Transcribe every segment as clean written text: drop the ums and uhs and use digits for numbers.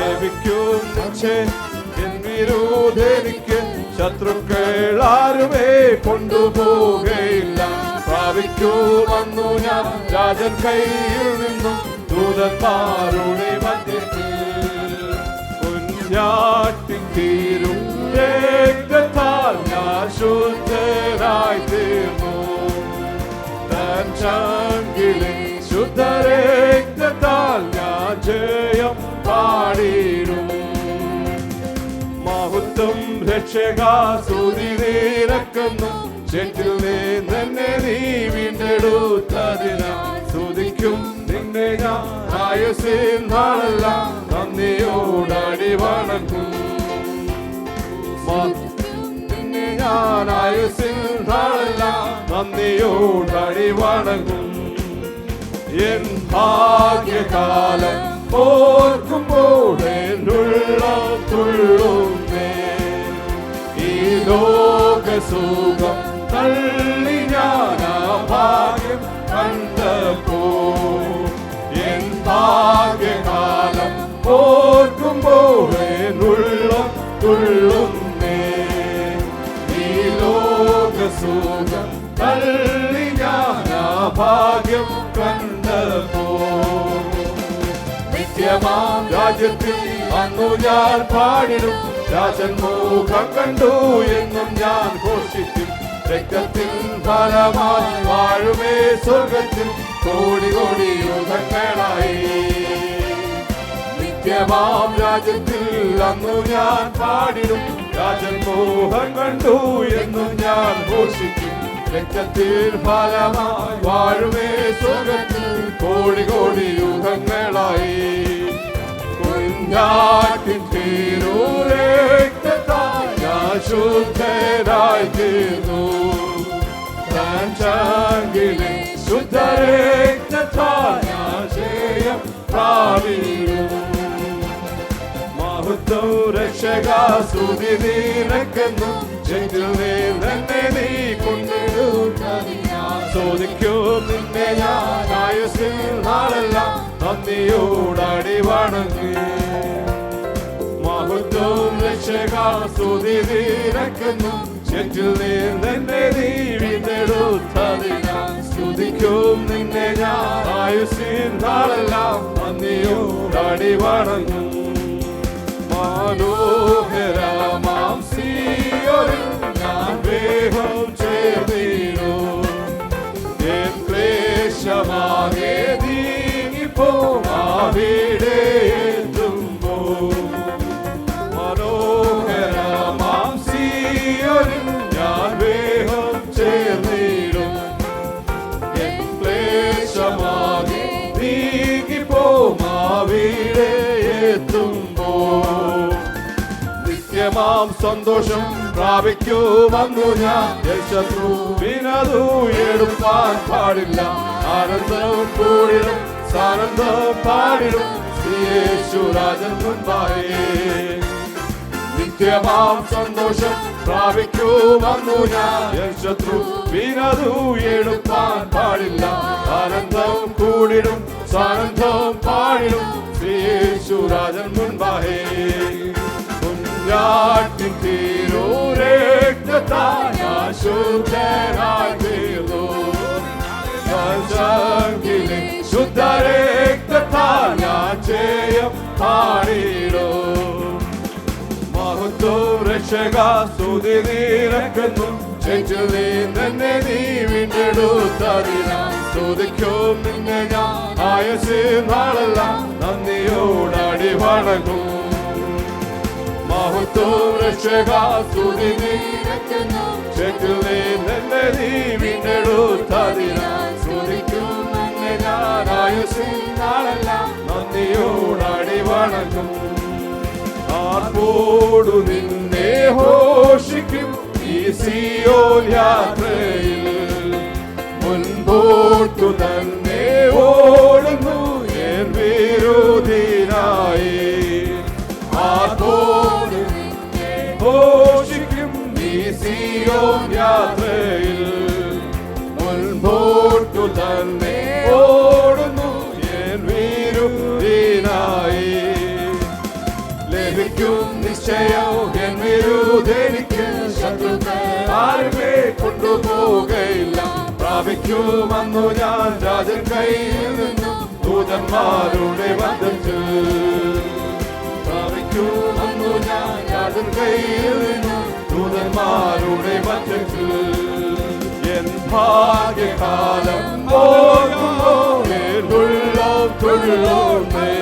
ലഭിക്കും നിശ്ചയം. എൻ വിരോധനിക്ക് ശത്രുക്കൾ ആരുമേ കൊണ്ടുപോകയില്ല. പ്രാപിക്കുമെന്നു ഞാൻ രാജൻ കയ്യിൽ നിന്നും ദൂതന്മാരുടെ മധ്യത്തിൽ. കുഞ്ഞാട്ടിൻ തീരും രക്തത്താൽ ഞാൻ ശുദ്ധരായി തീർന്നു. തൻ ചങ്കിലെ ശുദ്ധരക്തത്താൽ ഞാൻ ജയം പാടിയിടും. മഹത്വം രക്ഷക സ്തുതി നിനക്കുന്നു. ചേറ്റിൽ നിന്നെ നീ വീണ്ടെടുത്തതിനാൽ സ്തുതിക്കും നിന്നെ ഞാൻ ആയുസ്സിൻ നാളെല്ലാം നന്ദിയോടടി വണങ്ങും. നിന്നെ ഞാൻ ആയുസ്സിൻ നാളെല്ലാം നന്ദിയോടടി വണങ്ങും. എൻ ഭാഗ്യകാലം ഓർക്കുമ്പോൾ എന്നുള്ള തുള്ളുന്നേ. ഈ ലോകസുഖം തള്ളി ഞാൻ ആ ഭാഗ്യം കണ്ടപ്പോ. എൻ ഭാഗ്യകാലം ഓർക്കുമ്പോൾ എന്നുള്ള തുള്ളുന്നേ. ഈ ലോകസുഖം തള്ളി ഞാൻ ആ ഭാഗ്യം കണ്ടപ്പോ. നിത്യമാം രാജ്യത്തിൽ അന്നു ഞാൻ പാടിടും. രാജൻ മുഖം കണ്ടു എന്നും ഞാൻ ഘോഷിക്കും. രക്തത്തിൽ ഫലമായി വാഴുമേ സ്വർഗത്തിൽ കോടി കോടി യുഗങ്ങളായി. നിത്യമാം രാജ്യത്തിൽ അന്നു ഞാൻ പാടിടും. രാജൻ മുഖം കണ്ടു എന്നും ഞാൻ ഘോഷിക്കും. രക്തത്തിൽ ഫലമായി വാഴുമേ സ്വർഗത്തിൽ കോടി കോടി യുഗങ്ങളായി. കുഞ്ഞാട്ടിൻ തിരുരക്തത്താൽ ഞാൻ ശുദ്ധരായി തീർന്നു. തൻ ചങ്കിലെ ശുദ്ധരക്തത്താൽ ഞാൻ ജയം പ്രാപിക്കും. മഹത്വം രക്ഷക സ്തുതി നിനക്കുന്നു. ചേറ്റിൽ നിന്നെ നീ കൊണ്ടിടുന്നതിനാൽ സ്തുതിക്കും നിന്നെ ഞാൻ ആയുസ്സിൻ നാളെല്ലാം നന്ദിയോടടി വണങ്ങും. മഹത്വം രക്ഷക സ്തുതി നിനക്കുന്നു. ചേറ്റിൽ നിന്നെ നീ വീണ്ടെടുത്തതിനാൽ സ്തുതിക്കും നിന്നെ ഞാൻ ആയുസ്സിൻ നാളെല്ലാം നന്ദിയോടടി വണങ്ങും. മനോഹരമാം സിയോനിൽ ഞാൻ വേഗം ചേർന്നിടും. എൻ ക്ലേശമാകെ നീങ്ങിപ്പോം അവിടെ എത്തുമ്പോൾ. മനോഹരമാം സിയോനിൽ ഞാൻ വേഗം ചേർന്നിടും. എൻ ക്ലേശമാകെ നീങ്ങിപ്പോം അവിടെ എത്തുമ്പോൾ. നിത്യമാം സന്തോഷം പ്രാപിക്കുമെന്നു ഞാൻ ശത്രുവിനതു എടുപ്പാൻ പാടില്ല. ആനന്ദം കൂടിടും സാനന്ദം പാടിടും യേശുരാജൻ മുൻപായി. നിത്യമാം സന്തോഷം പ്രാപിക്കുമെന്നു ഞാൻ ശത്രുവിനതു എടുപ്പാൻ പാടില്ല. ആനന്ദം കൂടിടും സാനന്ദം പാടിടും യേശുരാജൻ മുൻപായി. കുഞ്ഞാട്ടിൻ തിരുരക്തത്താൽ ഞാൻ ശുദ്ധരായി തീർന്നു. തൻ ചങ്കിലെ ശുദ്ധരക്തത്താൽ ഞാൻ ജയം പാടിടും. മഹത്വം രക്ഷക സ്തുതി നിനക്കുന്നു. ചേറ്റിൽ നിന്നെ നീ വീണ്ടെടുത്തതിനാൽ സ്തുതിക്കും നിന്നെ ഞാൻ ആയുസ്സിൻ നാളെല്ലാം നന്ദിയോടടി വണങ്ങും. മഹത്വം രക്ഷക സ്തുതി നിനക്കുന്നു. ചേറ്റിൽ നിന്നെ നീ വീണ്ടെടുത്തതിനാൽ സ്തുതിക്കും നിന്നെ ഞാൻ ആയുസ്സിൻ നാളെല്ലാം നന്ദിയോടടി വണങ്ങും. ആർപ്പോടു നിന്നെ ഘോഷിക്കും ഈ സിയോൻ യാത്രയിൽ. മുൻപോട്ടു തന്നെ ഓടുന്നു എൻ വിരോധിനായി. ആർപ്പോടു നിന്നെ ഘോഷിക്കും ഈ സിയോൻ യാത്രയിൽ. മുൻപോട്ടു തന്നെ ഓടുന്നു എൻ വിരോധിനായി. നിശ്ചയം എൻ വിരുദ്ധനിക്ക് ശത്രുക്കൾ ആരുമേ കൊണ്ടുപോകയില്ല. പ്രാപിക്കുമെന്നു ഞാൻ രാജൻ കയ്യിൽ നിന്നും ദൂതന്മാരുടെ വന്ദിച്ച്. പ്രാപിക്കുമെന്നു ഞാൻ രാജൻ കയ്യിൽ നിന്നും ദൂതന്മാരുടെ വന്ദിച്ച്. എൻ ഭാഗ്യകാലം തുള്ളുന്നേ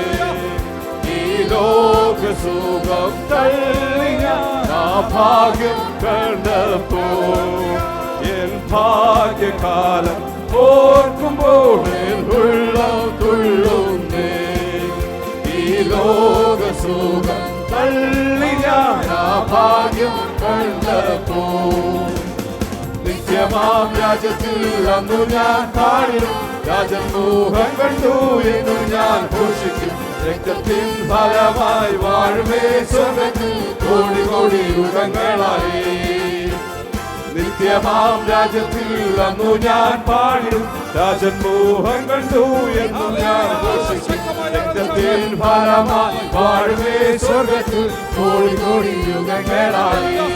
ഈ ലോകസുഖം തള്ളിയ ആ ഭാഗ്യം കണ്ടപ്പോൾ. എൻ ഭാഗ്യകാലം ഓർക്കുമ്പോൾ ഉള്ളം തുള്ളുന്നേ ഈ ലോകസുഖം തള്ളിയ ആ ഭാഗ്യം കണ്ടപ്പോൾ. നിത്യമാം രാജ്യത്തിൽ അന്നു ഞാൻ പാടിടും. രാജൻ മോഹം കണ്ടു എന്നു ഞാൻ ഘോഷിക്കും. രക്തത്തിൻ ഫലമായി വാഴുമേ സ്വർഗ്ഗത്തിൽ കോടി കോടി യുഗങ്ങളായി. നിത്യമാം രാജ്യത്തിൽ അന്നു ഞാൻ പാടിടും. രാജൻ മോഹം കണ്ടു എന്നു ഞാൻ ഘോഷിക്കും. രക്തത്തിൻ ഫലമായി വാഴുമേ സ്വർഗ്ഗത്തിൽ കോടി കോടി യുഗങ്ങളായി.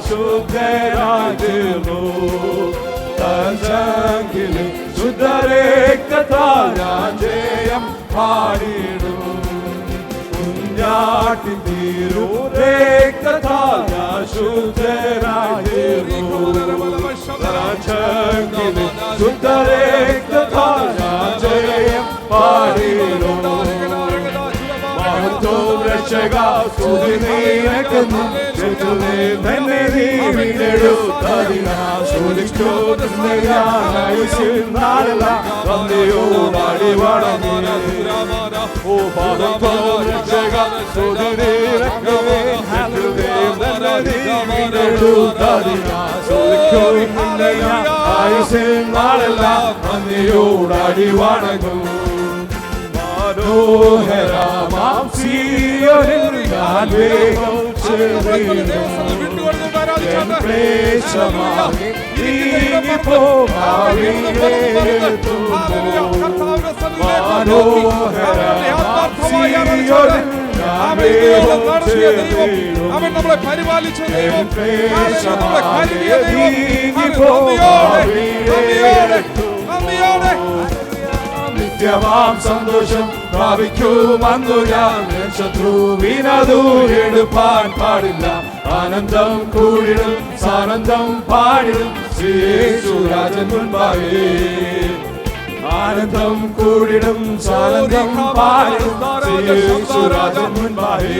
ശുദ്ധരാജിരുന്നു തഞ്ചങ്കിലെ ശുദ്ധരക്തത്താൽ ഞാൻ ജയം പാടിടും. കുഞ്ഞാട്ടിൻ തിരുരക്തത്താൽ ഞാൻ ശുദ്ധരാജിരുന്നു തഞ്ചങ്കിലെ ശുദ്ധരക്തത്താൽ ഞാൻ ജയം പാടിടും. രക്ഷക സ്തുതി നിനക്കെന്നും തന്നെ നീ വീണ്ടെടുത്തതിനാ സ്തുതിക്കോ നാളെല്ലാം നന്ദിയോടാടി വണങ്ങി. ഓ പാദത്തോ രക്ഷക സ്തുതി നിനക്കവേ തന്നെ നീ വീണ്ടെടുത്തതിനാ സ്തുതിക്കോ നാളെല്ലാം നന്ദിയോടാടി വണങ്ങും. മനോഹരമാം സിയോനിൽ ഞാൻ വേഗം ചെല്ലിടും. ക്ലേശമായി മനോഹരമാം സിയോനിൽ ഞാൻ വേഗം ചെല്ലിടും. അവൻ നമ്മളെ പരിപാലിച്ച ദൈവം, നിത്യമാം സന്തോഷം പ്രാപിക്കുമെന്നു ഞാൻ ശത്രുവിനതു എടുപ്പാൻ പാടില്ല. ആനന്ദം കൂടിടും സാനന്ദം പാടിടും യേശുരാജൻ മുൻപാകെ. ആനന്ദം കൂടിടും സാനന്ദം പാടിടും യേശുരാജൻ മുൻപാകെ.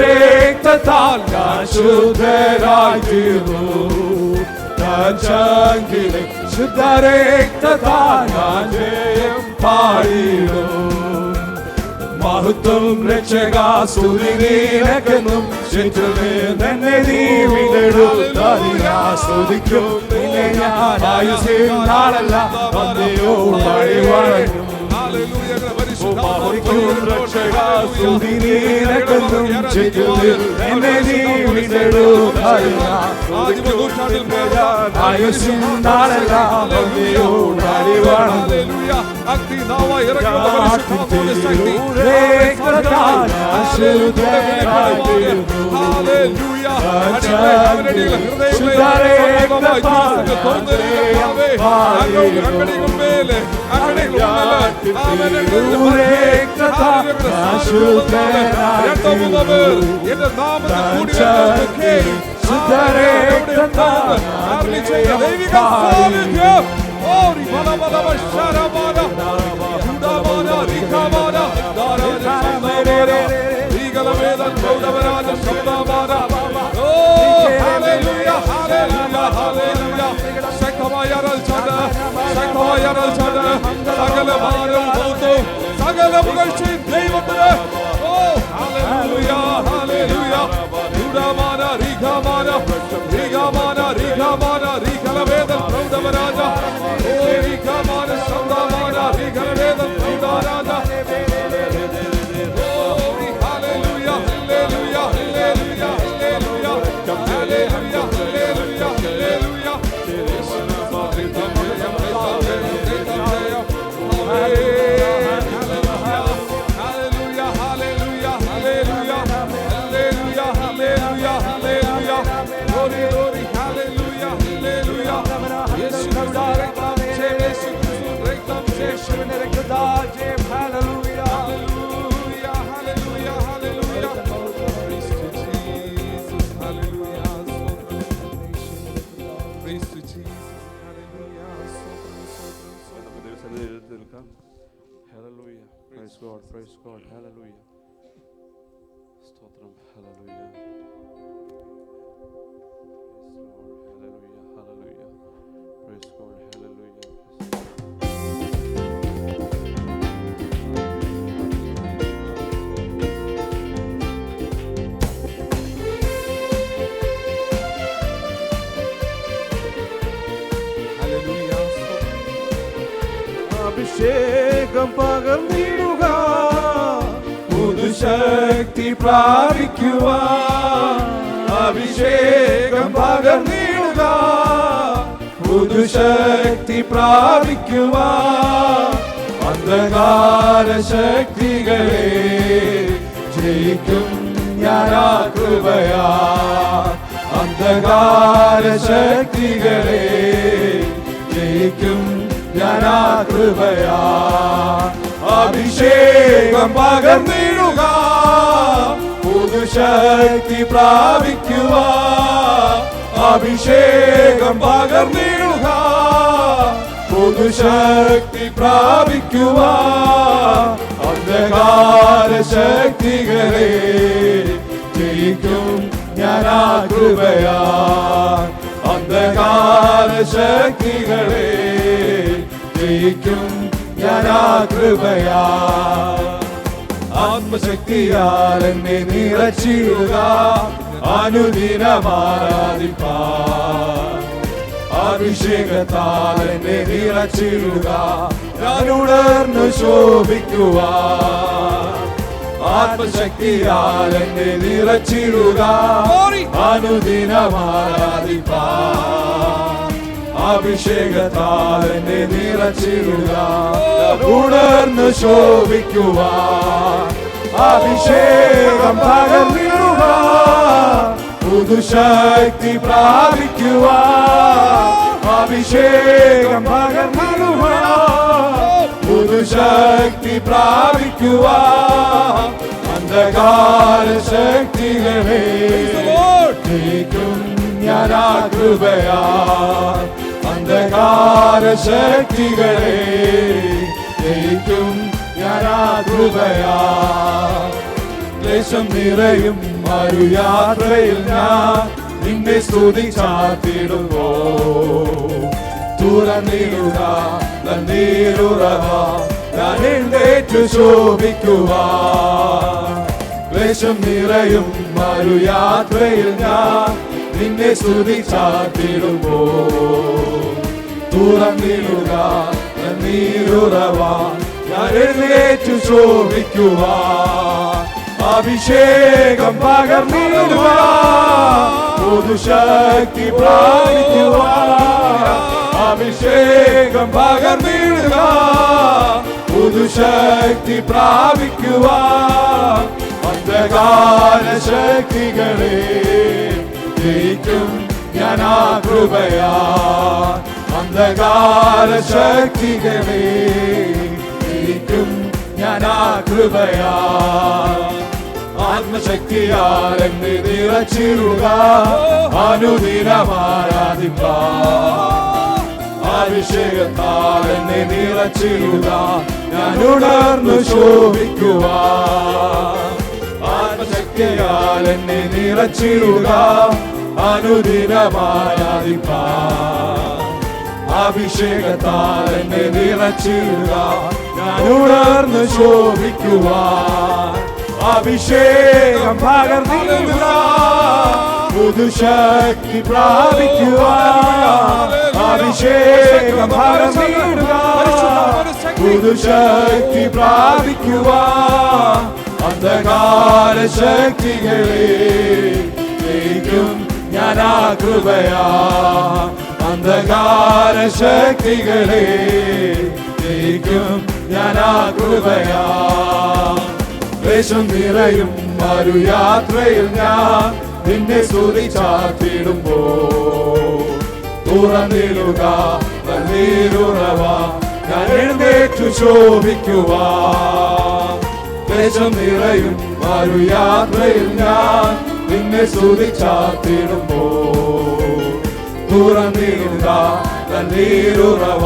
രക്തത്താൽ ഞാൻ ശുദ്ധരായിത്തീർന്നു. തഞ്ചങ്കിലെ ശുദ്ധരക്തത്താൽ ഞാൻ ജയം പാടിടും. മഹത്വം രക്ഷക സ്തുതി നിനക്കെന്നും ശത്രുവേ തന്നെ നീ വീണ്ടെടുത്തതിനാ സ്തുതിക്കും. നിന്നെ ഞാൻ ആയുസ്സിൻ നാളെല്ലാം നന്ദിയോടാടി വണങ്ങും. രക്ഷക സ്തുതി നിനക്കെന്നും ശത്രുവേ തന്നെ നീ വീണ്ടെടുത്തതിനാ ആയുസ്സിൻ നാളെല്ലാം നന്ദിയോടാടി വണങ്ങും. എഴുന്നേൽക്കാം. ഹല്ലേലൂയ. Praise God, praise God. ഹല്ലേലൂയ. സ്തോത്രം. ഹല്ലേലൂയ. ഹല്ലേലൂയ. ഹല്ലേലൂയ. Praise God. ഹല്ലേലൂയ. അഭിഷേകം പകർന്നിടുക, പുതുശക്തി പ്രാപിക്കുക. അഭിഷേകം പകർന്നിടുക, പുതുശക്തി പ്രാപിക്കുക. അന്ധകാര ശക്തികളെ ജയിക്കും ഞാനാ കൃപയാ. അന്ധകാര ശക്തികളെ ജയിക്കും ഞാനാ കൃപയാ. അഭിഷേകം പകർന്നിടുക, പുതുശക്തി പ്രാപിക്കുക. അഭിഷേകം പകർന്നിടുക, പുതുശക്തി പ്രാപിക്കുക. അന്ധകാര ശക്തികളെ ജയിക്കും ഞാനാ കൃപയാ. അന്ധകാര ശക്തികളെ ജയിക്കും ഞാനാ കൃപയാ. ആത്മശക്തിയാൽ എന്നെ നിറച്ചിടുക, അനുദിനം ആരാധിപ്പാൻ. അഭിഷേകത്താൽ എന്നെ നിറച്ചിടുക, ഞാൻ ഉണർന്നു ശോഭിക്കുവാൻ. ആത്മശക്തിയാൽ എന്നെ നിറച്ചിടുക, അനുദിനം ആരാധിപ്പാൻ. അഭിഷേകത്താൽ എന്നെ നിറച്ചിടുക, ഉണർന്നു ശോഭിക്കുവാൻ. അഭിഷേകം പകർന്നിടുക, പുതുശക്തി പ്രാപിക്കുക. അഭിഷേകം പകർന്നിടുക, പുതുശക്തി പ്രാപിക്കുക. അന്ധകാര ശക്തികളെ ജയിക്കും ഞാനാ കൃപയാ. അന്ധകാര ശക്തികളെ ജയിക്കും ഞാനാ കൃപയാ. ക്ലേശം നിറയും ഒരു യാത്രയിൽ ഞാൻ നിന്നെ സ്തുതിച്ചാർത്തിടുമ്പോ, തുറന്നിടുക നീരുറവ ഞാൻ എഴുന്നേറ്റു ശോഭിക്കുവാൻ. ക്ലേശം നിറയും ഒരു യാത്രയിൽ ഞാൻ നിന്നെ സ്തുതിച്ചാർത്തിടുമ്പോ, തുറന്നിടുക നീരുറവ ഞാൻ എഴുന്നേറ്റു ശോഭിക്കുവാൻ. അഭിഷേകം പകർന്നിടുക, പുതുശക്തി പ്രാപിക്കുക. അഭിഷേകം പകർന്നിടുക, പുതുശക്തി പ്രാപിക്കുക. അന്ധകാര ശക്തികളെ ജയിക്കും ഞാനാ കൃപയാ. അന്ധകാര ശക്തികളെ ജയിക്കും ഞാനാ കൃപയാ. ആത്മശക്തിയാൽ എന്നെ നിറച്ചിടുക, അനുദിനം ആരാധിപ്പാൻ. അഭിഷേകത്താൽ എന്നെ നിറച്ചിടുക, ഞാൻ ഉണർന്നു ശോഭിക്കുവാൻ. ആത്മശക്തിയാൽ എന്നെ നിറച്ചിടുക, അനുദിനം ആരാധിപ്പാൻ. അഭിഷേകത്താൽ എന്നെ നിറച്ചിടുക, ഞാൻ ഉണർന്നു ശോഭിക്കുവാൻ. അഭിഷേകം പകർന്നിടുക, പുതുശക്തി പ്രാപിക്കുക. അഭിഷേകം പകർന്നിടുക, പുതുശക്തി പ്രാപിക്കുക. അന്ധകാര ശക്തികളെ ജയിക്കും ഞാനാ കൃപയാ. അന്ധകാര ശക്തികളെ ജയിക്കും ഞാനാ കൃപയാ. ക്ലേശം നിറയും ഒരു യാത്രയിൽ ഞാൻ നിന്നെ സ്തുതിച്ചാർത്തിടുമ്പോ, തുറന്നിടുക നീരുറവ ഞാൻ എഴുന്നേറ്റു ശോഭിക്കുവാൻ. ക്ലേശം നിറയും ഒരു യാത്രയിൽ ഞാൻ നിന്നെ സ്തുതിച്ചാർത്തിടുമ്പോ, തുറന്നിടുക നീരുറവ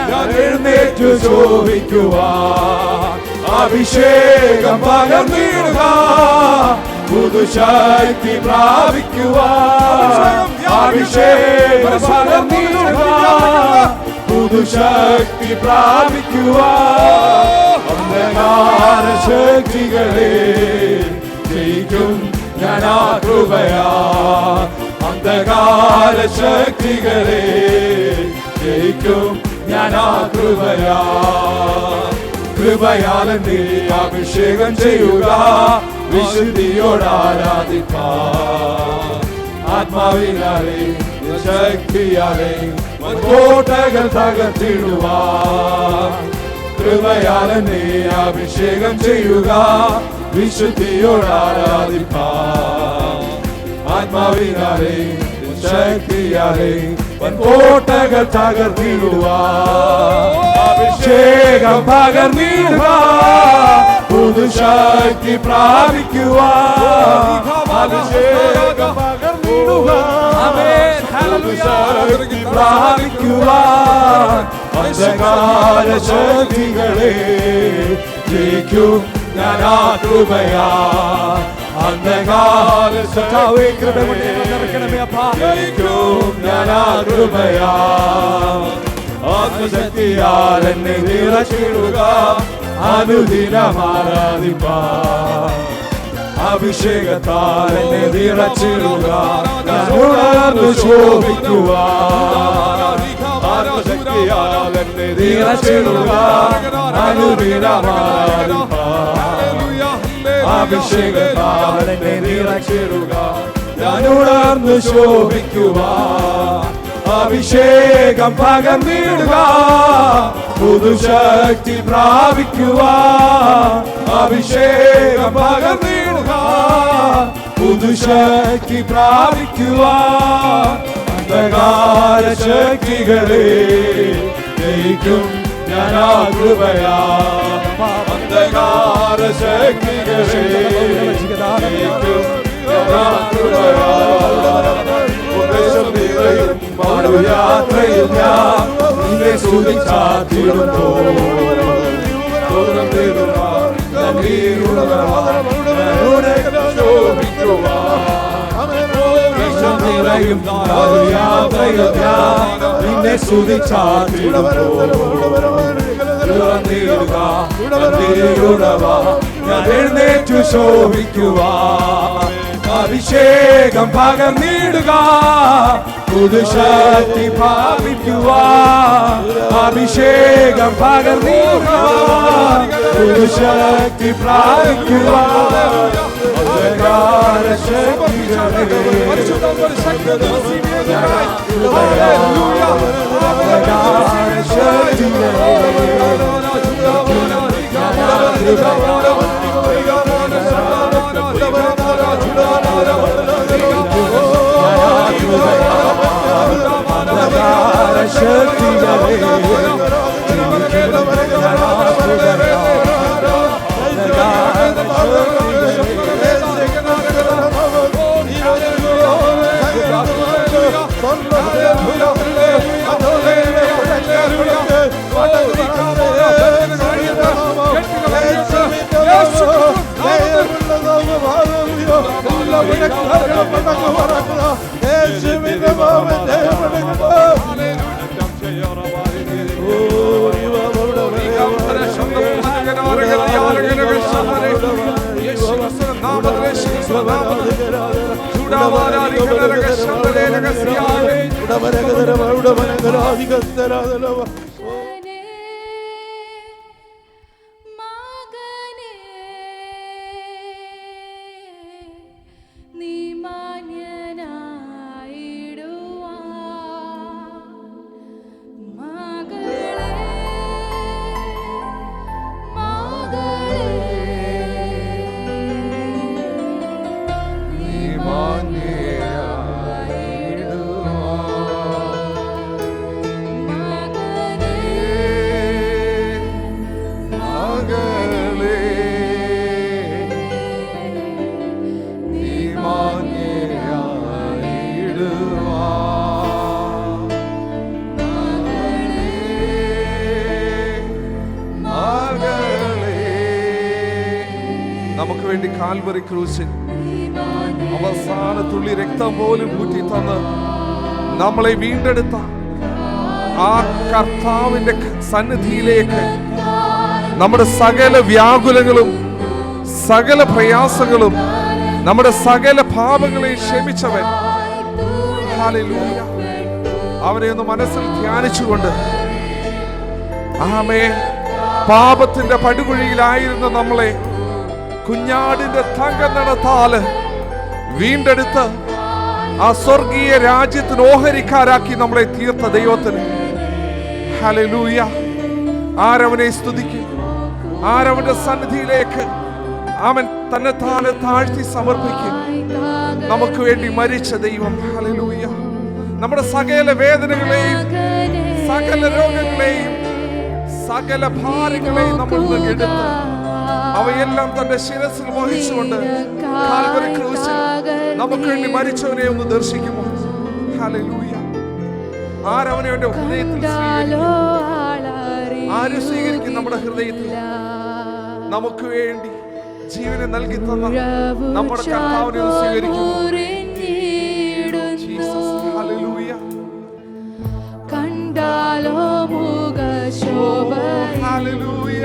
ഞാൻ എഴുന്നേറ്റു എഴുന്നേറ്റു ശോഭിക്കുവാൻ അഭിഷേകം പകർന്നിടുക, പുതുശക്തി പ്രാപിക്കുവാൻ അഭിഷേകം പകർന്നിടുക, പുതുശക്തി പ്രാപിക്കുവാൻ അന്ധകാര ശക്തികളെ ജയിക്കും ഞാൻ ആ കൃപയാ, അന്ധകാര ശക്തികളെ ജയിക്കും ഞാൻ ആ കൃപയാ. കൃപയാൽ നീ അഭിഷേകം ചെയ്യുക, വിശുദ്ധിയോട് ആരാധിക്കാം, ആത്മാവിനാലെ ശക്തിയാലെ കോട്ടകൾ തകർത്തിടുവാൻ. കൃപയാൽ നീ അഭിഷേകം ചെയ്യുക, വിശുദ്ധിയോട് ആരാധിക്കാം, ആത്മാവിനാലെ ശക്തിയാലെ കോട്ടകൾ തകർത്തിടുവാൻ. അഭിഷേകം പകർന്നിടുക, പുതുശക്തി പ്രാപിക്കുവാൻ. അഭിഷേകം പകർന്നിടുക, പുതുശക്തി പ്രാപിക്കുവാൻ. അന്ധകാര ശക്തികളെ ജയിക്കും ഞാൻ ആ കൃപയാ, അന്ധകാര ശക്തികളെ ജയിക്കും ഞാൻ ആ കൃപയാ. ആത്മശക്തിയാൽ എന്നെ നിറച്ചിടുക, അനുദിനം ആരാധിപ്പാൻ. അഭിഷേകത്താൽ എന്നെ നിറച്ചിടുക, ഞാൻ ഉണർന്നു ശോഭിക്കുവാൻ. ആത്മശക്തിയാൽ എന്നെ നിറച്ചിടുക, അനുദിനം ആരാധിപ്പാൻ. അഭിഷേകത്താൽ എന്നെ നിറച്ചിടുക, ഞാൻ ഉണർന്നു ശോഭിക്കുവാൻ. അഭിഷേകം പകർന്നിടുക, പുതുശക്തി പ്രാപിക്കുവാൻ. അഭിഷേകം പകർന്നിടുക, പുതുശക്തി പ്രാപിക്കുവാൻ. അന്ധകാര ശക്തികളെ ജയിക്കും ഞാൻ ആ കൃപയാ, അന്ധകാര ശക്തികളെ ജയിക്കും ഞാൻ ആ കൃപയാ. യാത്രയിൽ ഞാൻ നിന്നെ സ്തുതിച്ചാർത്തിടുന്നു, യാത്രയിൽ ഞാൻ നിന്നെ സ്തുതിച്ചാർത്തിടുന്നു. ഞാൻ എഴുന്നേറ്റു ശോഭിക്കുവാൻ. അഭിഷേകം പകർന്നിടുക, പുതുശക്തി പ്രാപിക്കുവാൻ. അഭിഷേകം പകർന്നിടുക, പുതുശക്തി പ്രാപിക്കുവാൻ. അന്ധകാര ശക്തികളെ മകനേ നമുക്ക് വേണ്ടി കാൽവറി ക്രൂശിൽ അവസാന തുള്ളി രക്തം പോലും ഊറ്റി തന്ന് നമ്മളെ വീണ്ടെടുത്ത ആ കർത്താവിന്റെ സന്നിധിയിലേക്ക് നമ്മുടെ സകല വ്യാകുലങ്ങളും സകല പ്രയാസങ്ങളും നമ്മുടെ സകല പാപങ്ങളെയും ക്ഷമിച്ചവൻ. ഹല്ലേലൂയ. അവനെ ഒന്ന് മനസ്സിൽ ധ്യാനിച്ചുകൊണ്ട് ആമേൻ. പാപത്തിന്റെ പടുകുഴിയിലായിരുന്ന നമ്മളെ കുഞ്ഞാടിന്റെ തങ്കനടത്താല് വീണ്ടെടുത്ത് ആ സ്വർഗീയ രാജ്യത്തിന് ഓഹരിക്കാരാക്കി നമ്മളെ തീർത്ത ദൈവത്തിന് ഹല്ലേലൂയ. ആരവനെ സ്തുതിക്കും? ആരവന്റെ സന്നിധിയിലേക്ക് അവൻ തന്നെ താനെ താഴ്ത്തി സമർപ്പിക്കും? നമുക്ക് വേണ്ടി മരിച്ച ദൈവം. ഹല്ലേലൂയ. നമ്മുടെ സകല വേദനകളെയും സകല രോഗങ്ങളെയും സകല ഭാരങ്ങളെയും നമ്മൾ എടുത്ത് അവയെല്ലാം തന്റെ ശിരസിൽ വഹിച്ചുകൊണ്ട് കാൽവരി ക്രൂശിൽ നമുക്ക് വേണ്ടി മരിച്ചവനെ ഒന്ന് ദർശിക്കുമോ? ഹല്ലേലൂയ. ആരവനെ അവന്റെ ഹൃദയത്തിൽ ആര് സ്വീകരിക്കും? നമ്മുടെ ഹൃദയത്തിൽ നമുക്ക് വേണ്ടി ജീവനെ നൽകി തന്ന നമ്മുടെ കർത്താവിനെ സ്വീകരിക്കുമോ? ജീസസ്. ഹല്ലേലൂയ. കണ്ടാലോ മുഖശോഭ ഹല്ലേലൂയ.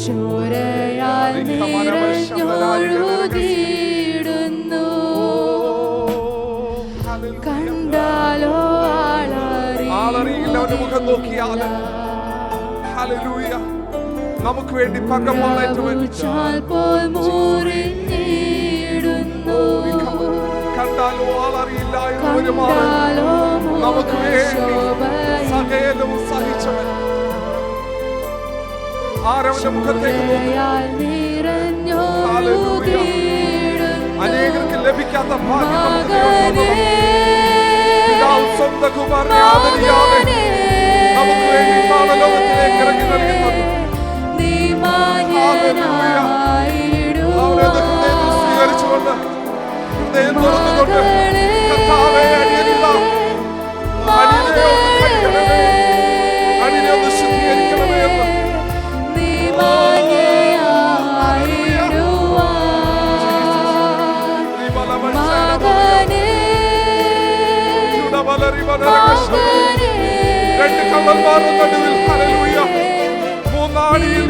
ചോരയാൽ നിറഞ്ഞൊഴുകിയിടുന്നു. കണ്ടാലോ ആളറിയില്ല അവന്റെ മുഖം നോക്കിയാൽ. ഹല്ലേലൂയ. നമുക്ക് വേണ്ടി പകമാളേറ്റവൻ. കണ്ടാലോ ആളറിയില്ല നമുക്ക് വേണ്ടി സകലവും സഹിച്ചവൻ. ആരവന്റെ മുഖത്തേക്ക് നോക്കി. അനേകർക്ക് ലഭിക്കാത്ത ഭാഗ്യം പിതാവ് സ്വന്തം കുമാരനെ ആദരിയാതെ നമുക്ക് വേണ്ടി ലോകത്തിലേക്ക് ഇറങ്ങി നൽകി തന്നു. അവനെ ഹൃദയത്തിൽ സ്വീകരിച്ചുകൊണ്ട് ഹൃദയം തുറന്നുകൊണ്ട് കർത്താവേ അടിയനില്ല, അടിയനെ ഒന്ന് കഴുകണമേ, അടിയനെ ഒന്ന് ശുദ്ധീകരിക്കണമേ എന്ന് രണ്ട് കള്ളന്മാരുടെ നടുവിൽ ഹല്ലേലൂയ മൂന്നാടിയിൽ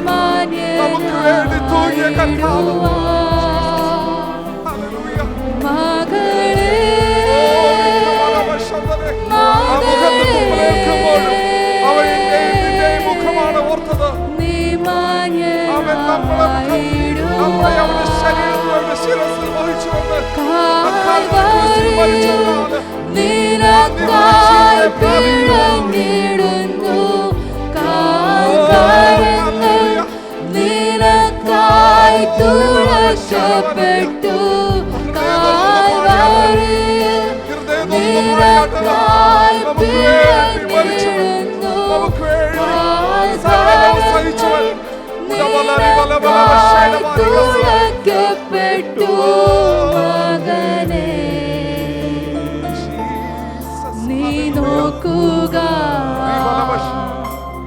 നമുക്ക് വേണ്ടി തൂങ്ങിയ കർത്താവ്. ഹല്ലേലൂയ. ആ മുഖത്ത് തുമ്മലേൽക്കുമ്പോഴും അവൻ എന്റെയും മുഖമാണ് ഓർത്തത്. അവൻ നമ്മളെ അവന്റെ ശരീരത്തിൽ അവന്റെ ശിരസിൽ വഹിച്ചുകൊണ്ട് മരിച്ചവനാണ്.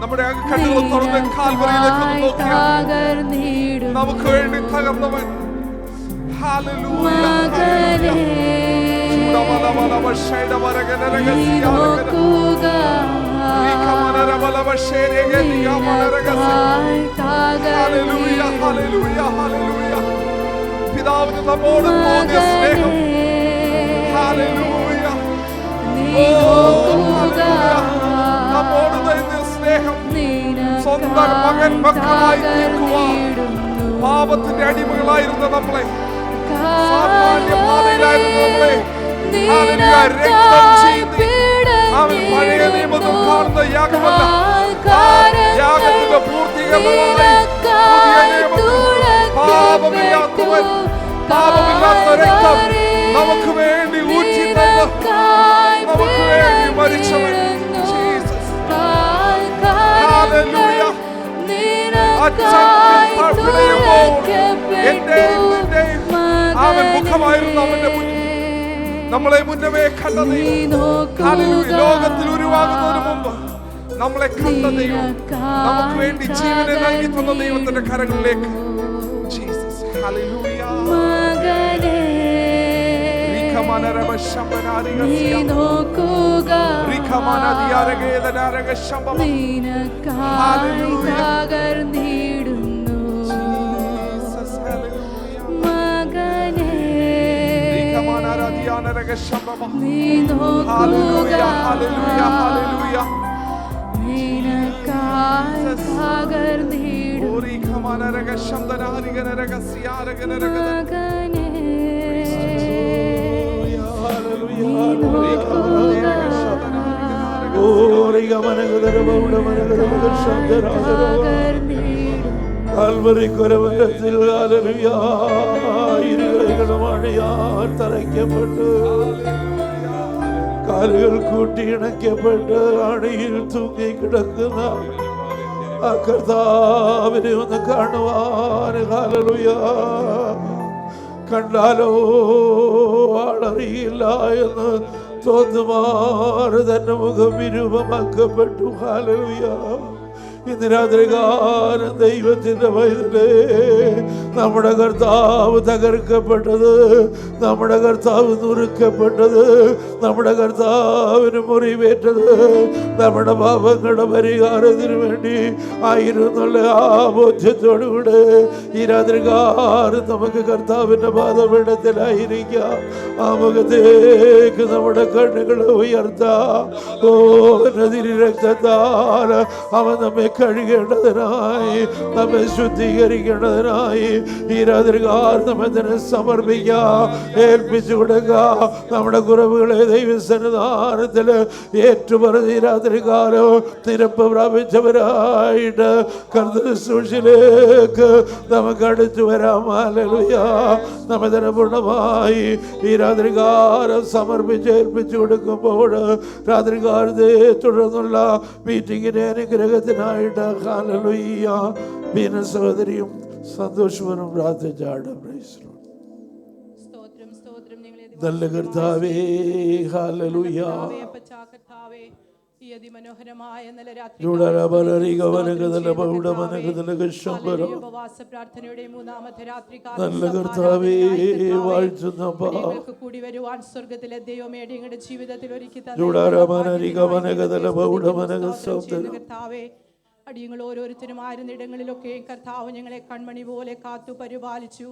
നമ്മുടെ കണ്ണുകൾ തുറന്ന് കാൽവരിയിലേക്ക് നോക്കിയാൽ നമുക്ക് വേണ്ടി തകർന്നവൻ. ഹല്ലേലൂയ. പിതാവിന് നമ്മോട് തോന്നിയ സ്നേഹം. ഹല്ലേലൂയ. നമ്മോട് തോന്നിയ സ്നേഹം സ്വന്തം മകൻ മക്കളായി തീർക്കുവാൻ പാപത്തിന്റെ അടിമകളായിരുന്ന നമ്മളെ, സാമാന്യ പാതയിലായിരുന്ന നമ്മളെ രക്തം ചീന്തി അവൻ പഴയ നിയമത്തിൽ കാണുന്ന യാഗമല്ല, യാഗത്തിന്റെ പൂർത്തീകരണമായി പുതിയ നിയമത്തിൽ പാപമില്ലാത്തവൻ, പാപമില്ലാത്ത രക്തം നമുക്ക് വേണ്ടി ഊറ്റി തന്ന് നമുക്ക് വേണ്ടി മരിച്ചവൻ. ജീസസ്. ഹല്ലേലൂയ. അവൻ മുഖമായിരുന്നു അവന്റെ മുന്നിൽ നമ്മളെ മുന്നമേ കണ്ടത്. ലോകത്തിൽ ഉരുവാകുന്നതിന് മുമ്പ് നമ്മളെ കണ്ട ദൈവം, നമുക്ക് വേണ്ടി ജീവനെ നൽകി തന്ന ദൈവത്തിന്റെ കരങ്ങളിലേക്ക് ജീസസ്. ഹല്ലേലൂയ. മകനേ നീ നോക്കുക, നിനക്കായി തകർന്നിടുന്നു. മകനേ നീ നോക്കുക, നിനക്കായി തകർന്നിടുന്നു. മകനേ തറയ്ക്കപ്പെട്ട് കാലുകൾ കൂട്ടിയിണക്കപ്പെട്ട് അണിയിൽ തൂങ്ങി കിടക്കുന്ന ആ കർത്താവിനെ ഒന്ന് കാണുവാൻ ഹല്ലേലൂയ. കണ്ടാലോ ആളറിയില്ല എന്ന് തോന്നുമാറ് തന്നെ മുഖം വിരൂപമാക്കപ്പെട്ടു. ഹല്ലേലൂയ. ഇന്ന് രാത്രികാലം ദൈവത്തിന്റെ വൈദ്യലേ, നമ്മുടെ കർത്താവ് തകർക്കപ്പെട്ടത്, നമ്മുടെ കർത്താവ് നുറുക്കപ്പെട്ടത്, നമ്മുടെ കർത്താവിന് മുറിവേറ്റത് നമ്മുടെ പാപങ്ങളുടെ പരിഹാരത്തിന് വേണ്ടി ആയിരുന്നുള്ള ആ ബോധ്യത്തോടുകൂടെ ഈ രാത്രികാലം നമുക്ക് കർത്താവിന്റെ പാദപീഠത്തിലായിരിക്കാം. ആ മുഖത്തേക്ക് നമ്മുടെ കണ്ണുകൾ ഉയർത്താം. ഓ നദിരി രക്തത്താൽ അവൻ നമ്മെ കഴുകേണ്ടതിനായി, നമ്മെ ശുദ്ധീകരിക്കേണ്ടതിനായി ഈ രാത്രികാലം നമ്മെ തന്നെ സമർപ്പിക്കാം, ഏൽപ്പിച്ചു കൊടുക്കാം. നമ്മുടെ കുറവുകളെ ദൈവസന്നിധാനത്തിൽ ഏറ്റുപറഞ്ഞ് ഈ രാത്രികാലം നിരപ്പ് പ്രാപിച്ചവരായിട്ട് കർത്തൃശുശ്രൂഷയിലേക്ക് നമുക്ക് അടുത്തു വരാം. ഹല്ലേലൂയ. നമ്മെ തന്നെ പൂർണ്ണമായി ഈ രാത്രികാലം സമർപ്പിച്ച് ഏൽപ്പിച്ചു കൊടുക്കുമ്പോൾ രാത്രികാലത്തെ തുടർന്നുള്ള മീറ്റിങ്ങിനെ അനുഗ്രഹത്തിനായിട്ട് ഹല്ലേലൂയ ബീന സഹോദരിയും സന്തോഷവനും പ്രാർത്ഥിച്ചാണ്. നല്ല കർത്താവേ ഹല്ലേലൂയ. ഈ അതിമനോഹരമായ നല്ല രാത്രി ഉപവാസ പ്രാർത്ഥനയുടെ മൂന്നാമത്തെ രാത്രി നല്ല കർത്താവേ വാഴ്ത്തുന്നപ്പാ, കൂടി വരുവാൻ സ്വർഗത്തിലെ ദൈവമേ ഞങ്ങളുടെ ജീവിതത്തിൽ ഒരുക്കി കർത്താവേ, അടിയങ്ങൾ ഓരോരുത്തരും ആയിരുന്നിടങ്ങളിലൊക്കെ കർത്താവ് ഞങ്ങളെ കൺമണി പോലെ കാത്തു പരിപാലിച്ചു.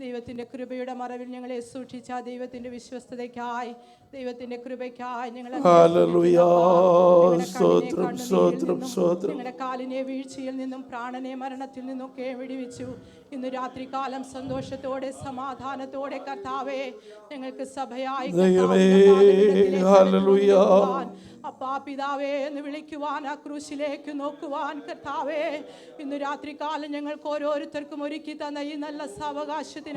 ദൈവത്തിൻ്റെ കൃപയുടെ മറവിൽ ഞങ്ങളെ സൂക്ഷിച്ച ദൈവത്തിൻ്റെ വിശ്വസ്തതയ്ക്കായി, ദൈവത്തിൻ്റെ കൃപയ്ക്കായി ഞങ്ങളുടെ കാലിനെ വീഴ്ചയിൽ നിന്നും പ്രാണനെ മരണത്തിൽ നിന്നൊക്കെ വിടുവിച്ചു. ഇന്ന് രാത്രികാലം സന്തോഷത്തോടെ സമാധാനത്തോടെ കർത്താവേ ഞങ്ങൾക്ക് സഭയായി അപ്പാ പിതാവേ എന്ന് വിളിക്കുവാൻ, ആ ക്രൂശിലേക്ക് നോക്കുവാൻ കർത്താവേ ഇന്ന് രാത്രികാലം ഞങ്ങൾക്ക് ഓരോരുത്തർക്കും ഒരുക്കി തന്ന ഈ നല്ല സാവകാശത്തിനായി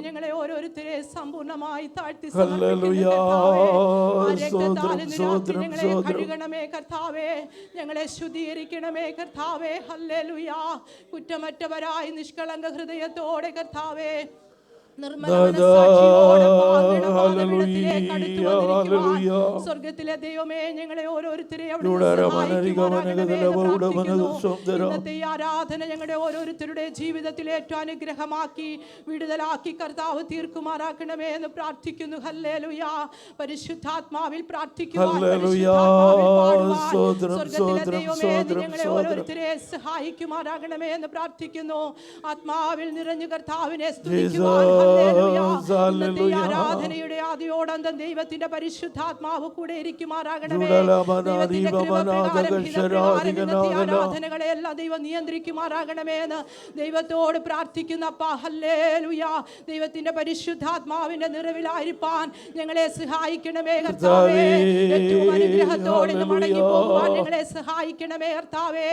ഞങ്ങളെ ഓരോരുത്തരെ സമ്പൂർണ്ണമായി താഴ്ത്തി ഞങ്ങളെ കഴുകണമേ കർത്താവേ, ഞങ്ങളെ ശുദ്ധീകരിക്കണമേ കർത്താവേ. ഹല്ലേലൂയ. കുറ്റമറ്റവരായി നിഷ്കളങ്ക ഹൃദയത്തോടെ കർത്താവേ സ്വർഗത്തിലെ ദൈവമേ ഞങ്ങളെ ഓരോരുത്തരെ ഇന്നത്തെ ആരാധന ഞങ്ങളുടെ ഓരോരുത്തരുടെ ജീവിതത്തിൽ ഏറ്റവും അനുഗ്രഹമാക്കി വിടുതലാക്കി കർത്താവ് തീർക്കുമാറാക്കണമേ എന്ന് പ്രാർത്ഥിക്കുന്നു. ഹല്ലേലൂയ. പരിശുദ്ധാത്മാവിൽ പ്രാർത്ഥിക്കുവാൻ, സ്വർഗത്തിലെ ദൈവമേ ഞങ്ങളെ ഓരോരുത്തരെ സഹായിക്കുമാറാകണമേ എന്ന് പ്രാർത്ഥിക്കുന്നു. ആത്മാവിൽ നിറഞ്ഞു കർത്താവിനെ സ്തുതിക്കുവാൻ ആരാധനയുടെ ആദിയോടന്തം ദൈവത്തിന്റെ പരിശുദ്ധാത്മാവ് കൂടെ ഇരിക്കുമാറാകണമേ. ആരാധനകളെ എല്ലാം ദൈവം നിയന്ത്രിക്കുമാറാകണമേ എന്ന് ദൈവത്തോട് പ്രാർത്ഥിക്കുന്ന ഹല്ലേലൂയ. ദൈവത്തിന്റെ പരിശുദ്ധാത്മാവിന്റെ നിറവിലായിരിക്കാൻ ഞങ്ങളെ സഹായിക്കണമേ കർത്താവേ. ഏറ്റവും അനുഗ്രഹത്തോടെ മടങ്ങി പോകുവാൻ ഞങ്ങളെ സഹായിക്കണമേ കർത്താവേ.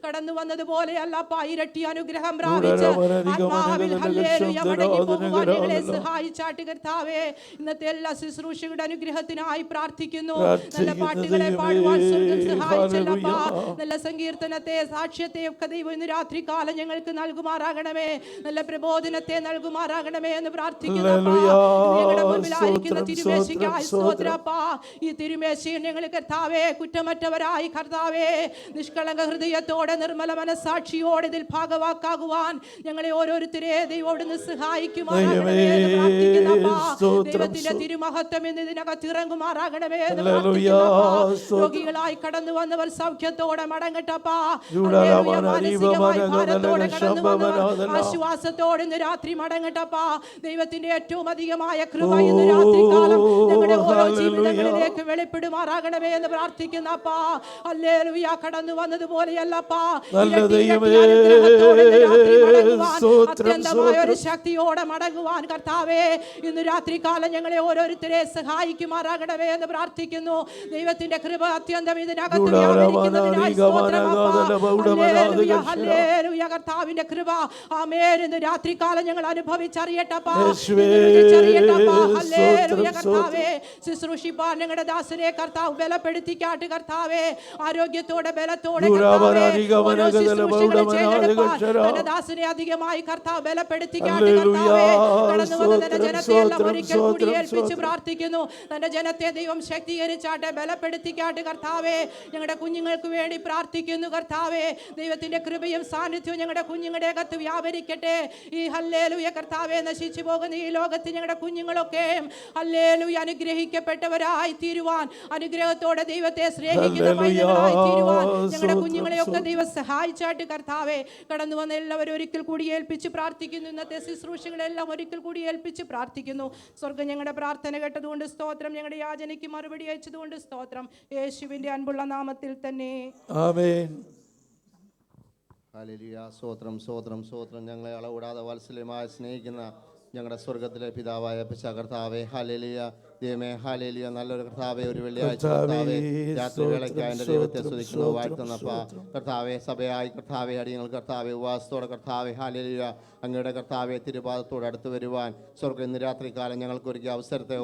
കടന്നു വന്നതുപോലെയല്ല ഇരട്ടി അനുഗ്രഹം പ്രാപിച്ച് ആത്മാവിൽ ഹല്ലേലൂയ മടങ്ങി പോകുവാൻ ചെയ്യുവാൻ ഞങ്ങളെ സഹായിച്ചാട്ട് കർത്താവേ. ഇന്നത്തെ എല്ലാ ശുശ്രൂഷയുടെ അനുഗ്രഹത്തിനായി പ്രാർത്ഥിക്കുന്നു. നല്ല പാട്ടുകളെ പാടുവാൻ സ്വർഗ്ഗം സഹായിച്ചല്ലപ്പാ. നല്ല സങ്കീർത്തനത്തെ സാക്ഷ്യത്തെ ഒക്കെ ദൈവം ഇന്ന് രാത്രി കാലം ഞങ്ങൾക്ക് നൽകുമാറാകണമേ. നല്ല പ്രബോധനത്തെ നൽകുമാറാകണമേ എന്ന് പ്രാർത്ഥിക്കുന്നു. ഞങ്ങളുടെ മുൻപിലായിരിക്കുന്ന തിരുമേശയ്ക്കായി സ്തോത്രപ്പാ. ഈ തിരുമേശയിൽ ഞങ്ങൾ കർത്താവേ കുറ്റമറ്റവരായി കർത്താവേ നിഷ്കളങ്ക ഹൃദയത്തോടെ നിർമ്മല മനസാക്ഷിയോടെ ഇതിൽ ഭാഗവാക്കാകുവാൻ ഞങ്ങളെ ഓരോരുത്തരെ ദൈവോടുന്ന് സഹായിക്കുമാറാകണമേ എന്ന് പ്രാർത്ഥിക്കുന്നപ്പാ. ദൈവത്തിന്റെ തിരുമഹത്വം ഇന്ന് ഇതിനകത്ത് ഇറങ്ങുമാറാകണമേ എന്ന് പ്രാർത്ഥിക്കുന്നപ്പാ. രോഗികളായി കടന്നു വന്നവർ സൗഖ്യത്തോടെ മടങ്ങട്ടപ്പാ. മാനസികമായി ഭാരത്തോടെ കടന്നു വന്നവർ ആശ്വാസത്തോടെ ഇന്ന് രാത്രി മടങ്ങട്ടപ്പാ. ദൈവത്തിന്റെ ഏറ്റവും അധികമായ കൃപ ഇന്ന് രാത്രി കാലം ഞങ്ങളുടെ ഓരോ ജീവിതങ്ങളിലേക്ക് വെളിപ്പെടുമാറാകണമേ എന്ന് പ്രാർത്ഥിക്കുന്നപ്പാ. ഹല്ലേലൂയ. കടന്നു വന്നതുപോലെയല്ലപ്പാ, അത്യന്തമായ ഒരു ശക്തിയോടെ മടങ്ങുവാൻ കർത്താവേ ഇന്ന് രാത്രി കാലം ഞങ്ങളെ ഓരോരുത്തരെ സഹായിക്കുമാറാകണമേ എന്ന് പ്രാർത്ഥിക്കുന്നു. ദൈവത്തിന്റെ കൃപ അത്യന്തം ഇതിനകത്ത് വ്യാപരിക്കുന്നതിനായി സ്തോത്രമപ്പാ. Hallelujah, hallelujah. കർത്താവിന്റെ കൃപ ആമേൻ ഇന്ന് രാത്രി കാലം ഞങ്ങൾ അനുഭവിച്ചറിയട്ടപ്പാ, രുചിച്ചറിയട്ടപ്പാ. ഹല്ലേലൂയ കർത്താവേ. ശുശ്രൂഷിപ്പാൻ ഞങ്ങളുടെ ദാസനെ കർത്താവ് ബലപ്പെടുത്തിക്കാട്ട് കർത്താവേ. ആരോഗ്യത്തോടെ ബലത്തോടെ ദാസനെ അധികമായി കർത്താവ് ബലപ്പെടുത്തിക്കാട്ട് കർത്താവേ. കടന്നു വന്ന തന്റെ ജനത്തെ എല്ലാം ഒരിക്കൽ കൂടി ഏൽപ്പിച്ച് പ്രാർത്ഥിക്കുന്നു. തന്റെ ജനത്തെ ദൈവം ശക്തീകരിച്ചാട്ടെ, ബലപ്പെടുത്തിക്കാട്ട് കർത്താവേ. ഞങ്ങളുടെ കുഞ്ഞുങ്ങൾക്ക് വേണ്ടി പ്രാർത്ഥിക്കുന്നു കർത്താവേ. ദൈവത്തിന്റെ കൃപയും സാന്നിധ്യവും ഞങ്ങളുടെ കുഞ്ഞുങ്ങളുടെ അകത്ത് വ്യാപരിക്കട്ടെ. ഈ ഹല്ലേലൂയ കർത്താവേ, നശിച്ചു പോകുന്ന ഈ ലോകത്ത് ഞങ്ങളുടെ കുഞ്ഞുങ്ങളൊക്കെ ഹല്ലേലൂയ അനുഗ്രഹിക്കപ്പെട്ടവരായി തീരുവാൻ, അനുഗ്രഹത്തോടെ ദൈവത്തെ സ്നേഹിക്കുന്ന പൈതങ്ങളായി തീരുവാൻ ഞങ്ങളുടെ കുഞ്ഞുങ്ങളെയൊക്കെ ദൈവം സഹായിച്ചാട്ട് കർത്താവേ. കടന്നു വന്ന എല്ലാവരും ഒരിക്കൽ കൂടി ഏൽപ്പിച്ച് പ്രാർത്ഥിക്കുന്നു. ഇന്നത്തെ ശുശ്രൂഷകളെല്ലാം ഒരിക്കൽ കൂടി ഏൽപ്പിച്ച് പ്രാർത്ഥിക്കുന്നു. സ്വർഗ്ഗം ഞങ്ങളുടെ പ്രാർത്ഥന കേട്ടതുകൊണ്ട് സ്തോത്രം. ഞങ്ങളുടെ യാചനയ്ക്ക് മറുപടി അയച്ചതുകൊണ്ട് സ്തോത്രം. യേശുവിന്റെ അൻപുള്ള നാമത്തിൽ തന്നെ ആമേൻ. ഹല്ലേലൂയ. സ്തോത്രം, സ്തോത്രം, സ്തോത്രം. ഞങ്ങളെ അളവിടാതെ വാത്സല്യമായി സ്നേഹിക്കുന്ന ഞങ്ങളുടെ സ്വർഗത്തിലെ പിതാവായ കർത്താവേ, ഹല്ലേലൂയ. ദൈവമേ, ഹല്ലേലൂയ. നല്ലൊരു കർത്താവേ, ഒരു വെള്ളിയാഴ്ച കർത്താവേ രാത്രി വേളയ്ക്കായി എൻ്റെ ദൈവത്തെ സ്തുതിക്കുന്നു, വാഴ്ത്തുന്നപ്പാ. കർത്താവേ, സഭയായി കർത്താവേ അടിയങ്ങൾ കർത്താവേ ഉപവാസത്തോടെ കർത്താവേ ഹല്ലേലൂയ അങ്ങയുടെ കർത്താവെ തിരുപാദത്തോട് അടുത്ത് വരുവാൻ സ്വർഗ്ഗം ഇന്ന് രാത്രി കാലം ഞങ്ങൾക്ക് ഒരുക്കിയ അവസരത്തെ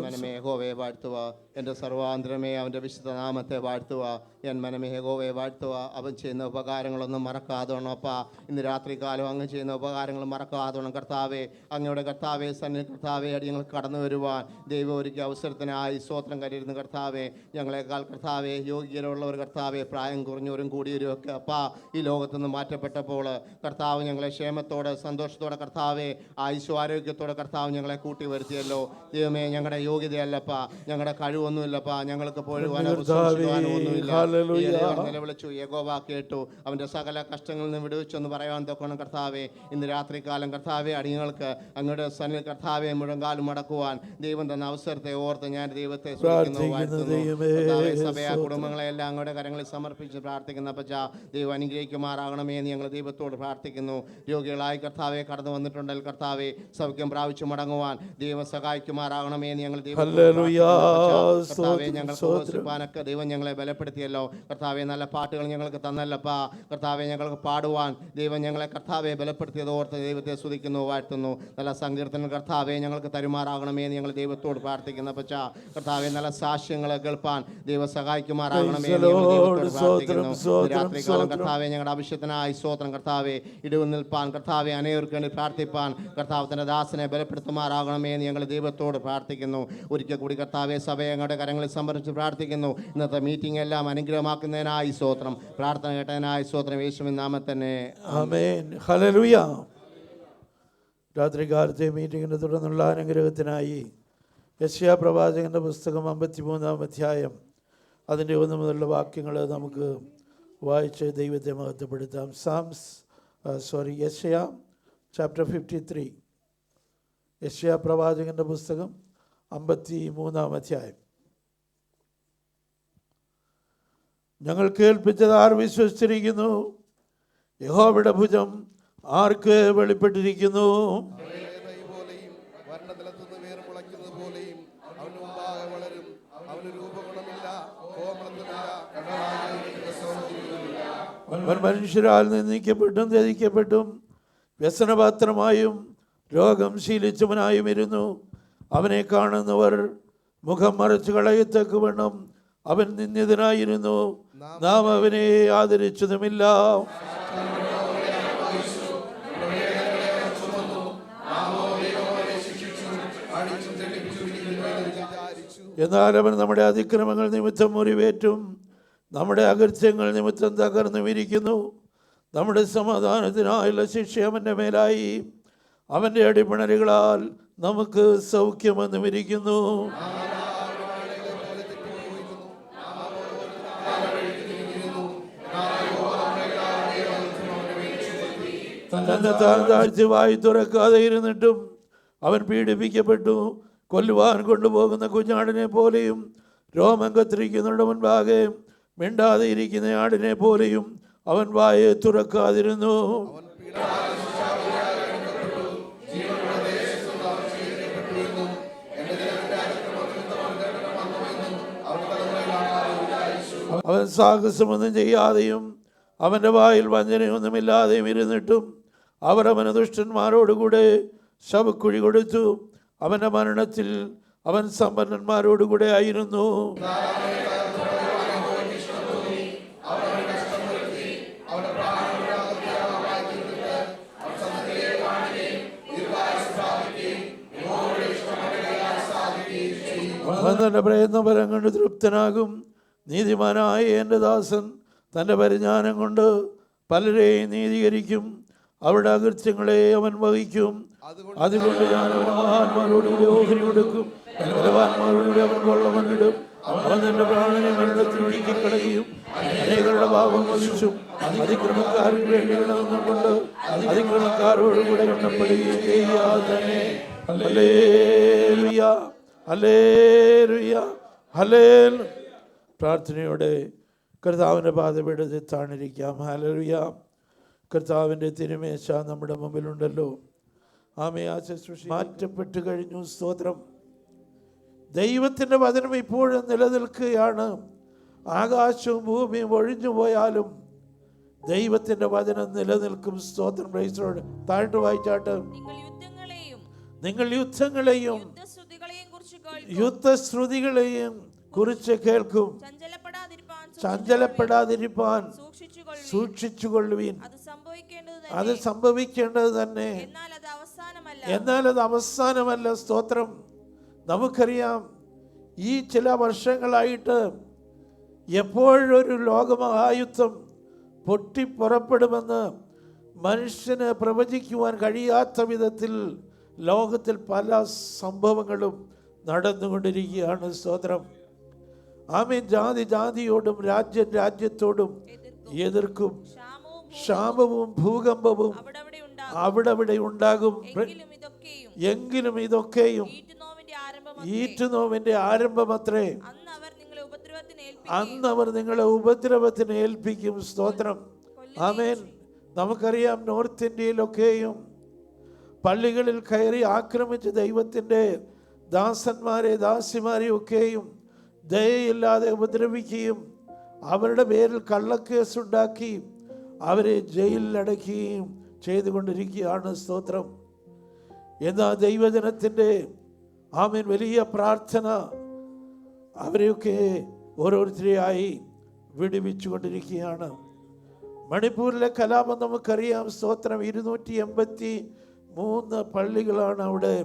മനമേ യഹോവയെ വാഴ്ത്തുക. എൻ്റെ സർവാന്തരമേ അവൻ്റെ വിശുദ്ധ നാമത്തെ വാഴ്ത്തുക. എൻ മനമേ യഹോവയെ വാഴ്ത്തുക. അവൻ ചെയ്യുന്ന ഉപകാരങ്ങളൊന്നും മറക്കാതോണം അപ്പാ. ഇന്ന് രാത്രി കാലം അങ്ങ് ചെയ്യുന്ന ഉപകാരങ്ങൾ മറക്കാതോണം കർത്താവെ. അങ്ങയുടെ കർത്താവെ സന്നിധി കർത്താവെ അടിയങ്ങൾ കടന്നു വരുവാൻ ദൈവം ഒരുക്കിയ അവസരത്തിനായി സ്തോത്രം കരുതുന്ന കർത്താവെ. ഞങ്ങളെക്കാൾ കർത്താവെ യോഗ്യരുള്ളവർ കർത്താവെ, പ്രായം കുറഞ്ഞവരും കൂടിയവരും ഒക്കെ അപ്പാ ഈ ലോകത്തുനിന്ന് മാറ്റപ്പെട്ടപ്പോൾ കർത്താവ് ഞങ്ങളെ ക്ഷേമത്തോടെ സന്തോഷത്തോടെ കർത്താവെ ആയുസ്സും ആരോഗ്യത്തോടെ കർത്താവ് ഞങ്ങളെ കൂട്ടി വരുത്തിയല്ലോ. ദൈവമേ, ഞങ്ങളുടെ യോഗ്യതയല്ലപ്പാ, ഞങ്ങളുടെ കഴിവൊന്നുമില്ലപ്പാ, ഞങ്ങൾക്ക് പോഴുവാനോ ഒന്നുമില്ല. നിലവിളിച്ചു, യഹോവ കേട്ടു, അവൻ്റെ സകല കഷ്ടങ്ങളിൽ നിന്ന് വിടുവിച്ചെന്ന് പറയാൻ തൊക്കണം കർത്താവെ. ഇന്ന് രാത്രി കാലം കർത്താവെ അടിയങ്ങൾക്ക് അങ്ങയുടെ സന്നിധി കർത്താവെ മുഴങ്കാലും മടക്കുവാൻ ദൈവം തന്ന അവസരത്തെ ഓർത്ത് ഞാൻ ദൈവത്തെ സഭയാ കുടുംബങ്ങളെല്ലാം അങ്ങയുടെ കരങ്ങളിൽ സമർപ്പിച്ച് പ്രാർത്ഥിക്കുന്ന പച്ച ദൈവം അനുഗ്രഹിക്കുമാറാകണമേ എന്ന് ഞങ്ങൾ ദൈവത്തോട് പ്രാർത്ഥിക്കുന്നു. രോഗികളായി കർത്താവെ കടന്നു വന്നിട്ടുണ്ടെങ്കിൽ കർത്താവെ സൗഖ്യം പ്രാപിച്ചു മടങ്ങുവാൻ ദൈവം സഹായിക്കുമാറാകണമേ എന്ന് ഞങ്ങൾ കർത്താവെ ഞങ്ങൾക്ക് ദൈവം ഞങ്ങളെ ബലപ്പെടുത്തിയല്ലോ കർത്താവെ. നല്ല പാട്ടുകൾ ഞങ്ങൾക്ക് തന്നല്ലപ്പാ കർത്താവെ, ഞങ്ങൾക്ക് പാടുവാൻ ദൈവം ഞങ്ങളെ കർത്താവെ ബലപ്പെടുത്തിയത് ഓർത്ത് ദൈവത്തെ സ്തുതിക്കുന്നു, വാഴ്ത്തുന്നു. നല്ല സങ്കീർത്തനം കർത്താവെ ഞങ്ങൾക്ക് തരുമാറാകണമേ എന്ന് ഞങ്ങൾ ദൈവത്തോട് പ്രാർത്ഥിക്കുന്ന പച്ച കർത്താവെ. നല്ല സാക്ഷ്യങ്ങളെ കേൾപ്പാൻ ദൈവം സഹായിക്കുമാറാകണമേ എന്ന് ഞങ്ങൾ ദൈവത്തോട് പ്രാർത്ഥിക്കുന്നു. രാത്രികാലം കർത്താവെ ഞങ്ങളുടെ ആവശ്യത്തിനായി സ്തോത്രം കർത്താവെ. ഇടിവ് നിൽപ്പാൻ കർത്താവെ അനേകർക്ക് വേണ്ടി പ്രാർത്ഥിപ്പാൻ കർത്താവ് തന്റെ ദാസനെ ബലപ്പെടുത്തുമാറാകണമേ എന്ന് ഞങ്ങൾ ദൈവത്തോട് പ്രാർത്ഥിക്കുന്നു. ഒരിക്കൽ കൂടി കർത്താവെ സഭയെ ഞങ്ങളുടെ കരങ്ങളിൽ സമർപ്പിച്ച് പ്രാർത്ഥിക്കുന്നു. ഇന്നത്തെ മീറ്റിംഗ് എല്ലാം അനുഗ്രഹമാക്കുന്നതിനായി സ്തോത്രം, പ്രാർത്ഥന കേട്ടതിനായി സ്തോത്രം. യേശുവിൻ നാമത്തിൽ തന്നെ ആമേൻ. ഹല്ലേലൂയ. രാത്രികാലത്തെ മീറ്റിങ്ങിന് തുടർന്നുള്ള അനുഗ്രഹത്തിനായി യെശയ്യാ പ്രവാചകന്റെ പുസ്തകം 53-ാം അധ്യായം അതിൻ്റെ 1 മുതലുള്ള വാക്യങ്ങൾ നമുക്ക് വായിച്ച് ദൈവത്തെ മഹത്വപ്പെടുത്താം. യെശയ്യാ ചാപ്റ്റർ 53. യെശയ്യാ പ്രവാചകന്റെ പുസ്തകം 53-ാം അധ്യായം. ഞങ്ങൾ കേൾപ്പിച്ചത് ആർ വിശ്വസിച്ചിരിക്കുന്നു? യഹോവയുടെ ഭുജം ആർക്ക് വെളിപ്പെട്ടിരിക്കുന്നു? അവൻ മനുഷ്യരാൽ നിന്ദിക്കപ്പെട്ടും ത്യജിക്കപ്പെട്ടും വ്യസനപാത്രമായും രോഗം ശീലിച്ചവനായും ഇരുന്നു. അവനെ കാണുന്നവർ മുഖം മറച്ചു കളയത്തക്കവണ്ണം അവൻ നിന്ദിതനായിരുന്നു. നാം അവനെ ആദരിച്ചതുമില്ല. എന്നാൽ അവൻ നമ്മുടെ അതിക്രമങ്ങൾ നിമിത്തം മുറിവേറ്റും നമ്മുടെ അകൃത്യങ്ങൾ നിമിത്തം തകർന്നും ഇരിക്കുന്നു. നമ്മുടെ സമാധാനത്തിനായുള്ള ശിക്ഷ അവൻ്റെ മേലായി, അവൻ്റെ അടിപ്പിണരുകളാൽ നമുക്ക് സൗഖ്യമെന്നും ഇരിക്കുന്നു. തന്നെ താൻ താഴ്ത്തി വായി തുറക്കാതെ ഇരുന്നിട്ടും അവൻ പീഡിപ്പിക്കപ്പെട്ടു. കൊല്ലുവാൻ കൊണ്ടുപോകുന്ന കുഞ്ഞാടിനെ പോലെയും രോമം കത്തിരിക്കുന്നവരുടെ മുൻപാകെ മിണ്ടാതെ ഇരിക്കുന്ന ആടിനെ പോലെയും അവൻ വായെ തുറക്കാതിരുന്നു. അവൻ സാഹസമൊന്നും ചെയ്യാതെയും അവൻ്റെ വായിൽ വഞ്ചനയൊന്നുമില്ലാതെയും ഇരുന്നിട്ടും അവർ അവന് ദുഷ്ടന്മാരോടുകൂടെ ശവക്കുഴി കൊടുത്തു. അവൻ്റെ മരണത്തിൽ അവൻ സമ്പന്നന്മാരോടുകൂടെ ആയിരുന്നു. അവൻ തൻ്റെ പ്രയത്നഫലം കൊണ്ട് തൃപ്തനാകും. നീതിമാനായ എൻ്റെ ദാസൻ തൻ്റെ പരിജ്ഞാനം കൊണ്ട് പലരെയും നീതീകരിക്കും. അവരുടെ അകൃത്യങ്ങളെ അവൻ വഹിക്കും. അതുകൊണ്ട് ഞാൻ അവന് മഹാന്മാരോടുകൂടി ഓഹരി കൊടുക്കും, ബലവാന്മാരോടുകൂടി അവൻ കൊള്ളമണ്ണിടും. അവൻ തൻ്റെ പ്രാണനെ മരണത്തിനൊഴുക്കി കളയും. അനേകരുടെ പാപം വഹിച്ചും അതിക്രമക്കാർക്ക് വേണ്ടി കിടന്നുകൊണ്ട് അതിക്രമക്കാരോടുകൂടെ എണ്ണപ്പെടുകയും ചെയ്യാതെ തന്നെ. ഹല്ലേലൂയ, ഹല്ലേലൂയ, ഹല്ലേലൂയ. പ്രാർത്ഥനയോടെ കർത്താവിൻ്റെ പാദപീഠത്തിൽ താണിരിക്കാം. ഹല്ലേലൂയ. കർത്താവിൻ്റെ തിരുമേശ നമ്മുടെ മുമ്പിലുണ്ടല്ലോ. ആമേൻ. ആ ശുശ്രൂഷ മാറ്റപ്പെട്ട് കഴിഞ്ഞു. സ്തോത്രം. ദൈവത്തിൻ്റെ വചനം ഇപ്പോഴും നിലനിൽക്കുകയാണ്. ആകാശവും ഭൂമിയും ഒഴിഞ്ഞു പോയാലും ദൈവത്തിൻ്റെ വചനം നിലനിൽക്കും. സ്തോത്രം. Praise the Lord. താഴ്ത്തു വായിച്ചാട്ട്. നിങ്ങൾ യുദ്ധങ്ങളെയും യുദ്ധശ്രുതികളെയും കുറിച്ച് കേൾക്കും. ചഞ്ചലപ്പെടാതിരിപ്പാൻ സൂക്ഷിച്ചുകൊള്ളുവീൻ. അത് സംഭവിക്കേണ്ടത് തന്നെ, എന്നാൽ അത് അവസാനമല്ല. സ്തോത്രം. നമുക്കറിയാം, ഈ ചില വർഷങ്ങളായിട്ട് എപ്പോഴൊരു ലോകമഹായുദ്ധം പൊട്ടിപ്പുറപ്പെടുമെന്ന് മനുഷ്യന് പ്രവചിക്കുവാൻ കഴിയാത്ത വിധത്തിൽ ലോകത്തിൽ പല സംഭവങ്ങളും നടന്നുകൊണ്ടിരിക്കുകയാണ്. സ്തോത്രം. ആമേൻ. ജാതി ജാതിയോടും രാജ്യം രാജ്യത്തോടും എതിർക്കും. ക്ഷാമവും ഭൂകമ്പവും അവിടെ ഉണ്ടാകും. എങ്കിലും ഇതൊക്കെയും ഈറ്റുനോവിന്റെ ആരംഭമത്രേ. അന്ന് അവർ നിങ്ങളെ ഉപദ്രവത്തിന് ഏൽപ്പിക്കും. സ്തോത്രം. ആമേൻ. നമുക്കറിയാം, നോർത്ത് ഇന്ത്യയിലൊക്കെയും പള്ളികളിൽ കയറി ആക്രമിച്ച് ദൈവത്തിൻ്റെ ദാസന്മാരെ ദാസിമാരെ ഒക്കെയും ദയയില്ലാതെ ഉപദ്രവിക്കുകയും അവരുടെ പേരിൽ കള്ളക്കേസുണ്ടാക്കി അവരെ ജയിലിലടക്കുകയും ചെയ്തുകൊണ്ടിരിക്കുകയാണ്. സ്തോത്രം. എന്നാൽ ദൈവജനത്തിൻ്റെ ആമേൻ വലിയ പ്രാർത്ഥന അവരെയൊക്കെ ഓരോരുത്തരെയായി വിടുവിച്ചു കൊണ്ടിരിക്കുകയാണ്. മണിപ്പൂരിലെ കലാപം നമുക്കറിയാം. സ്തോത്രം. 283 പള്ളികളാണ് അവിടെ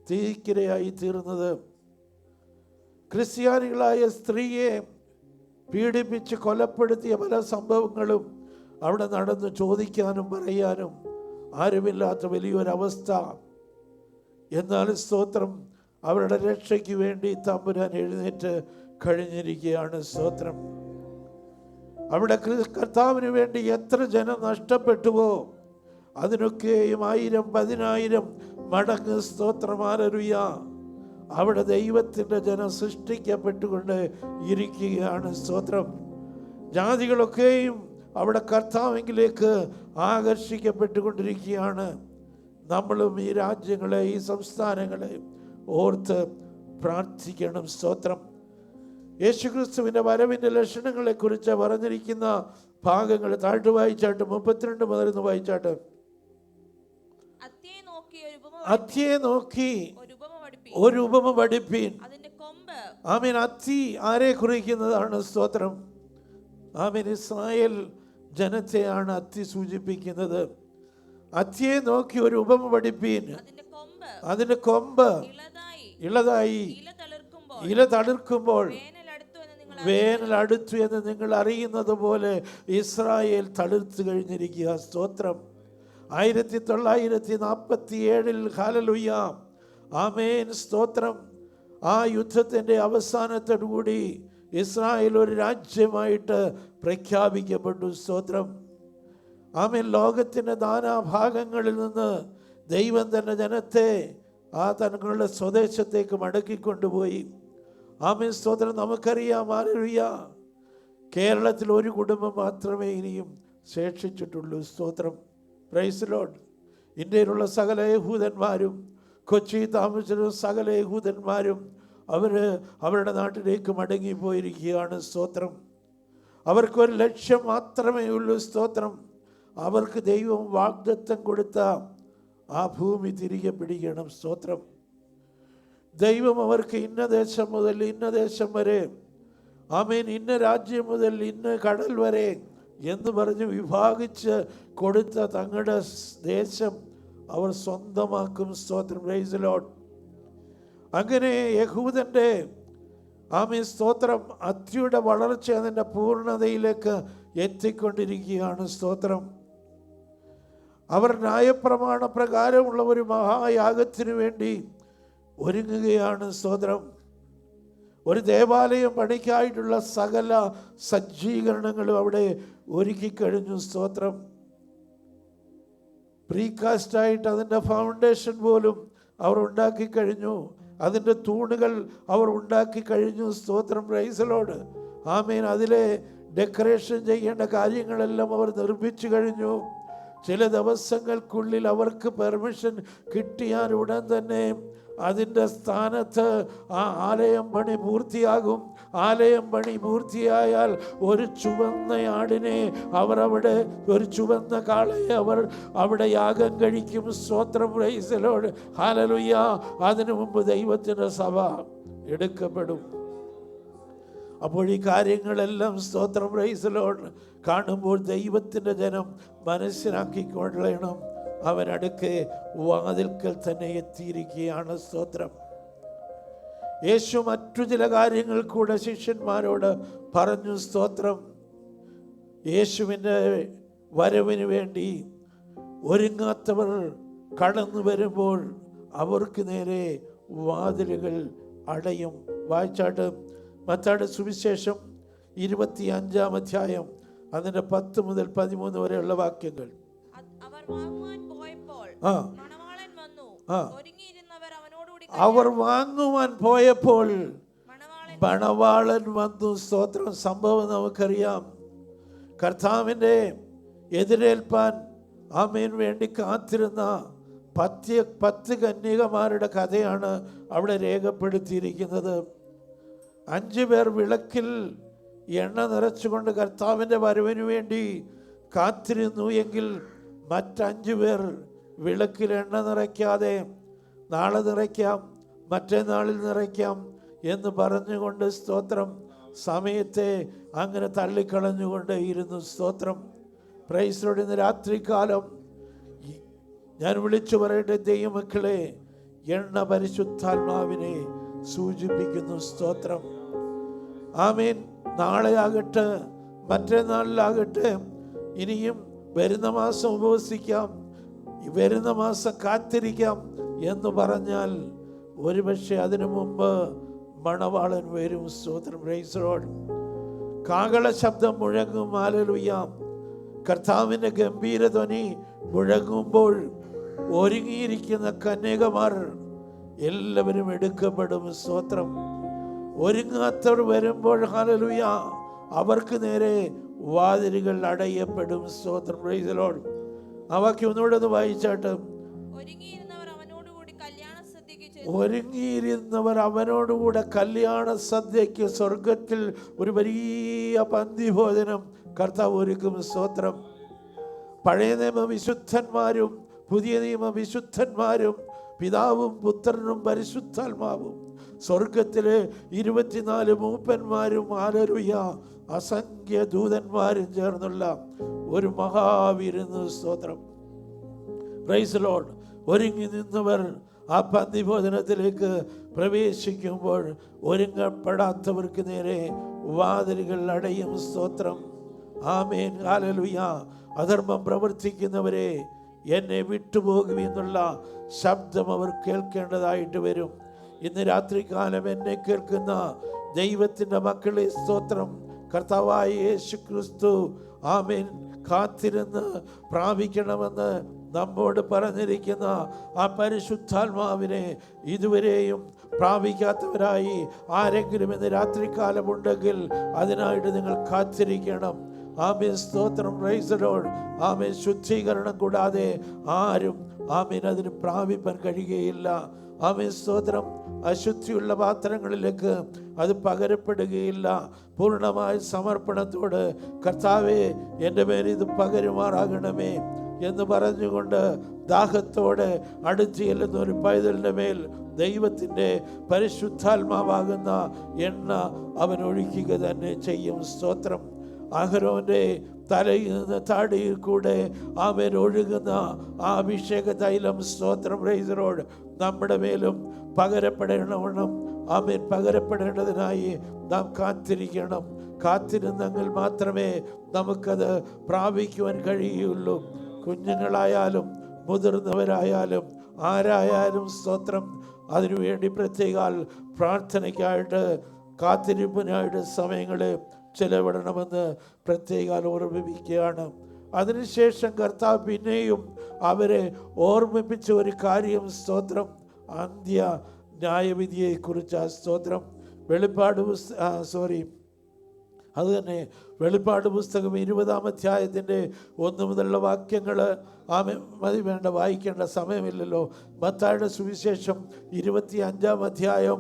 തീക്കിരയായി തീർന്നത്. ക്രിസ്ത്യാനികളായ സ്ത്രീയെ പീഡിപ്പിച്ച് കൊലപ്പെടുത്തിയ പല സംഭവങ്ങളും അവിടെ നടന്നു. ചോദിക്കാനും പറയാനും ആരുമില്ലാത്ത വലിയൊരവസ്ഥ. എന്നാൽ സ്തോത്രം, അവരുടെ രക്ഷയ്ക്ക് വേണ്ടി തമ്പുരാൻ എഴുന്നേറ്റ് കഴിഞ്ഞിരിക്കുകയാണ്. സ്തോത്രം. അവിടെ കർത്താവിന് വേണ്ടി എത്ര ജനം നഷ്ടപ്പെട്ടുവോ അതിനൊക്കെയും 1000 10,000 മടങ്ങ്. സ്തോത്രം. ഹല്ലേലൂയ. അവിടെ ദൈവത്തിൻ്റെ ജനം സൃഷ്ടിക്കപ്പെട്ടുകൊണ്ട് ഇരിക്കുകയാണ്. സ്തോത്രം. ജാതികളൊക്കെയും അവിടെ കർത്താവിലേക്ക് ആകർഷിക്കപ്പെട്ടുകൊണ്ടിരിക്കുകയാണ്. നമ്മളും ഈ രാജ്യങ്ങളെ, ഈ സംസ്ഥാനങ്ങളെ ഓർത്ത് പ്രാർത്ഥിക്കണം. സ്തോത്രം. യേശുക്രിസ്തുവിൻ്റെ വരവിൻ്റെ ലക്ഷണങ്ങളെക്കുറിച്ച് പറഞ്ഞിരിക്കുന്ന ഭാഗങ്ങൾ താഴ്ത്തു വായിച്ചാട്ട് 32 മുതൽ വായിച്ചാട്ട്. അത്തിയെ നോക്കി ഒരു ഉപമ പഠിപ്പീൻ. ഒരു ഉപമ പഠിപ്പീൻ. അതിന്റെ കൊമ്പ്. ആമേൻ. അത്തി ആരെ കുറിക്കുന്നതാണ്? സ്തോത്രം. ആമേൻ. ഇസ്രായേൽ ജനത്തെയാണ് അത്തി സൂചിപ്പിക്കുന്നത്. അത്തിയെ നോക്കി ഒരു ഉപമ പഠിപ്പീൻ. അതിന്റെ കൊമ്പ് ഇളതായി ഇല തളിർക്കുമ്പോൾ വേനൽ അടുത്തു എന്ന് നിങ്ങൾ അറിയുന്നത് പോലെ ഇസ്രായേൽ തളിർത്തു കഴിഞ്ഞിരിക്കുക. സ്തോത്രം. 1947 ഹല്ലേലൂയ, ആമേൻ, സ്തോത്രം. ആ യുദ്ധത്തിൻ്റെ അവസാനത്തോടുകൂടി ഇസ്രായേൽ ഒരു രാജ്യമായിട്ട് പ്രഖ്യാപിക്കപ്പെട്ടു. സ്തോത്രം. ആമേൻ. ലോകത്തിൻ്റെ നാനാഭാഗങ്ങളിൽ നിന്ന് ദൈവം തന്നെ ജനത്തെ തങ്ങളുടെ സ്വദേശത്തേക്ക് മടക്കിക്കൊണ്ടുപോയി. ആമേൻ, സ്തോത്രം. നമുക്കറിയാം, ഹല്ലേലൂയ, കേരളത്തിൽ ഒരു കുടുംബം മാത്രമേ ഇനിയും ശേഷിച്ചിട്ടുള്ളൂ. സ്തോത്രം. Praise Lord. ഇന്ത്യയിലുള്ള സകല യഹൂദന്മാരും, കൊച്ചി താമസിച്ചിരുന്ന സകല യഹൂദന്മാരും അവരുടെ നാട്ടിലേക്ക് മടങ്ങിപ്പോയിരിക്കുകയാണ്. സ്തോത്രം. അവർക്കൊരു ലക്ഷ്യം മാത്രമേ ഉള്ളൂ. സ്തോത്രം. അവർക്ക് ദൈവം വാഗ്ദത്തം കൊടുത്ത ആ ഭൂമി തിരികെ പിടിക്കണം. സ്തോത്രം. ദൈവം അവർക്ക് ഇന്ന ദേശം മുതൽ ഇന്ന ദേശം വരെ, ആമേൻ, ഇന്ന രാജ്യം മുതൽ ഇന്ന കടൽ വരെ എന്ന് പറഞ്ഞ് വിഭാഗിച്ച് കൊടുത്ത തങ്ങളുടെ ദേശം അവർ സ്വന്തമാക്കും. സ്തോത്രം. Praise the Lord. അങ്ങനെ യഹൂദൻ്റെ, ആമേൻ, സ്തോത്രം, അത്തിയുടെ വളർച്ച അതിൻ്റെ പൂർണ്ണതയിലേക്ക് എത്തിക്കൊണ്ടിരിക്കുകയാണ്. സ്തോത്രം. അവർ ന്യായപ്രമാണ പ്രകാരമുള്ള ഒരു മഹായാഗത്തിനു വേണ്ടി ഒരുങ്ങുകയാണ്. സ്തോത്രം. ഒരു ദേവാലയം പണിക്കായിട്ടുള്ള സകല സജ്ജീകരണങ്ങളും അവിടെ ഒരുക്കിക്കഴിഞ്ഞു. സ്തോത്രം. പ്രീകാസ്റ്റായിട്ട് അതിൻ്റെ ഫൗണ്ടേഷൻ പോലും അവർ ഉണ്ടാക്കി കഴിഞ്ഞു. അതിൻ്റെ തൂണുകൾ അവർ ഉണ്ടാക്കി കഴിഞ്ഞു. സ്തോത്രം. Praise the Lord. ആമേൻ. അതിലെ ഡെക്കറേഷൻ ചെയ്യേണ്ട കാര്യങ്ങളെല്ലാം അവർ നിർമ്മിച്ചു കഴിഞ്ഞു. ചില ദിവസങ്ങൾക്കുള്ളിൽ അവർക്ക് പെർമിഷൻ കിട്ടിയാൽ ഉടൻ തന്നെ അതിൻ്റെ സ്ഥാനത്ത് ആ ആലയം പണി പൂർത്തിയാകും. ആലയം പണി പൂർത്തിയായാൽ ഒരു ചുവന്ന ആടിനെ അവർ അവിടെ, ഒരു ചുവന്ന കാളയെ അവർ അവിടെ യാഗം കഴിക്കും. സ്തോത്രം. Praise the Lord. ഹല്ലേലൂയ. അതിനു മുമ്പ് ദൈവത്തിൻ്റെ സഭ എടുക്കപ്പെടും. അപ്പോൾ ഈ കാര്യങ്ങളെല്ലാം, സ്തോത്രം, പ്രൈസ് ദി ലോർഡ്, കാണുമ്പോൾ ദൈവത്തിൻ്റെ ജനം മനസ്സിലാക്കിക്കൊള്ളണം, അവനടുക്കെ വാതിൽക്കൽ തന്നെ എത്തിയിരിക്കുകയാണ്. സ്തോത്രം. യേശു മറ്റു ചില കാര്യങ്ങൾ കൂടെ ശിഷ്യന്മാരോട് പറഞ്ഞു. സ്തോത്രം. യേശുവിൻ്റെ വരവിന് വേണ്ടി ഒരുങ്ങാത്തവർ കടന്നു വരുമ്പോൾ അവർക്ക് നേരെ വാതിലുകൾ അടയും. വായിച്ചാട്ട് മത്തായിയുടെ സുവിശേഷം 25-ാം അധ്യായം അതിൻ്റെ 10 മുതൽ 13 വരെയുള്ള വാക്യങ്ങൾ. അവർ വാങ്ങുവാൻ പോയപ്പോൾ മണവാളൻ വന്നു. സ്തോത്രം. സംഭവം നമുക്കറിയാം. കർത്താവിൻ്റെ എതിരേൽപ്പാൻ ആമേൻ വേണ്ടി കാത്തിരുന്ന 10 കന്യകമാരുടെ കഥയാണ് അവിടെ രേഖപ്പെടുത്തിയിരിക്കുന്നത്. 5 പേർ വിളക്കിൽ എണ്ണ നിറച്ചുകൊണ്ട് കർത്താവിൻ്റെ വരവിന് വേണ്ടി കാത്തിരുന്നു എങ്കിൽ മറ്റ് 5 പേർ വിളക്കിൽ എണ്ണ നിറയ്ക്കാതെ നാളെ നിറയ്ക്കാം, മറ്റന്നാളിൽ നിറയ്ക്കാം എന്ന് പറഞ്ഞുകൊണ്ട്, സ്തോത്രം, സമയത്തെ അങ്ങനെ തള്ളിക്കളഞ്ഞുകൊണ്ട് ഇരുന്നു. സ്തോത്രം. Praise the Lord. ഇന്ന് രാത്രികാലം ഞാൻ വിളിച്ചു പറയട്ടെ, ദൈവമക്കളെ, എണ്ണ പരിശുദ്ധാത്മാവിനെ സൂചിപ്പിക്കുന്നു. സ്തോത്രം. ആമേൻ. നാളെ ആകട്ടെ, മറ്റന്നാളിലാകട്ടെ, ഇനിയും വരുന്ന മാസം ഉപവസിക്കാം, വരുന്ന മാസം കാത്തിരിക്കാം എന്ന് പറഞ്ഞാൽ ഒരുപക്ഷെ അതിനു മുമ്പ് മണവാളൻ വരും. സ്തോത്രം. Praise the Lord. കാഹള ശബ്ദം മുഴങ്ങും. ഹല്ലേലൂയ. കർത്താവിൻ്റെ ഗംഭീരധ്വനി മുഴങ്ങുമ്പോൾ ഒരുങ്ങിയിരിക്കുന്ന കന്യകമാർ എല്ലാവരും എടുക്കപ്പെടും. സ്തോത്രം. ഒരുങ്ങാത്തവർ വരുമ്പോൾ, ഹല്ലേലൂയ, അവർക്ക് നേരെ വാതിലുകൾ അടയപ്പെടും. സ്തോത്രം. Praise the Lord. ആ വാക്യം ഒന്നുകൂടെ ഒന്ന് വായിച്ചാട്ട്. ഒരുങ്ങിയിരുന്നവർ അവനോടുകൂടെ കല്യാണ സദ്യയ്ക്ക് സ്വർഗത്തിൽ ഒരു വലിയ പന്തിഭോജനം കർത്താവ് ഒരുക്കും. സ്തോത്രം. പഴയ നിയമ വിശുദ്ധന്മാരും പുതിയ നിയമ വിശുദ്ധന്മാരും പിതാവും പുത്രനും പരിശുദ്ധാത്മാവും സ്വർഗത്തിലെ 24 മൂപ്പന്മാരും ഹല്ലേലൂയ അസംഖ്യ ദൂതന്മാരും ചേർന്നുള്ള ഒരു മഹാവിരുന്ന്. സ്തോത്രം. Praise the Lord. ഒരുങ്ങി നിന്നവർ ആ പന്തിഭോജനത്തിലേക്ക് പ്രവേശിക്കുമ്പോൾ ഒരുങ്ങപ്പെടാത്തവർക്ക് നേരെ വാതിലുകൾ അടയും. സ്തോത്രം. ആമേൻ. ഹല്ലേലൂയ. അധർമ്മം പ്രവർത്തിക്കുന്നവരെ എന്നെ വിട്ടുപോകുമെന്നുള്ള ശബ്ദം അവർ കേൾക്കേണ്ടതായിട്ട് വരും. ഇന്ന് രാത്രികാലം എന്നെ കേൾക്കുന്ന ദൈവത്തിൻ്റെ മക്കളെ, സ്തോത്രം, കർത്താവായ യേശു ക്രിസ്തു ആമേൻ കാത്തിരുന്ന് പ്രാപിക്കണമെന്ന് നമ്മോട് പറഞ്ഞിരിക്കുന്ന ആ പരിശുദ്ധാത്മാവിനെ ഇതുവരെയും പ്രാപിക്കാത്തവരായി ആരെങ്കിലും ഇന്ന് രാത്രികാലമുണ്ടെങ്കിൽ അതിനായിട്ട് നിങ്ങൾ കാത്തിരിക്കണം. ആമേൻ. സ്തോത്രം. Praise the Lord. ആമേൻ. ശുദ്ധീകരണം കൂടാതെ ആരും ആമേൻ അതിന് പ്രാപിപ്പാൻ കഴിയുകയില്ല. ആമേൻ. സ്തോത്രം. അശുദ്ധിയുള്ള പാത്രങ്ങളിലേക്ക് അത് പകരപ്പെടുകയില്ല. പൂർണ്ണമായ സമർപ്പണത്തോട് കർത്താവേ എൻ്റെ മേൽ ഇത് പകരുമാറാകണമേ എന്ന് പറഞ്ഞുകൊണ്ട് ദാഹത്തോടെ അടുത്ത് ചെല്ലുന്ന ഒരു പൈതലിൻ്റെ മേൽ ദൈവത്തിൻ്റെ പരിശുദ്ധാത്മാവാകുന്ന എണ്ണ അവൻ ഒഴിക്കുക തന്നെ ചെയ്യും. സ്തോത്രം. അഹരോന്റെ തലയിൽ നിന്ന് താടിയിൽ കൂടെ അവൻ ഒഴുകുന്ന ആ അഭിഷേക തൈലം, സ്തോത്രം, പ്രൈസ് ദി ലോർഡ്, നമ്മുടെ മേലും പകരപ്പെടണം. ആമേൻ. പകരപ്പെടേണ്ടതിനായി നാം കാത്തിരിക്കണം. കാത്തിരുന്നെങ്കിൽ മാത്രമേ നമുക്കത് പ്രാപിക്കുവാൻ കഴിയുള്ളൂ. കുഞ്ഞുങ്ങളായാലും മുതിർന്നവരായാലും ആരായാലും, സ്തോത്രം, അതിനുവേണ്ടി പ്രത്യേക പ്രാർത്ഥനയ്ക്കായിട്ട് കാത്തിരിപ്പിനായിട്ട് സമയങ്ങളെ ചെലവിടണമെന്ന് പ്രത്യേക ഓർമ്മിപ്പിക്കുകയാണ്. അതിനുശേഷം കർത്താവ് പിന്നെയും അവരെ ഓർമ്മിപ്പിച്ച ഒരു കാര്യം, സ്തോത്രം, അന്ത്യ ന്യായവിധിയെക്കുറിച്ച്. സ്തോത്രം. അത് തന്നെ വെളിപ്പാട് പുസ്തകം 20-ാം അധ്യായത്തിൻ്റെ 1 മുതലുള്ള വാക്യങ്ങൾ മതി, വേണ്ട, വായിക്കേണ്ട സമയമില്ലല്ലോ. മത്തായിയുടെ സുവിശേഷം 25-ാം അധ്യായം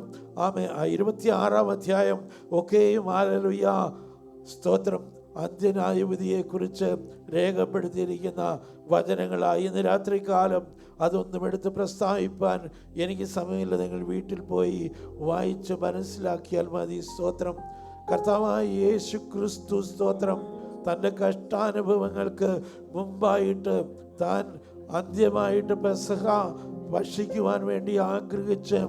26-ാം അധ്യായം ഒക്കെയും ഹല്ലേലൂയ, സ്തോത്രം, അന്ത്യന്യായവിധിയെക്കുറിച്ച് രേഖപ്പെടുത്തിയിരിക്കുന്ന വചനങ്ങളായി. ഇന്ന് രാത്രികാലം അതൊന്നും എടുത്ത് പ്രസ്താവിപ്പാൻ എനിക്ക് സമയമില്ല. നിങ്ങൾ വീട്ടിൽ പോയി വായിച്ച് മനസ്സിലാക്കിയാൽ മതി. സ്തോത്രം. കർത്താവായ യേശു ക്രിസ്തു, സ്തോത്രം, തൻ്റെ കഷ്ടാനുഭവങ്ങൾക്ക് മുമ്പായിട്ട് താൻ അന്ത്യമായിട്ട് പെസഹ ഭക്ഷിക്കുവാൻ വേണ്ടി ആഗ്രഹിച്ച്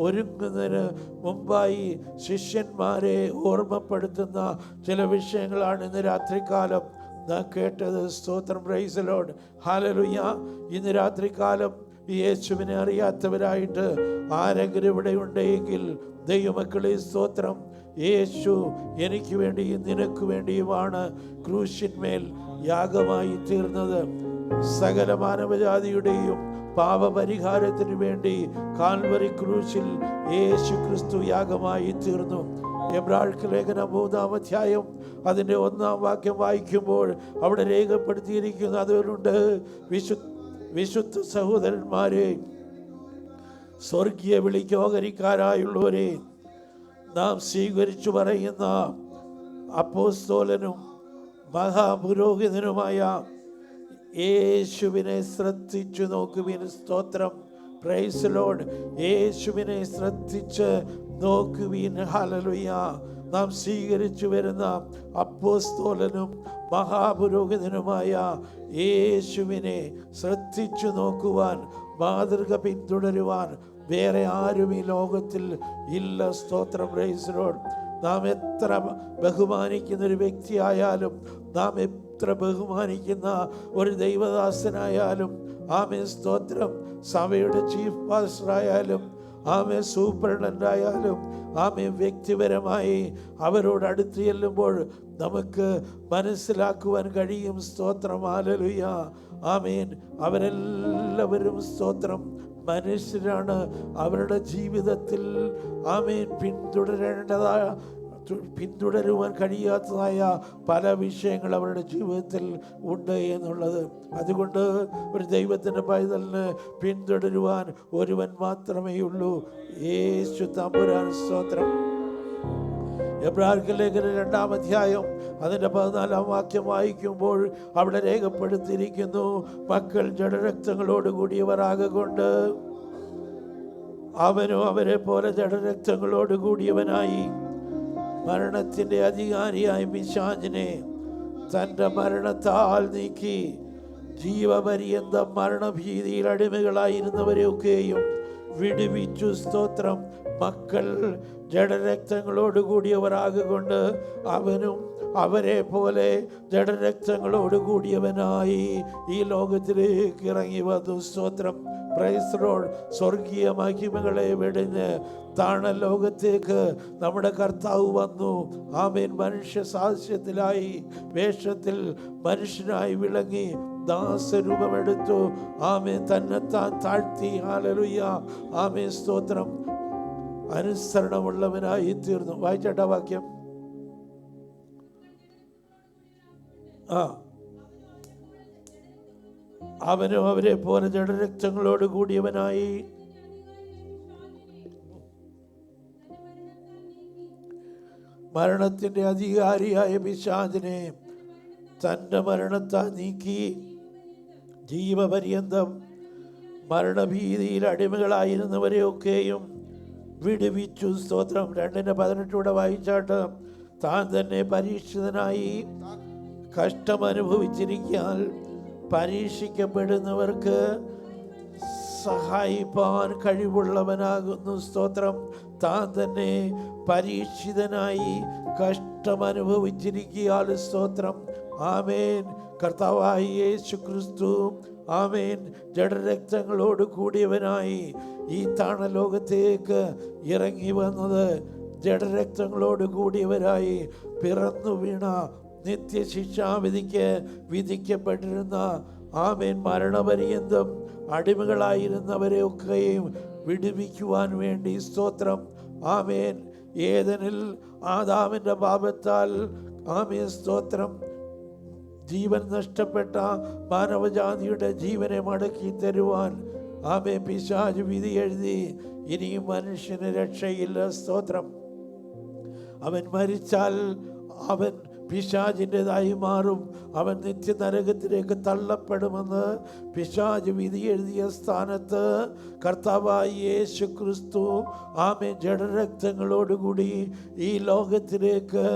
ഒരുങ്ങുന്നതിന് മുമ്പായി ശിഷ്യന്മാരെ ഓർമ്മപ്പെടുത്തുന്ന ചില വിഷയങ്ങളാണ് ഇന്ന് രാത്രികാലം നാം കേട്ടത്. സ്തോത്രം. Praise the Lord. ഹല്ലേലൂയ. ഇന്ന് രാത്രികാലം യേശുവിനെ അറിയാത്തവരായിട്ട് ആരെങ്കിലും ഇവിടെ ഉണ്ടെങ്കിൽ ദൈവമക്കളെ, സ്തോത്രം, യേശു എനിക്ക് വേണ്ടിയും നിനക്ക് വേണ്ടിയുമാണ് ക്രൂശിന്മേൽ യാഗമായി തീർന്നത്. സകല മാനവജാതിയുടെയും പാപപരിഹാരത്തിന് വേണ്ടി കാൽവരി ക്രൂശിൽ യേശു ക്രിസ്തു യാഗമായി തീർന്നു. എബ്രായർക്ക് ലേഖനം 3-ാം അധ്യായം അതിൻ്റെ 1-ാം വാക്യം വായിക്കുമ്പോൾ അവിടെ രേഖപ്പെടുത്തിയിരിക്കുന്ന അതുകൊണ്ട് വിശുദ്ധ സഹോദരന്മാരെ, സ്വർഗീയ വിളിക്ക് ഓഹരിക്കാരായുള്ളവരെ, നാം സ്വീകരിച്ചു പറയുന്ന അപ്പോസ്തലനും മഹാപുരോഹിതനുമായ യേശുവിനെ ശ്രദ്ധിച്ചു നോക്കുവിൻ. സ്തോത്രം. Praise the Lord. യേശുവിനെ ശ്രദ്ധിച്ച് നോക്കുവിൻ. ഹല്ലേലൂയ. നാം സ്വീകരിച്ചു വരുന്ന അപ്പോസ്തലനും മഹാപുരോഹിതനുമായ യേശുവിനെ ശ്രദ്ധിച്ചു നോക്കുവാൻ, മാതൃക പിന്തുടരുവാൻ വേറെ ആരും ഈ ലോകത്തിൽ ഇല്ല. സ്തോത്രം. Praise the Lord. നാം എത്ര ബഹുമാനിക്കുന്ന ഒരു വ്യക്തിയായാലും, നാം എത്ര ബഹുമാനിക്കുന്ന ഒരു ദൈവദാസനായാലും, ആമേൻ, സ്തോത്രം, സഭയുടെ ചീഫ് പാസ്റ്ററായാലും, ആമേൻ, സൂപ്രണ്ടൻ്റായാലും, ആമേൻ, വ്യക്തിപരമായി അവരോട് അടുത്ത് ചെല്ലുമ്പോൾ നമുക്ക് മനസ്സിലാക്കുവാൻ കഴിയും. സ്തോത്രം. ഹല്ലേലൂയ. ആമേൻ. അവരെല്ലാവരും, സ്തോത്രം, മനുഷ്യരാണ്. അവരുടെ ജീവിതത്തിൽ ആമേൻ പിന്തുടരുവാൻ കഴിയാത്തതായ പല വിഷയങ്ങൾ അവരുടെ ജീവിതത്തിൽ ഉണ്ട് എന്നുള്ളത്. അതുകൊണ്ട് ഒരു ദൈവത്തിൻ്റെ പൈതലിന് പിന്തുടരുവാൻ ഒരുവൻ മാത്രമേ ഉള്ളൂ, യേശു തമ്പുരാൻ. സ്തോത്രം. എബ്രായർക്ക് ലേഖനം 2-ാം അധ്യായം അതിൻ്റെ 14-ാം വാക്യം വായിക്കുമ്പോൾ അവിടെ രേഖപ്പെടുത്തിയിരിക്കുന്നു, മക്കൾ ജഡരക്തങ്ങളോട് കൂടിയവർ ആകൊണ്ട് അവനും അവരെ പോലെ ജഡരക്തങ്ങളോട് കൂടിയവനായി മരണത്തിന്റെ അധികാരിയായ പിശാചിനെ തൻ്റെ മരണത്താൽ നീക്കി ജീവപര്യന്തം മരണഭീതിയിൽ അടിമകളായിരുന്നവരെയൊക്കെയും വിടുവിച്ചു. സ്തോത്രം. മക്കൾ ജഡരക്തങ്ങളോട് കൂടിയവരാകൊണ്ട് അവനും അവരെ പോലെ ജഡരക്തങ്ങളോട് കൂടിയവനായി ഈ ലോകത്തിലേക്ക് ഇറങ്ങി വന്നു. സ്തോത്രം. Praise Lord. സ്വർഗീയ മഹിമകളെ വെടിഞ്ഞ് താണ ലോകത്തേക്ക് നമ്മുടെ കർത്താവ് വന്നു. ആമേൻ. മനുഷ്യ സാദൃശ്യത്തിലായി വേഷത്തിൽ മനുഷ്യനായി വിളങ്ങി ദാസരൂപമെടുത്തു. ആമേൻ. തന്നെത്താൻ താഴ്ത്തി. ഹല്ലേലൂയ. ആമേൻ. സ്തോത്രം. അനുസരണമുള്ളവനായി തീർന്നു. വായിച്ചേട്ടാ വാക്യം. അവനും അവരെ പോലെ ജഡരക്തങ്ങളോട് കൂടിയവനായി മരണത്തിന്റെ അധികാരിയായ പിശാചിനെ തൻ്റെ മരണത്താൽ നീക്കി ജീവപര്യന്തം മരണഭീതിയിൽ അടിമകളായിരുന്നവരെയൊക്കെയും വിടുവിച്ചു. സ്തോത്രം. 2:18 വായിച്ചാട്ട് താൻ തന്നെ പരീക്ഷിതനായി കഷ്ടമനുഭവിച്ചിരിക്കാൻ പരീക്ഷിക്കപ്പെടുന്നവർക്ക് സഹായിപ്പാൻ കഴിവുള്ളവനാകുന്നു. സ്തോത്രം. താൻ തന്നെ പരീക്ഷിതനായി കഷ്ടമനുഭവിച്ചിരിക്കാൻ. സ്തോത്രം. ആമേൻ. കർത്താവായ യേശു ക്രിസ്തു ആമേൻ ജഡരക്തങ്ങളോട് കൂടിയവനായി ഈ താണലോകത്തേക്ക് ഇറങ്ങി വന്നത് ജഡരക്തങ്ങളോട് കൂടിയവരായി പിറന്നു വീണ നിത്യശിക്ഷാവിധിക്ക് വിധിക്കപ്പെട്ടിരുന്ന ആമേൻ മരണപര്യന്തം അടിമകളായിരുന്നവരെയൊക്കെയും വിടുവിക്കുവാൻ വേണ്ടി. സ്തോത്രം. ആമേൻ. ഏദനിൽ ആദാമിൻ്റെ പാപത്താൽ ആമേൻ സ്തോത്രം ജീവൻ നഷ്ടപ്പെട്ട മാനവജാതിയുടെ ജീവനെ മടക്കി തരുവാൻ ആമേൻ പിശാച് വിധി എഴുതി. ഇനിയും മനുഷ്യന് രക്ഷയില്ല. സ്തോത്രം. അവൻ മരിച്ചാൽ അവൻ പിശാചിൻ്റെതായി മാറും. അവൻ നിത്യനരകത്തിലേക്ക് തള്ളപ്പെടുമെന്ന് പിശാച് വിധി എഴുതിയ സ്ഥാനത്ത് കർത്താവായ യേശു ക്രിസ്തു ആമേൻ ജഡരക്തങ്ങളോടുകൂടി ഈ ലോകത്തിലേക്ക്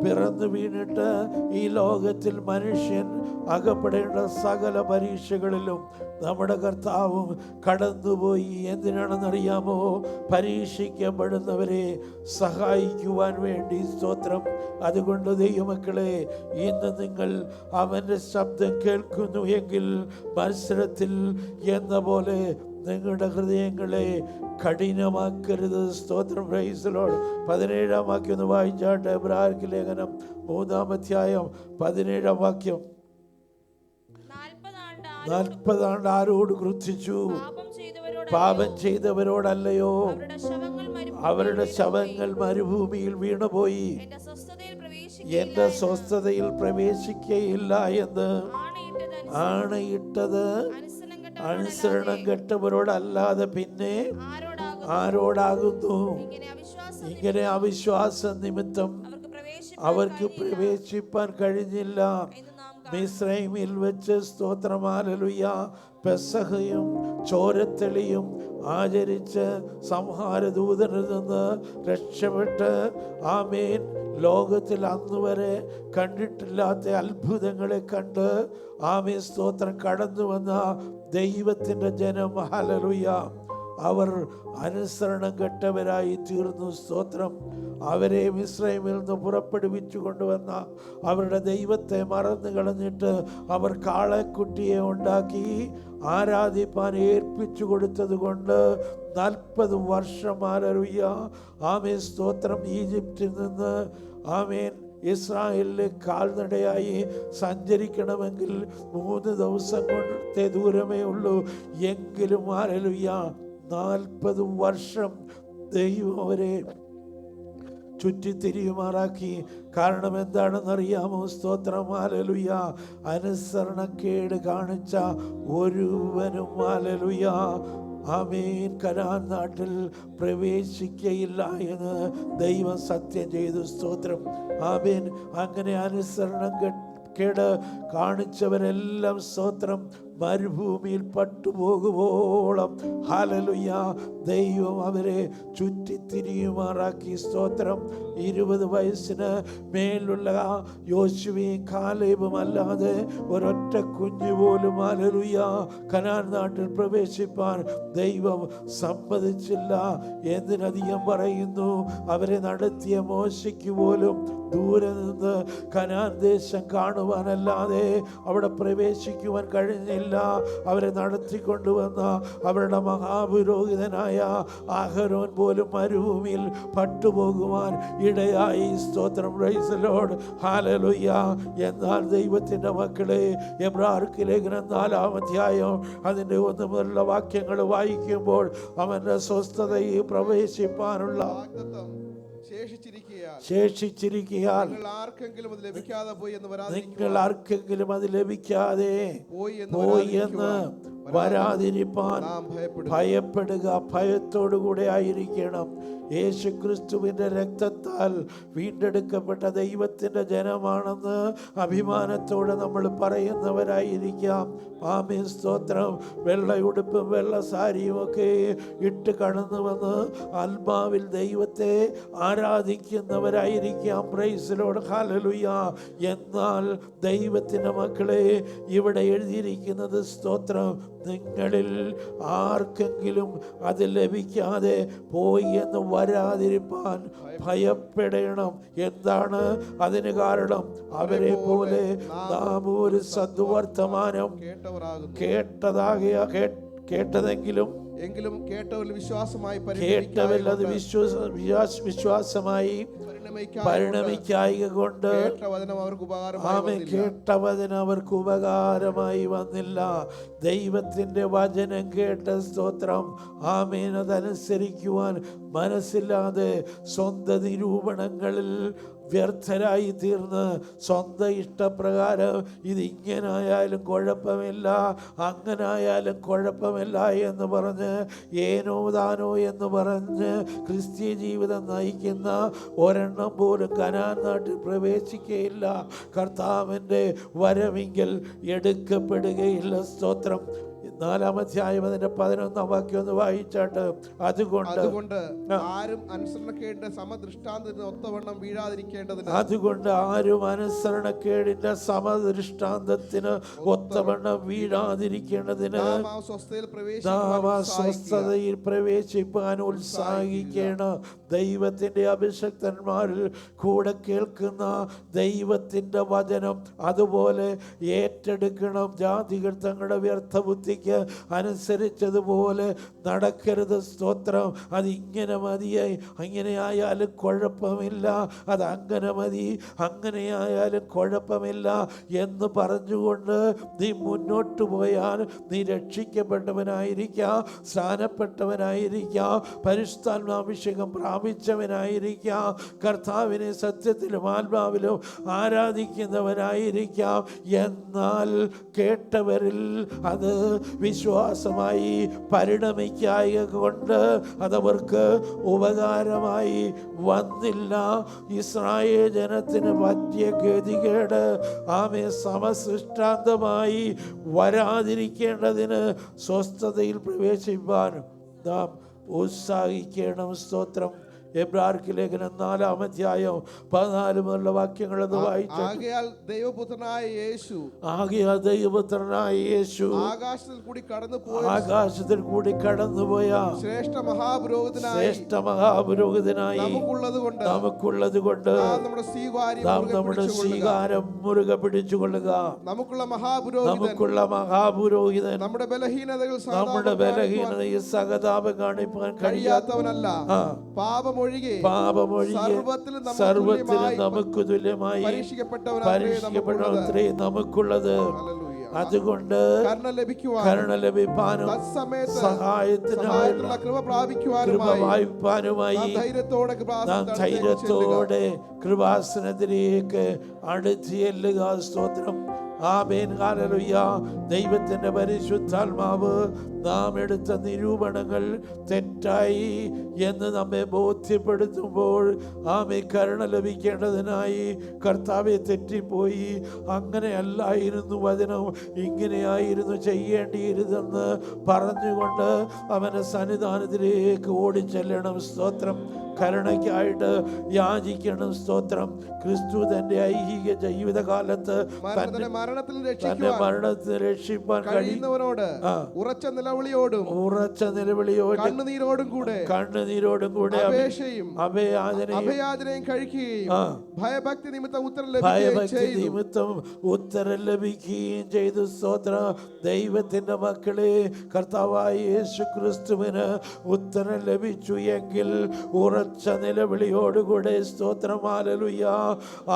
പിറന്നു വീണിട്ട് ഈ ലോകത്തിൽ മനുഷ്യൻ അകപ്പെടേണ്ട സകല പരീക്ഷകളിലും നമ്മുടെ കർത്താവും കടന്നുപോയി. എന്തിനാണെന്നറിയാമോ? പരീക്ഷിക്കപ്പെടുന്നവരെ സഹായിക്കുവാൻ വേണ്ടി. സ്തോത്രം. അതുകൊണ്ട് ദൈവമക്കളെ, ഇന്ന് നിങ്ങൾ അവൻ്റെ ശബ്ദം കേൾക്കുന്നു എങ്കിൽ മത്സരത്തിൽ എന്ന പോലെ നിങ്ങളുടെ ഹൃദയങ്ങളെ കഠിനമാക്കരുത്. സ്തോത്രം. Praise Lord. 17 വാക്യം ഒന്ന് വായിച്ചാട്ടെ. എബ്രായർക്ക് ലേഖനം 3 വാക്യം. 40 ആണ്ട് ആരോട് ക്രുദ്ധിച്ചു? പാപം ചെയ്തവരോടല്ലയോ? അവരുടെ ശവങ്ങൾ മരുഭൂമിയിൽ വീണുപോയി. എന്റെ സ്വസ്ഥതയിൽ പ്രവേശിക്കയില്ല എന്ന് ആണയിട്ടത് അനുസരണം കെട്ടവരോടല്ലാതെ പിന്നെ ആരോടാകുന്നു? ഇങ്ങനെ അവിശ്വാസം നിമിത്തം അവർക്ക് പ്രവേശിപ്പാൻ കഴിഞ്ഞില്ല. മിസ്രൈമിൽ വെച്ച് സ്തോത്രം. ഹല്ലേലൂയ. പെസഹയും ചോരത്തെളിയും ആചരിച്ച് സംഹാരദൂതനിൽ നിന്ന് രക്ഷപ്പെട്ട് ആമേൻ ലോകത്തിൽ അന്നുവരെ കണ്ടിട്ടില്ലാത്ത അത്ഭുതങ്ങളെ കണ്ട് ആമേൻ സ്തോത്രം കടന്നു വന്ന ദൈവത്തിൻ്റെ ജനം. ഹല്ലേലൂയ. അവർ അനുസരണം കെട്ടവരായി തീർന്നു. സ്തോത്രം. അവരെ മിസ്രൈമിൽ നിന്ന് പുറപ്പെടുവിച്ചു കൊണ്ടുവന്ന അവരുടെ ദൈവത്തെ മറന്നു കളഞ്ഞിട്ട് അവർ കാളക്കുട്ടിയെ ഉണ്ടാക്കി ആരാധിപ്പാൻ ഏൽപ്പിച്ചു കൊടുത്തത് കൊണ്ട് 40 വർഷം ഹല്ലേലൂയ ആമേൻ സ്തോത്രം ഈജിപ്തിൽ നിന്ന് ആമേൻ ഇസ്രായേലിലെ കാൽനടയായി സഞ്ചരിക്കണമെങ്കിൽ 3 ദിവസം കൊണ്ടത്തെ ദൂരമേ ഉള്ളൂ. എങ്കിലും ഹല്ലേലൂയ 40 വർഷം ദൈവം അവരെ ചുറ്റിത്തിരിയുമാറാക്കി. കാരണം എന്താണെന്നറിയാമോ? സ്തോത്രം. ഹല്ലേലൂയ. അനുസരണക്കേട് കാണിച്ച ഒരുവനും ഹല്ലേലൂയ ആമേൻ കനാൻ നാട്ടിൽ പ്രവേശിക്കയില്ല എന്ന് ദൈവം സത്യം ചെയ്തു. സ്തോത്രം. ആമേൻ. അങ്ങനെ അനുസരണം കേട് കാണിച്ചവരെല്ലാം സ്തോത്രം മരുഭൂമിയിൽ പട്ടുപോകുവോളം ഹല്ലേലൂയ ദൈവം അവരെ ചുറ്റിത്തിരിയുമാറാക്കി. സ്തോത്രം. 20 വയസ്സിന് മേലുള്ള യോശുവയും കാലേബും അല്ലാതെ ഒരൊറ്റ കുഞ്ഞു പോലും ഹല്ലേലൂയ കനാൻ നാട്ടിൽ പ്രവേശിപ്പാൻ ദൈവം സമ്മതിച്ചില്ല. എന്തിനധികം പറയുന്നു, അവരെ നടത്തിയ മോശയ്ക്ക് പോലും ദൂരെ നിന്ന് കനാൻ ദേശം കാണുവാനല്ലാതെ അവിടെ പ്രവേശിക്കുവാൻ കഴിഞ്ഞില്ല. അവരെ നടത്തിക്കൊണ്ടുവന്ന അവരുടെ മഹാപുരോഹിതനായ അഹരോൻ പോലും മരുഭൂമിയിൽ പട്ടുപോകുവാൻ ഇടയായി. സ്തോത്രം. Praise the Lord. ഹല്ലേലൂയ. എന്നാൽ ദൈവത്തിൻ്റെ മക്കളെ, എബ്രായർക്ക് ലേഖനം 4-ാം അധ്യായം അതിൻ്റെ 1 മുതലുള്ള വാക്യങ്ങൾ വായിക്കുമ്പോൾ അവൻ്റെ സ്വസ്ഥതയിൽ പ്രവേശിപ്പാനുള്ള ശേഷിച്ചിരിക്കുകയാൽ നിങ്ങൾ ആർക്കെങ്കിലും അത് ലഭിക്കാതെ പോയി എന്ന് വരാതിരിപ്പാൻ ഭയപ്പെടുക. ഭയത്തോടുകൂടെ ആയിരിക്കണം. യേശുക്രിസ്തുവിൻ്റെ രക്തത്താൽ വീണ്ടെടുക്കപ്പെട്ട ദൈവത്തിൻ്റെ ജനമാണെന്ന് അഭിമാനത്തോടെ നമ്മൾ പറയുന്നവരായിരിക്കാം. ആമേൻ. സ്തോത്രം. വെള്ളയുടുപ്പും വെള്ള സാരിയും ഒക്കെ ഇട്ട് കടന്നു വന്ന് ആത്മാവിൽ ദൈവത്തെ ആരാധിക്കുന്നവരായിരിക്കാം. Praise the Lord. ഹല്ലേലൂയ. എന്നാൽ ദൈവത്തിൻ്റെ മക്കളെ, ഇവിടെ എഴുതിയിരിക്കുന്നത് സ്തോത്രം, നിങ്ങളിൽ ആർക്കെങ്കിലും അത് ലഭിക്കാതെ പോയി എന്ന് വരാതിരിപ്പാൻ ഭയപ്പെടണം. എന്താണ് അതിന് കാരണം? അവരെ പോലെ നാം ഒരു സദ്വർത്തമാനം കേട്ടതെങ്കിലും കേട്ടവരിൽ അത് വിശ്വാസമായി പരിണമിക്കായിക കൊണ്ട് കേട്ട വചനം അവർക്ക് ഉപകാരമായി വന്നില്ല. ദൈവത്തിൻ്റെ വചനം കേട്ട സ്തോത്രം ആമേൻ അതനുസരിക്കുവാൻ മനസ്സില്ലാതെ സ്വന്തം നിരൂപണങ്ങളിൽ വ്യർത്ഥരായി തീർന്ന് സ്വന്തം ഇഷ്ടപ്രകാരം ഇതിങ്ങനായാലും കുഴപ്പമില്ല, അങ്ങനായാലും കുഴപ്പമില്ല എന്ന് പറഞ്ഞ് ഏനോ താനോ എന്ന് പറഞ്ഞ് ക്രിസ്തീയ ജീവിതം നയിക്കുന്ന ഒരെണ്ണം പോലും കനാൻ നാട്ടിൽ പ്രവേശിക്കുകയില്ല. കർത്താവിൻ്റെ വരവിങ്കൽ എടുക്കപ്പെടുകയില്ല. സ്തോത്രം. 4-ാം അധ്യായം അതിന്റെ 11-ാം വാക്യം ഒന്ന് വായിച്ചാട്ട്. അതുകൊണ്ട് ആരും അനുസരണക്കേടിന്റെ സമദൃഷ്ടാന്തത്തിന് ഒത്തവണ്ണം വീഴാതിരിക്കേണ്ടതിന് സ്വസ്ഥതയിൽ പ്രവേശിപ്പാൻ ഉത്സാഹിക്കണം. ദൈവത്തിന്റെ അഭിഷക്തന്മാരിൽ കൂടെ കേൾക്കുന്ന ദൈവത്തിന്റെ വചനം അതുപോലെ ഏറ്റെടുക്കണം. ജാതികൾ തങ്ങളുടെ വ്യർത്ഥ ബുദ്ധിക്ക് അനുസരിച്ചതുപോലെ നടക്കരുത്. സ്തോത്രം. അത് ഇങ്ങനെ മതിയായി, അങ്ങനെയായാലും കുഴപ്പമില്ല, അത് അങ്ങനെ മതി, അങ്ങനെയായാലും കുഴപ്പമില്ല എന്ന് പറഞ്ഞുകൊണ്ട് നീ മുന്നോട്ട് പോയാൽ നീ രക്ഷിക്കപ്പെട്ടവനായിരിക്കാം, സ്ഥാനപ്പെട്ടവനായിരിക്കാം, പരിശുദ്ധാത്മാഭിഷേകം പ്രാപിച്ചവനായിരിക്കാം, കർത്താവിനെ സത്യത്തിലും ആത്മാവിലും ആരാധിക്കുന്നവനായിരിക്കാം. എന്നാൽ കേട്ടവരിൽ അത് വിശ്വാസമായി പരിണമിക്കായ കൊണ്ട് അതവർക്ക് ഉപകാരമായി വന്നില്ല. ഇസ്രായേൽ ജനത്തിന് പറ്റിയ ഗതികേട് ആമേ സമസൃഷ്ടാന്തമായി വരാതിരിക്കേണ്ടതിന് സ്വസ്ഥതയിൽ പ്രവേശിപ്പാൻ നാം ഉത്സാഹിക്കണം. സ്തോത്രം. എബ്രായർക്ക് ലേഖനം 4-ാം അധ്യായം 14 മുതലുള്ള വാക്യങ്ങൾ ഒന്ന് വായിച്ചു. ആകയാൽ ദൈവപുത്രനായ യേശു ആകാശത്തിൽ കൂടി കടന്നുപോയ ശ്രേഷ്ഠ മഹാപുരോഹിതനായി നമുക്കുള്ളത് കൊണ്ട് നാം നമ്മുടെ സ്വീകാരം മുറുകെ പിടിച്ചുകൊള്ളുക. നമുക്കുള്ള മഹാപുരോഹിതൻ നമ്മുടെ ബലഹീനതയിൽ സഹതാപം കാണിപ്പാൻ കഴിയാത്തവനല്ല, പാപമൊഴികെ സർവ്വത്തിലും നമുക്ക് തുല്യമായി പരീക്ഷിക്കപ്പെട്ടവത്രേ നമുക്കുള്ളത്. അതുകൊണ്ട് കരുണ ലഭിപ്പാനും സഹായത്തിനായുള്ള കൃപ പ്രാപിക്കുവാനുമായി നാം ധൈര്യത്തോടെ കൃപാസനത്തിലേക്ക് അടുത്ത് ചെല്ലുക. സ്തോത്രം. ആമേൻ. ഹല്ലേലൂയ. ദൈവത്തിന്റെ പരിശുദ്ധാത്മാവ് നാം എടുത്ത നിരൂപണങ്ങൾ തെറ്റായി എന്ന് നമ്മെ ബോധ്യപ്പെടുത്തുമ്പോൾ ആമേ കരുണ ലഭിക്കേണ്ടതിനായി കർത്താവെ തെറ്റിപ്പോയി, അങ്ങനെയല്ലായിരുന്നു വചനം, ഇങ്ങനെയായിരുന്നു ചെയ്യേണ്ടിയിരുതെന്ന് പറഞ്ഞുകൊണ്ട് അവൻ്റെ സന്നിധാനത്തിലേക്ക് ഓടിച്ചെല്ലണം. സ്തോത്രം. കരുണയ്ക്കായിട്ട് യാചിക്കണം. സ്തോത്രം. ക്രിസ്തു തന്റെ ഐഹിക ജീവിതകാലത്ത് തന്റെ മരണത്തിൽ രക്ഷിപ്പാൻ കഴിയുന്നവനോട് ഉറച്ച നിലവിളിയോടും കണ്ണുനീരോടും കൂടെ അഭയാചനയും കഴിക്കുകയും ഭയഭക്തി നിമിത്തം ഉത്തരം ലഭിക്കുകയും ചെയ്തു. സ്തോത്രം. ദൈവത്തിന്റെ മക്കളെ, കർത്താവായ യേശു ക്രിസ്തുവിന് ഉത്തരം ലഭിച്ചു എങ്കിൽ ഉറച്ച നിലവിളിയോടുകൂടെ, സ്തോത്രം, ഹല്ലേലൂയ,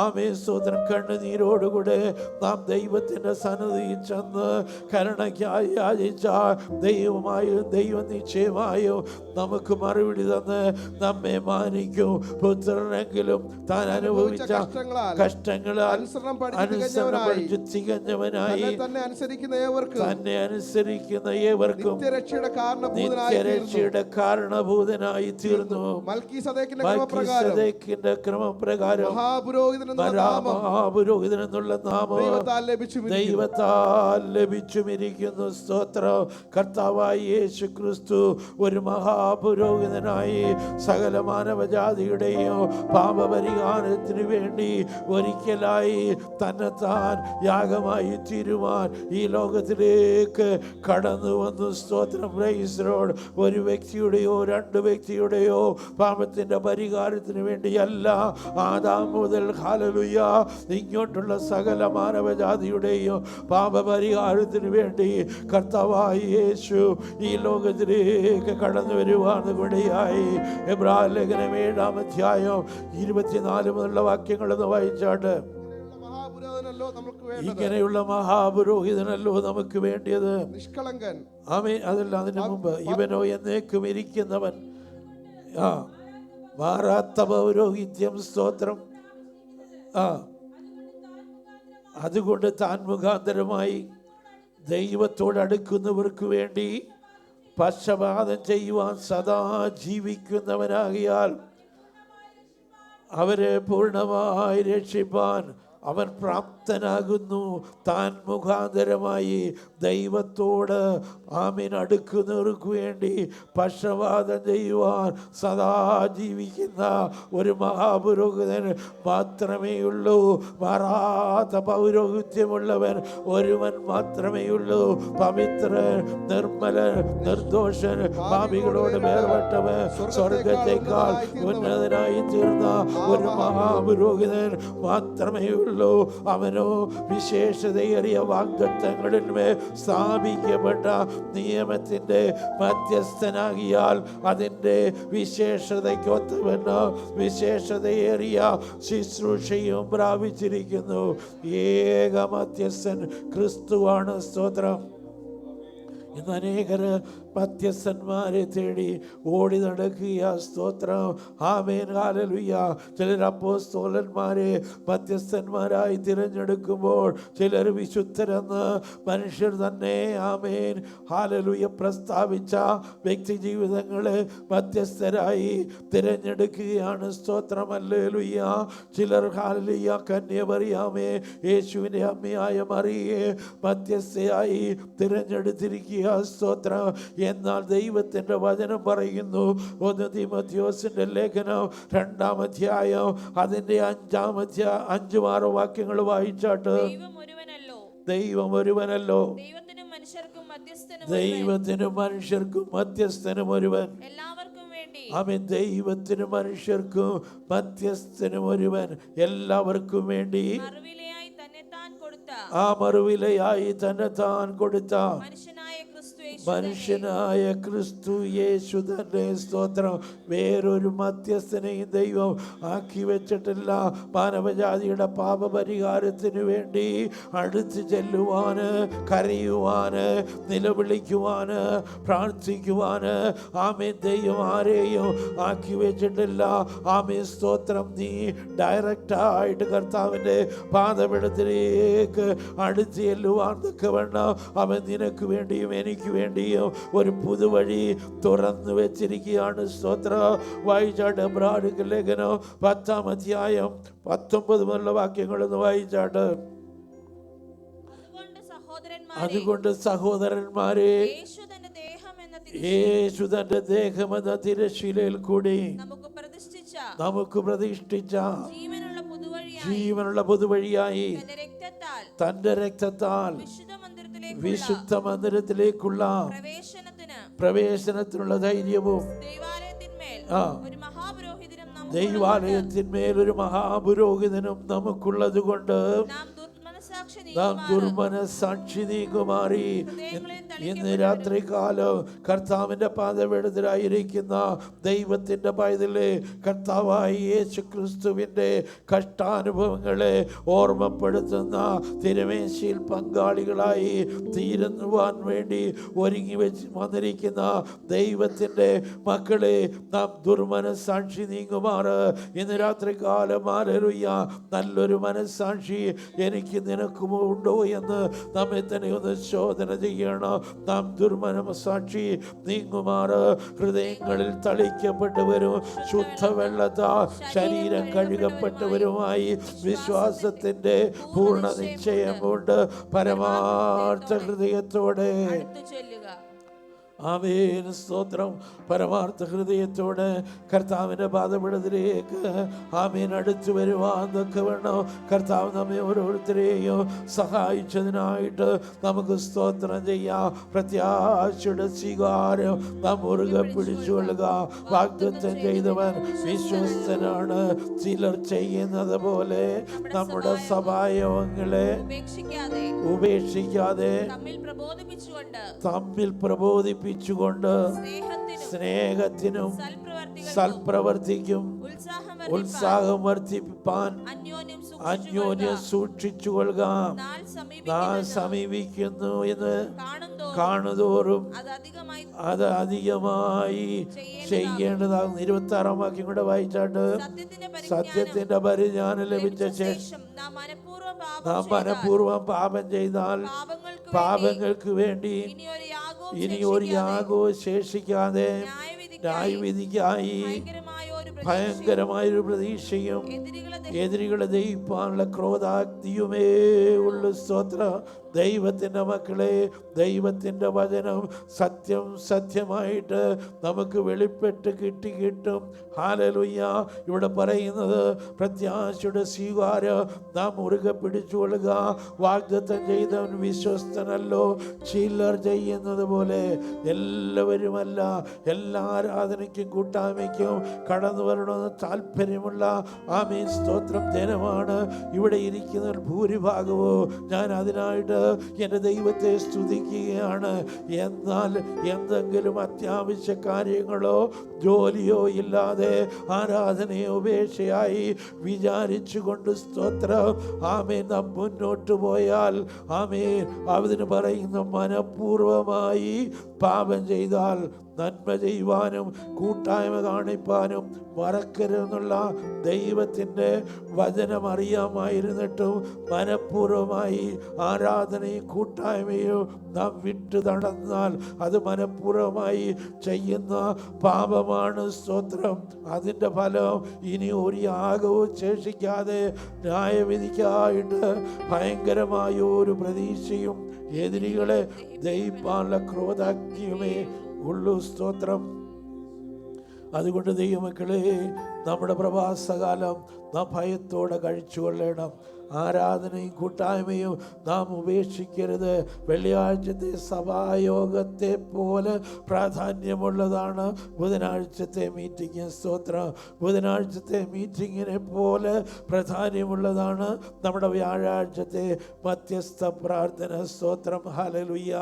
ആമേൻ, സ്തോത്രം, കണ്ണുനീരോടുകൂടെ നാം ദൈവത്തിന്റെ സന്നിധിയിൽ ചെന്ന് കരുണയ്ക്കായി യാചിച്ചാൽ ദൈവം നിശ്ചയമായും നമുക്ക് മറുപടി തന്ന് നമ്മെ മാനിക്കും. പുത്രനെങ്കിലും താൻ അനുഭവിച്ച കഷ്ടങ്ങളാൽ അനുസരണം പഠിച്ചു തികഞ്ഞവനായി തന്നെ അനുസരിക്കുന്ന ഏവർക്കും നിത്യരക്ഷയുടെ കാരണഭൂതനായി തീർന്നു. മൽക്കീസദേക്കിന്റെ ക്രമപ്രകാരം മഹാപുരോഹിതൻ എന്നുള്ള നാമം ദൈവത്താൽ ലഭിച്ചുമിരിക്കുന്നു. സ്തോത്രം. കർത്താവായ യേശു ക്രിസ്തു ഒരു മഹാപുരോഹിതനായി സകല മാനവജാതിയുടെയും പാപപരിഹാരത്തിനു വേണ്ടി ഒരിക്കലായി തന്നെത്താൻ യാഗമായി തീരുവാൻ ഈ ലോകത്തിലേക്ക് കടന്നു വന്നു. സ്തോത്രം. Praise Lord. ഒരു വ്യക്തിയുടെയോ രണ്ട് വ്യക്തിയുടെയോ പാപത്തിന്റെ പരിഹാരത്തിന് വേണ്ടിയല്ല, ആദാം മുതൽ ഹല്ലേലൂയ ഇങ്ങോട്ടുള്ള സകല മാനവജാതിയുടെയും പാപപരിഹാരത്തിന് വേണ്ടി കർത്താവായ യേശു ഈ ലോകത്തിലേക്ക് കടന്നു വരുവാനുകൂടിയായി. എബ്രായ ലേഖനം 7-ാം അധ്യായം 24 മുതലുള്ള വാക്യങ്ങളൊന്ന് വായിച്ചാട്ട്. ഇങ്ങനെയുള്ള മഹാപുരോഹിതനല്ലോ നമുക്ക് വേണ്ടിയത്, നിഷ്കളങ്കൻ. ആമേൻ. അതല്ല, അതിനു മുമ്പ് ഇവനോ എന്നേക്കും ഇരിക്കുന്നവൻ, മാറാത്ത പൗരോഹിത്യം. സ്തോത്രം. അതുകൊണ്ട് താൻ മുഖാന്തരമായി ദൈവത്തോട് അടുക്കുന്നവർക്ക് വേണ്ടി പക്ഷപാതം ചെയ്യുവാൻ സദാ ജീവിക്കുന്നവനാകിയാൽ അവരെ പൂർണ്ണമായി രക്ഷിപ്പാൻ അവൻ പ്രാപ്തനാകുന്നു. താൻ മുഖാന്തരമായി ദൈവത്തോട് ആമീൻ അടുക്കുന്നവർക്ക് വേണ്ടി പക്ഷപാതം ചെയ്യുവാൻ സദാ ജീവിക്കുന്ന ഒരു മഹാപുരോഹിതൻ മാത്രമേ ഉള്ളൂ. മാറാത്ത പൗരോഹിത്യമുള്ളവൻ ഒരുവൻ മാത്രമേ ഉള്ളൂ. പവിത്രൻ, നിർമ്മലൻ, നിർദോഷൻ, പാപികളോട് വേർപെട്ടവൻ, സ്വർഗത്തെക്കാൾ ഉന്നതനായി തീർന്ന ഒരു മഹാപുരോഹിതൻ മാത്രമേ ഉള്ളൂ. അവനോ വിശേഷതയേറിയ വാഗ്ദത്തങ്ങളിന്മേൽ സ്ഥാപിക്കപ്പെട്ട നിയമത്തിന്റെ മധ്യസ്ഥനാകിയാൽ അതിൻ്റെ വിശേഷതയ്ക്കൊത്തവന് വിശേഷതയേറിയ ശുശ്രൂഷയും പ്രാപിച്ചിരിക്കുന്നു. ഏക മധ്യസ്ഥൻ ക്രിസ്തുവാണ്. സ്തോത്രം. ഇന്ന് അനേകർ മധ്യസ്ഥന്മാരെ തേടി ഓടി നടക്കുക. സ്തോത്രം. ആമേൻ. ഹല്ലേലൂയ. ചിലർ അപ്പോസ്തലന്മാരെ മധ്യസ്ഥന്മാരായി തിരഞ്ഞെടുക്കുമ്പോൾ ചിലർ വിശുദ്ധരെന്ന് മനുഷ്യർ തന്നെ ആമേൻ ഹല്ലേലൂയ പ്രസ്താവിച്ച വ്യക്തി ജീവിതങ്ങളെ മധ്യസ്ഥരായി തിരഞ്ഞെടുക്കുകയാണ്. സ്തോത്രം. ഹല്ലേലൂയ. ചിലർ ഹല്ലേലൂയ കന്യമറിയാമേ യേശുവിൻ്റെ അമ്മയായ മറിയെ മധ്യസ്ഥയായി തിരഞ്ഞെടുത്തിരിക്കുക. സ്തോത്രം. എന്നാൽ ദൈവത്തിന്റെ വചനം പറയുന്നു, 1 തീമോഥെയോസിന്റെ ലേഖനം 2-ാം അധ്യായം അതിന്റെ 5-6 വാക്യങ്ങൾ വായിച്ചാട്ട്. ദൈവം ഒരുവനല്ലോ, ദൈവത്തിനും മനുഷ്യർക്കും മധ്യസ്ഥനും ഒരുവൻ. ആമേൻ. ദൈവത്തിനും മനുഷ്യർക്കും മധ്യസ്ഥനും ഒരുവൻ, എല്ലാവർക്കും വേണ്ടി ആ മറുവിലയായി തന്നെ താൻ കൊടുത്ത മനുഷ്യനായ ക്രിസ്തു യേശു തന്നെ. സ്തോത്രം. വേറൊരു മധ്യസ്ഥനെയും ദൈവം ആക്കി വെച്ചിട്ടില്ല. മാനവജാതിയുടെ പാപപരിഹാരത്തിന് വേണ്ടി അടുത്ത് ചെല്ലുവാന്, കരയുവാന്, നിലവിളിക്കുവാന്, പ്രാർത്ഥിക്കുവാന് ആമേൻ ദൈവം ആരെയും ആക്കി വെച്ചിട്ടില്ല. ആമേൻ. സ്തോത്രം. നീ ഡയറക്റ്റായിട്ട് കർത്താവിൻ്റെ പാദപീഠത്തിലേക്ക് അടുത്ത് ചെല്ലുവാൻ തക്കവണ്ണം അവൻ നിനക്ക് വേണ്ടിയും എനിക്ക് വേണ്ടി വേണ്ടിയും ഒരു പുതുവഴി തുറന്നു വെച്ചിരിക്കുകയാണ്. സ്തോത്ര. വായിച്ചാട്ട് എബ്രായർക്ക് ലേഖനം 10-ാം അധ്യായം 19 മുതലുള്ള വാക്യങ്ങളൊന്ന് വായിച്ചാട്ട്. അതുകൊണ്ട് സഹോദരന്മാരെ, യേശു തന്റെ ദേഹമെന്ന തിരശ്ശീലയിൽ കൂടി നമുക്ക് പ്രതിഷ്ഠിച്ച ജീവനുള്ള പുതുവഴിയായി തന്റെ രക്തത്താൽ വിശുദ്ധ മന്ദിരത്തിലേക്കുള്ള പ്രവേശനത്തിനുള്ള ധൈര്യവും ദൈവാലയത്തിന്മേൽ ഒരു മഹാപുരോഹിതനും നമുക്കുള്ളത് കൊണ്ട് നാം ദുർമനസാക്ഷി നീങ്ങുമാറി. ഇന്ന് രാത്രികാലം കർത്താവിന്റെ പാദപീഠത്തിലായിരിക്കുന്ന ദൈവത്തിന്റെ പൈതലെ, കർത്താവായ യേശു ക്രിസ്തുവിന്റെ കഷ്ടാനുഭവങ്ങളെ ഓർമ്മപ്പെടുത്തുന്ന തിരുമേശയിൽ പങ്കാളികളായി തീരുവാൻ വേണ്ടി ഒരുങ്ങി വെച്ച് വന്നിരിക്കുന്ന ദൈവത്തിന്റെ മക്കളെ, നാം ദുർമനസാക്ഷി നീങ്ങുമാറ്. ഇന്ന് രാത്രികാലം ഹല്ലേലൂയ, നല്ലൊരു മനസാക്ഷി എനിക്ക് നിനക്കുമോ ഉണ്ടോ എന്ന് നമ്മെ തന്നെ ഒന്ന് ശോധന ചെയ്യണം. നാം ദുർമനസാക്ഷി നീങ്ങുമാറ് ഹൃദയങ്ങളിൽ തളിക്കപ്പെട്ടവരും ശുദ്ധവെള്ളത്താൽ ശരീരം കഴുകപ്പെട്ടവരുമായി വിശ്വാസത്തിന്റെ പൂർണ്ണ നിശ്ചയം കൊണ്ട് പരമാർത്ഥ ഹൃദയത്തോടെ ആമേൻ. സ്തോത്രം. പരമാർത്ഥ ഹൃദയത്തോടെ കർത്താവിൻ്റെ പാദപീഠത്തിലേക്ക് ആമേൻ അടുത്തു വരുവാന്നൊക്കെ വേണം. കർത്താവ് നമ്മെ ഓരോരുത്തരെയും സഹായിച്ചതിനായിട്ട് നമുക്ക് സ്തോത്രം ചെയ്യാം. പ്രത്യാശയുടെ സ്വീകാരം നാം മുറുകെ പിടിച്ചുകൊള്ളുക. വാഗ്ദത്തം ചെയ്തവൻ വിശ്വസ്തനാണ്. ചിലർ ചെയ്യുന്നത് പോലെ നമ്മുടെ സഭായോഗങ്ങളെ ഉപേക്ഷിക്കാതെ തമ്മിൽ പ്രബോധിപ്പിച്ചുകൊണ്ട് സ്നേഹത്തിനും സൽപ്രവർത്തിക്കും ഉത്സാഹം വർദ്ധിപ്പാൻ അന്യോന്യം സൂക്ഷിച്ചുകൊള്ളുക. നാം സമീപിക്കുന്നു എന്ന് കാണുതോറും അത് അധികമായി ചെയ്യേണ്ടതാകുന്നു. 26-ാം വാക്യം കൂടെ വായിച്ചാട്ട്. സത്യത്തിന്റെ പരിജ്ഞാനം ലഭിച്ച ശേഷം നാം മനഃപൂർവ്വം പാപം ചെയ്താൽ പാപങ്ങൾക്ക് വേണ്ടി ഇനി ഒരു യാഗവും ശേഷിക്കാതെ ന്യായവിധിക്കായി ഭയങ്കരമായൊരു പ്രതീക്ഷയും എതിരികളെ ദഹിപ്പാനുള്ള ക്രോധാഗ്നിയുമേ ഉള്ളു. സ്തോത്ര. ദൈവത്തിൻ്റെ മക്കളെ, ദൈവത്തിൻ്റെ വചനം സത്യം സത്യമായിട്ട് നമുക്ക് വെളിപ്പെട്ട് കിട്ടും. ഹല്ലേലൂയ. ഇവിടെ പറയുന്നത് പ്രത്യാശയുടെ സ്വീകാരം നാം മുറുകെ പിടിച്ചുകൊള്ളുക. വാഗ്ദത്തം ചെയ്തവൻ വിശ്വസ്തനല്ലോ. ചിലർ ചെയ്യുന്നത് പോലെ എല്ലാവരുമല്ല. എല്ലാ ആരാധനയ്ക്കും കൂട്ടായ്മയ്ക്കും കടന്നു വരണമെന്ന് താല്പര്യമുള്ള ആമേൻ സ്തോത്രം ജനമാണ് ഇവിടെ ഇരിക്കുന്ന ഭൂരിഭാഗവും. ഞാൻ അതിനായിട്ട് എൻ്റെ ദൈവത്തെ സ്തുതിക്കുകയാണ്. എന്നാൽ എന്തെങ്കിലും അത്യാവശ്യ കാര്യങ്ങളോ ജോലിയോ ഇല്ലാതെ ആരാധനയോ ഉപേക്ഷയായി വിചാരിച്ചുകൊണ്ട് സ്തോത്രം ആമേൻ നാം മുന്നോട്ട് പോയാൽ ആമേൻ അതിന് പറയുന്ന മനഃപൂർവമായി പാപം ചെയ്താൽ നന്മ ചെയ്യുവാനും കൂട്ടായ്മ കാണിപ്പാനും മറക്കരുതെന്നുള്ള ദൈവത്തിൻ്റെ വചനം അറിയാമായിരുന്നിട്ടും മനഃപൂർവമായി ആരാധനയും കൂട്ടായ്മയും നാം വിട്ടു നടന്നാൽ അത് മനഃപൂർവമായി ചെയ്യുന്ന പാപമാണ്. സ്തോത്രം. അതിൻ്റെ ഫലം ഇനി ഒരു യാഗവും ശേഷിക്കാതെ ന്യായവിധിക്കായിട്ട് ഭയങ്കരമായ ഒരു പ്രതീക്ഷയും എതിരികളെ ദഹിപ്പാനുള്ള ക്രോധാഗ്നിയുമേ ഉള്ളു. സ്തോത്രം. അതുകൊണ്ട് ദൈവമക്കളെ, നമ്മുടെ പ്രവാസകാലം നാം ഭയത്തോടെ കഴിച്ചുകൊള്ളണം. ആരാധനയും കൂട്ടായ്മയും നാം ഉപേക്ഷിക്കരുത്. വെള്ളിയാഴ്ചത്തെ സഭായോഗത്തെ പോലെ പ്രാധാന്യമുള്ളതാണ് ബുധനാഴ്ചത്തെ മീറ്റിംഗ്. സ്തോത്രം. ബുധനാഴ്ചത്തെ മീറ്റിങ്ങിനെ പോലെ പ്രാധാന്യമുള്ളതാണ് നമ്മുടെ വ്യാഴാഴ്ചത്തെ മധ്യസ്ഥ പ്രാർത്ഥന. സ്തോത്രം. ഹല്ലേലൂയ.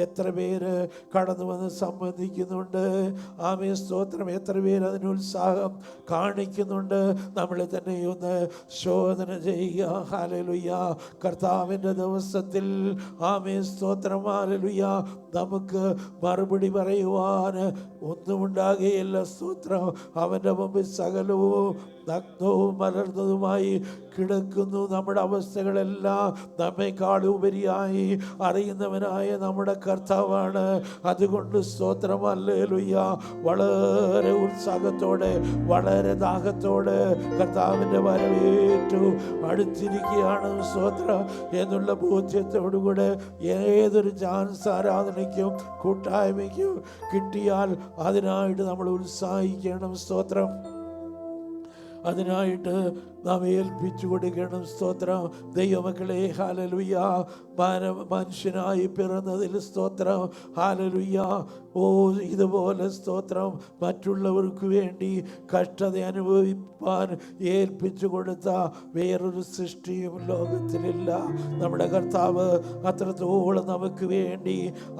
എത്ര പേര് കടന്നു വന്ന് സംബന്ധിക്കുന്നുണ്ട്. ആമേൻ സ്തോത്രം. എത്ര പേര് അതിന് ഉത്സാഹം കാണിക്കുന്നുണ്ട്. നമ്മളെ തന്നെ ഒന്ന് ശോധന ചെയ്യുക. ഹല്ലേലൂയ. കർത്താവിൻ്റെ ദിവസത്തിൽ ആമേൻ സ്തോത്രം. ഹല്ലേലൂയ. നമുക്ക് മറുപടി പറയുവാൻ ഒന്നും ഉണ്ടാകുകയില്ല. സ്തോത്രം. അവൻ്റെ മുമ്പിൽ സകലവും നഗ്നവും മലർന്നതുമായി കിടക്കുന്നു. നമ്മുടെ അവസ്ഥകളെല്ലാം നമ്മെക്കാൾ ഉപരിയായി അറിയുന്നവനായ നമ്മുടെ കർത്താവാണ്. അതുകൊണ്ട് സ്തോത്രം. ഹല്ലേലൂയ. വളരെ ഉത്സാഹത്തോടെ വളരെ ദാഹത്തോടെ കർത്താവിൻ്റെ വരവേറ്റു അടുത്തിരിക്കുകയാണ്. സ്തോത്രം എന്നുള്ള ബോധ്യത്തോടുകൂടെ ഏതൊരു ചാൻസ് ആരാധനയ്ക്കും കൂട്ടായ്മയ്ക്കും കിട്ടിയാൽ അതിനായിട്ട് നമ്മൾ ഉത്സാഹിക്കണം. സ്തോത്രം. അതിനായിട്ട് നാം ഏൽപ്പിച്ചു കൊടുക്കണം. സ്തോത്രം. ദൈവമക്കളെ ഹല്ലേലൂയ. മനുഷ്യനായി പിറന്നതിൽ സ്തോത്രം. ഹല്ലേലൂയ. ഓ ഇതുപോലെ സ്തോത്രം മറ്റുള്ളവർക്ക് വേണ്ടി കഷ്ടത അനുഭവിപ്പാൻ ഏൽപ്പിച്ചു കൊടുത്ത വേറൊരു സൃഷ്ടിയും ലോകത്തിലില്ല. നമ്മുടെ കർത്താവ് അത്രത്തോളം നമുക്ക് വേണ്ടി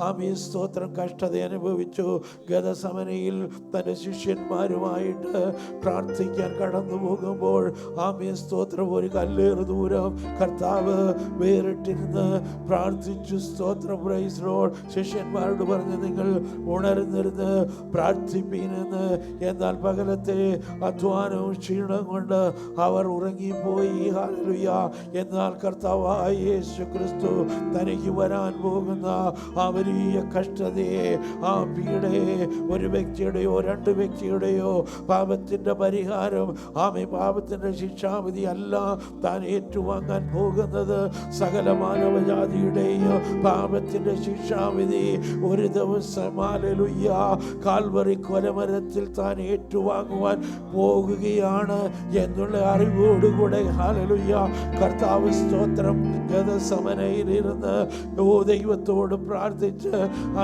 ആമേൻ സ്തോത്രം കഷ്ടത അനുഭവിച്ചു. ഗതസമനയിൽ തൻ്റെ ശിഷ്യന്മാരുമായിട്ട് പ്രാർത്ഥിക്കാൻ കടന്നു പോകുമ്പോൾ ആമേൻ സ്തോത്രം ഒരു കല്ലേറ് ദൂരം കർത്താവ് വേറിട്ടിരുന്ന് പ്രാർത്ഥിച്ചു. സ്തോത്രം. Praise Lord. ശിഷ്യന്മാരോട് പറഞ്ഞു, നിങ്ങൾ ഉണർന്നിരുന്ന് പ്രാർത്ഥിപ്പീനെന്ന്. എന്നാൽ പകലത്തെ അധ്വാനവും ക്ഷീണം കൊണ്ട് അവർ ഉറങ്ങിപ്പോയി. ഹല്ലേലൂയ. എന്നാൽ കർത്താവായ യേശു ക്രിസ്തു തനിക്ക് വരാൻ പോകുന്ന ആ വലിയ കഷ്ടതയെ, ആ പീഡയെ ഒരു വ്യക്തിയുടെയോ രണ്ട് വ്യക്തിയുടെയോ പാപത്തിൻ്റെ പരിഹാരം, ആമേ പാപത്തിൻ്റെ ശിക്ഷാവിധി അല്ല താൻ ഏറ്റുവാങ്ങാൻ പോകുന്നത്. സകല മാനവജാതിയുടെയും പാപത്തിൻ്റെ ശിക്ഷാവിധി ഒരു ദിവസം ഹല്ലേലൂയ കാൽവറി കൊലമരത്തിൽ താൻ ഏറ്റുവാങ്ങുവാൻ പോകുകയാണ് എന്നുള്ള അറിവോടുകൂടെ ഹല്ലേലൂയ കർത്താവ് സ്തോത്രം ഗതസമനയിലിരുന്ന് ദൈവത്തോട് പ്രാർത്ഥിച്ച്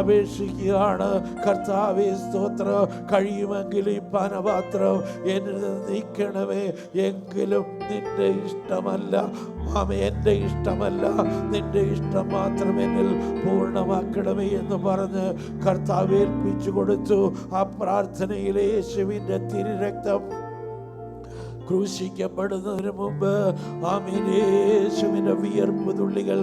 അപേക്ഷിക്കുകയാണ്. കർത്താവേ സ്തോത്രം. കഴിയുമെങ്കിൽ ഈ പാനപാത്രം എന്നിൽ നീക്കണമേ. എങ്കിലും നിന്റെ ഇഷ്ടമല്ല എൻ്റെ ഇഷ്ടമല്ല, നിന്റെ ഇഷ്ടം മാത്രം എന്നിൽ പൂർണ്ണമാക്കണമേ എന്ന് പറഞ്ഞ് കർത്താവ് ഏൽപ്പിച്ചു കൊടുത്തു. ആ പ്രാർത്ഥനയിൽ യേശുവിൻ്റെ തിരുരക്തം ക്രൂശിക്കപ്പെടുന്നതിന് മുമ്പ് ആമേൻ യേശുവിൻ്റെ വിയർപ്പ് തുള്ളികൾ